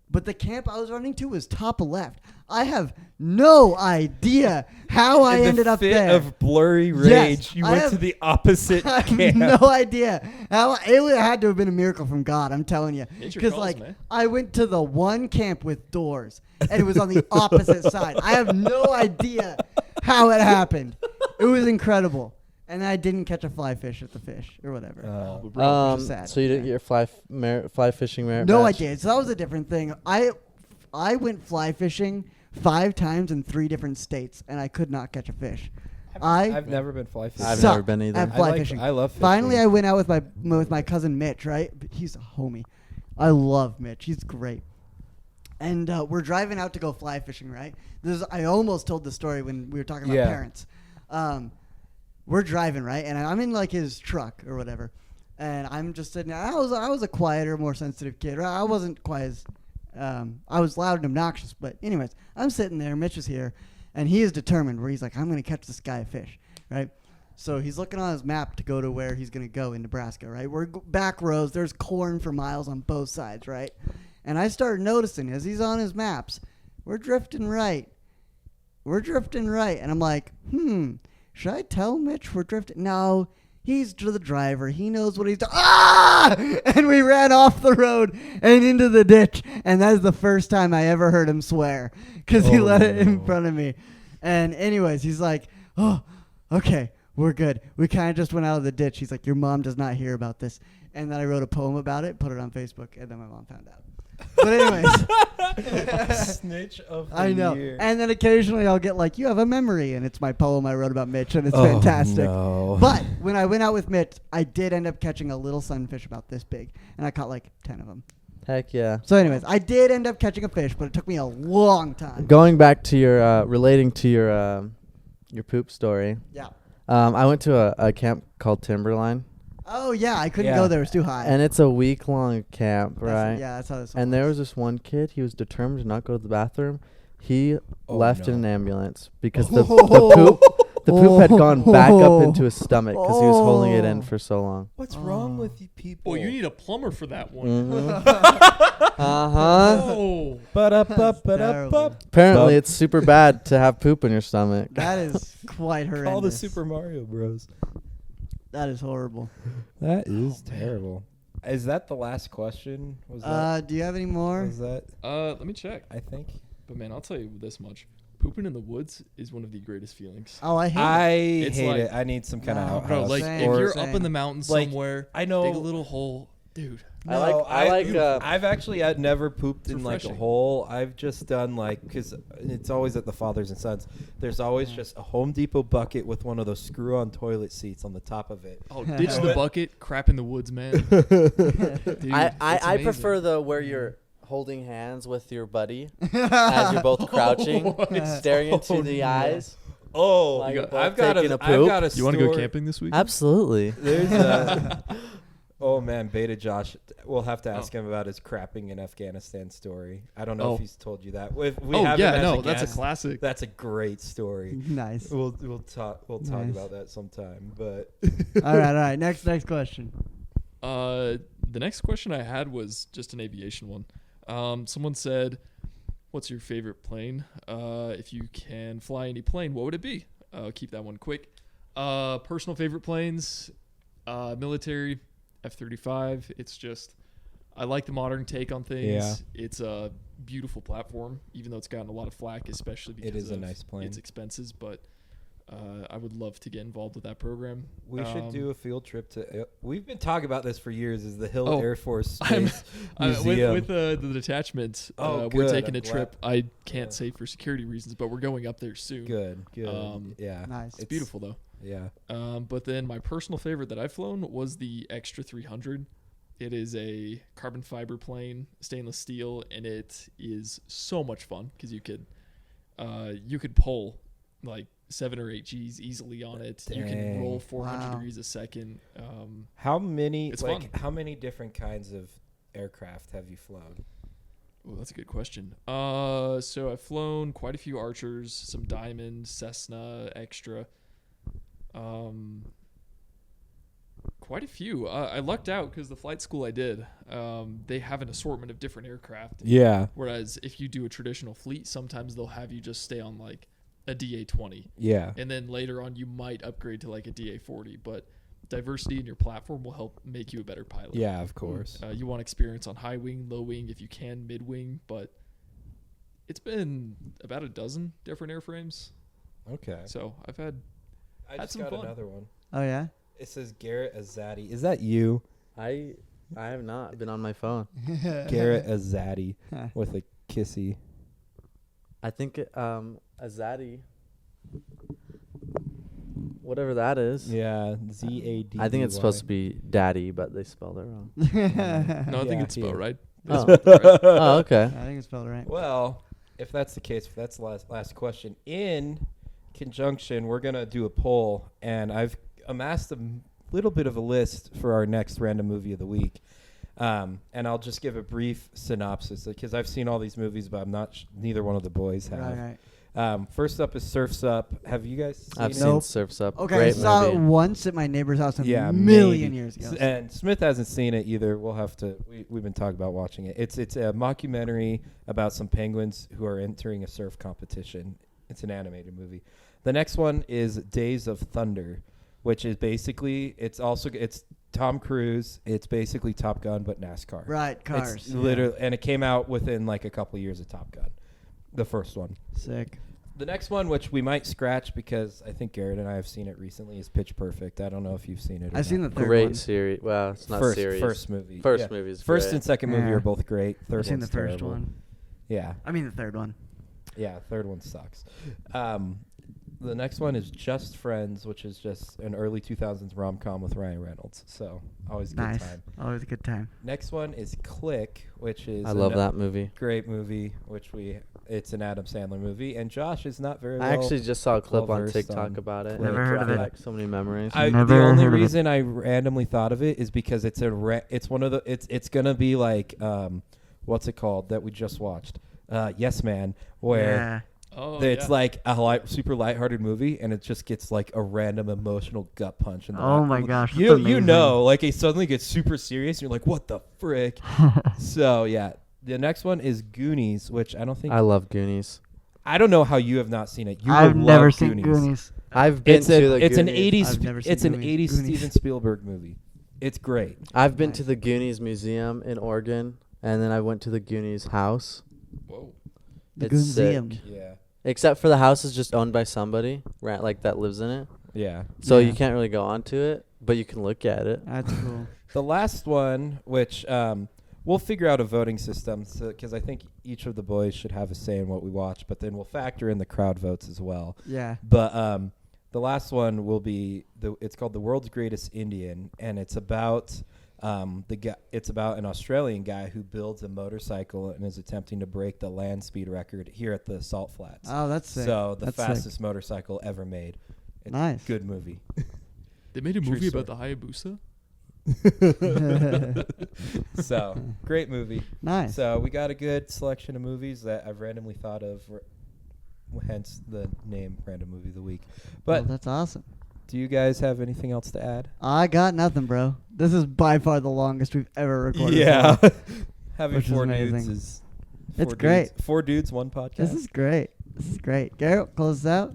But the camp I was running to was top left. I have no idea how I ended up there. Of blurry rage, Yes, you I went have- to the opposite I have camp. no idea how it had to have been a miracle from God. I'm telling you, Nature because calls, like man. I went to the one camp with doors, and it was on the opposite side. I have no idea how it happened. It was incredible, and I didn't catch a fly fish at the fish or whatever. But bro, which is sad. So you didn't get your fly fishing merit No, badge? I did. So that was a different thing. I went fly fishing 5 times in 3 different states, and I could not catch a fish. I've never been fly fishing. I've suck never been either. at fly fishing. I love fishing. Finally, I went out with my cousin Mitch. Right, he's a homie. I love Mitch. He's great. And we're driving out to go fly fishing. Right. I almost told the story when we were talking about Yeah. parents. We're driving, right, and I'm in like his truck or whatever, and I'm just sitting there. I was a quieter, more sensitive kid. I wasn't quite as I was loud and obnoxious, but anyways, I'm sitting there. Mitch is here, and he is determined. Where he's like, I'm going to catch this guy a fish, right? So he's looking on his map to go to where he's going to go in Nebraska, right? We're back rows. There's corn for miles on both sides, right? And I started noticing as he's on his maps, we're drifting right. And I'm like, should I tell Mitch we're drifting? No, he's the driver. He knows what he's doing. Ah! And we ran off the road and into the ditch. And that is the first time I ever heard him swear because he let it in front of me. And anyways, he's like, oh, okay, we're good. We kind of just went out of the ditch. He's like, your mom does not hear about this. And then I wrote a poem about it, put it on Facebook, and then my mom found out. But anyways, Snitch of the I know. year. And then occasionally I'll get like, you have a memory, and it's my poem I wrote about Mitch, and it's fantastic. No. But when I went out with Mitch, I did end up catching a little sunfish about this big, and I caught like 10 of them. Heck yeah. So anyways, I did end up catching a fish, but it took me a long time. Going back to your relating to your poop story. Yeah. I went to a camp called Timberline, Oh yeah, I couldn't Yeah. go there; it was too high. and it's a week-long camp, That's- right? Yeah, that's how this. One And there was. was this one kid. He was determined to not go to the bathroom. He Oh, left no. in an ambulance because the poop had gone back up into his stomach because he was holding it in for so long. What's wrong with you people? Well, you need a plumber for that one. Mm-hmm. Uh-huh. Oh, Ba-da-ba-ba-da-ba. Apparently, it's super bad to have poop in your stomach. That is quite horrendous. Call the Super Mario Bros. That is horrible. That is terrible. Is that the last question? Was that? Do you have any more? Was that? let me check. I think. But man, I'll tell you this much: pooping in the woods is one of the greatest feelings. Oh, I hate it. I It's hate like- it. I need some kind of No, outhouse. Bro, like Same, if you're same. up in the mountains Like, somewhere, I know. dig a little hole, dude. I've actually I'd never pooped It's in like a refreshing. hole. I've just done like, because it's always at the fathers and sons. There's always just a Home Depot bucket with one of those screw-on toilet seats on the top of it. Oh, ditch the bucket, crap in the woods, man. Dude, I it's amazing. prefer the where you're holding hands with your buddy as you're both crouching, staring into the eyes. Oh, Like both I've got taking a a poop. You want to go camping this week? Absolutely. There's a. Oh man, Beta Josh. We'll have to ask him about his crapping in Afghanistan story. I don't know if he's told you that. If we have him as a that's a guest, classic. That's a great story. Nice. We'll talk Nice. about that sometime. But All right. Next question. The next question I had was just an aviation one. Someone said, "What's your favorite plane? If you can fly any plane, what would it be?" Keep that one quick. Personal favorite planes, military, F-35. It's just, I like the modern take on things. Yeah. It's a beautiful platform, even though it's gotten a lot of flack, especially because It is a of nice plane. its expenses. But I would love to get involved with that program. we should do a field trip to. We've been talking about this for years. Is the Hill Oh, Air Force I'm- Space Museum? with the detachment, Oh, we're good. taking I'm a glad. trip. I can't Yeah. say for security reasons, but we're going up there soon. Good. Yeah. Nice. It's beautiful though. Yeah. But then my personal favorite that I've flown was the Extra 300. It is a carbon fiber plane, stainless steel, and it is so much fun because you could pull like 7 or 8 G's easily on it. You can Dang. roll 400 Wow. degrees a second. How many It's fun. how many different kinds of aircraft have you flown? Oh, that's a good question. So I've flown quite a few Archers, some Diamond, Cessna, Extra. Quite a few. I lucked out because the flight school I did, they have an assortment of different aircraft. Yeah. Whereas if you do a traditional fleet, sometimes they'll have you just stay on like a DA-20. Yeah. And then later on, you might upgrade to like a DA-40. But diversity in your platform will help make you a better pilot. Yeah, of course. You want experience on high wing, low wing, if you can, mid wing. But it's been about a dozen different airframes. Okay. So I've had I had just some got fun. another one. Oh yeah. It says Garrett Azadi. Is that you? I have not been on my phone. Garrett Azadi with a kissy. I think Azadi, whatever that is. Yeah, Z-A-D. I think it's supposed to be daddy, but they spelled it wrong. No, I think Yeah, it's spelled here. right. Oh. They spelled it right. Oh, okay. I think it's spelled right. Well, if that's the case, if that's the last question. In conjunction, we're going to do a poll, and I've amassed a little bit of a list for our next random movie of the week. And I'll just give a brief synopsis because I've seen all these movies, but I'm not. Neither one of the boys have. Right. First up is Surf's Up. Have you guys seen I've it? seen Nope. Surf's Up. Okay, I Great saw it movie. once at my neighbor's house a Yeah, million maybe. years ago. And Smith hasn't seen it either. We'll have to. We've been talking about watching it. It's a mockumentary about some penguins who are entering a surf competition. It's an animated movie. The next one is Days of Thunder, which is basically it's Tom Cruise. It's basically Top Gun but NASCAR. Right, cars. It's yeah. literally, and it came out within like a couple of years of Top Gun, the first one. Sick. The next one, which we might scratch because I think Garrett and I have seen it recently, is Pitch Perfect. I don't know if you've seen it. Or I've seen the not. third Great one. series. Well, it's not first series. First movie. First Yeah. movie is First great. and second movie Yeah. are both great. Third I've seen one's the first terrible. one. Yeah, I mean the third one. yeah. Third one sucks. The next one is Just Friends, which is just an early 2000s rom-com with Ryan Reynolds. So always a good Nice. time. Always a good time. Next one is Click, which is I love that movie. great movie. It's an Adam Sandler movie, and Josh is not very. I actually just saw a clip on well-versed TikTok on about it. Click. Never heard of Brought it. back so many memories. The Never only heard of it. reason I randomly thought of it is because it's it's one of the it's gonna be like what's it called that we just watched? Yes Man, where Yeah. Oh, it's yeah. like a super lighthearted movie, and it just gets like a random emotional gut punch. In the Oh my gosh, that's You amazing. know, like it suddenly gets super serious, and you're like, what the frick? So yeah, the next one is Goonies, which I don't think I love Goonies. I don't know how you have not seen it. You I've would never love seen Goonies. I've been It's to the it's an Goonies. 80s I've never it's seen an Goonies. 80s Goonies. Steven Spielberg movie. It's great. I've been Nice. to the Goonies Museum in Oregon, and then I went to the Goonies house. Whoa. The It's sick. Gunzeum. Yeah. Except for the house is just owned by somebody, right? Like that lives in it. Yeah. So Yeah. you can't really go onto it, but you can look at it. That's cool. The last one, which we'll figure out a voting system, because I think each of the boys should have a say in what we watch, but then we'll factor in the crowd votes as well. Yeah. But the last one will be it's called The World's Greatest Indian, and it's about it's about an Australian guy who builds a motorcycle and is attempting to break the land speed record here at the Salt Flats. Oh, that's sick. So the That's sick. fastest motorcycle ever made. It's Nice. Good movie. They made a True movie story. about the Hayabusa. So great movie. Nice. So we got a good selection of movies that I've randomly thought of, hence the name Random Movie of the Week. Well, But that's awesome. do you guys have anything else to add? I got nothing, bro. This is by far the longest we've ever recorded. Yeah. for. Having Which is 4 dudes amazing. is... It's 4 great. Dudes, 4 dudes, 1 podcast. This is great. This is great. Garrett, close this out.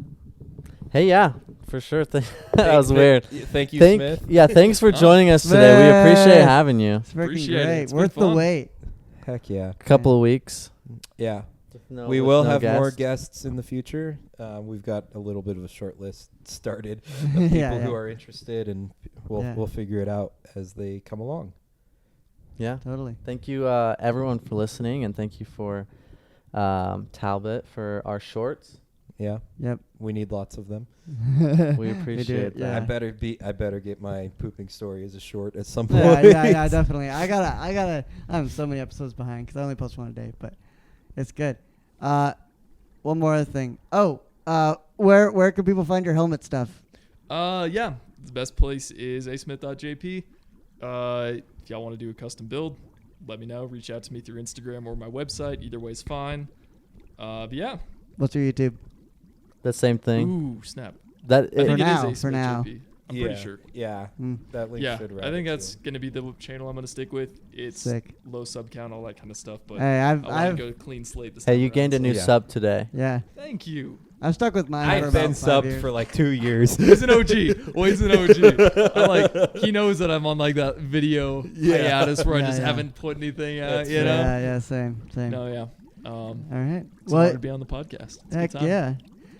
Hey, yeah, for sure. that was Thank- weird. Thank you, Thank Smith. Yeah, thanks for Oh. joining us today. We appreciate having you. It's freaking Appreciate it. great. It's been Worth the fun. wait. Heck yeah. A couple of weeks. Yeah. No, We with will no have more guests. guests in the future. We've got a little bit of a short list started of people Yeah, who yeah. are interested, and we'll Yeah. we'll figure it out as they come along. Yeah. Totally. Thank you, everyone, for listening, and thank you for Talbot for our shorts. Yeah, Yep. we need lots of them. We appreciate yeah. that. I better get my pooping story as a short at some point. Yeah, definitely. I have so many episodes behind because I only post one a day, but it's good. One more other thing. Oh, where can people find your helmet stuff? Yeah, the best place is ASmith.jp. If y'all want to do a custom build, let me know. Reach out to me through Instagram or my website. Either way is fine. But yeah. What's your YouTube? The same thing. Ooh, snap. That I think For it now, is for now. ASmith.jp. I'm Yeah, pretty sure. Yeah, Mm. that link Yeah, should. I think that's going to be the channel I'm going to stick with. It's Sick. low sub count, all that kind of stuff. But Hey, I want I've to go clean slate this Hey, time you around, gained a so- new Yeah. sub today. yeah. Thank you. I've stuck with mine for I've about been 5 subbed years. for like 2 years. He's an OG. Well, he's an OG. I'm like, he knows that I'm on like that video hiatus where I Yeah, just yeah. haven't put anything out, That's you know? Yeah, same. No, yeah. All right. It's an honor to be on the podcast. It's a Heck good time. yeah.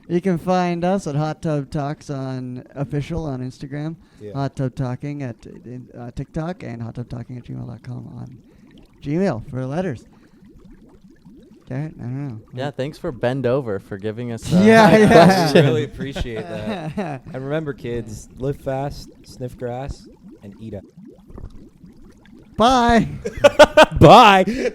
You can find us at Hot Tub Talks on official on Instagram, Yeah. Hot Tub Talking at TikTok, and hottubtalking@gmail.com on Gmail for letters. Garrett, I don't know. Yeah, thanks for Bend Over for giving us Yeah, I yeah. really appreciate that. And remember, kids, live fast, sniff grass, and eat up. Bye. Bye.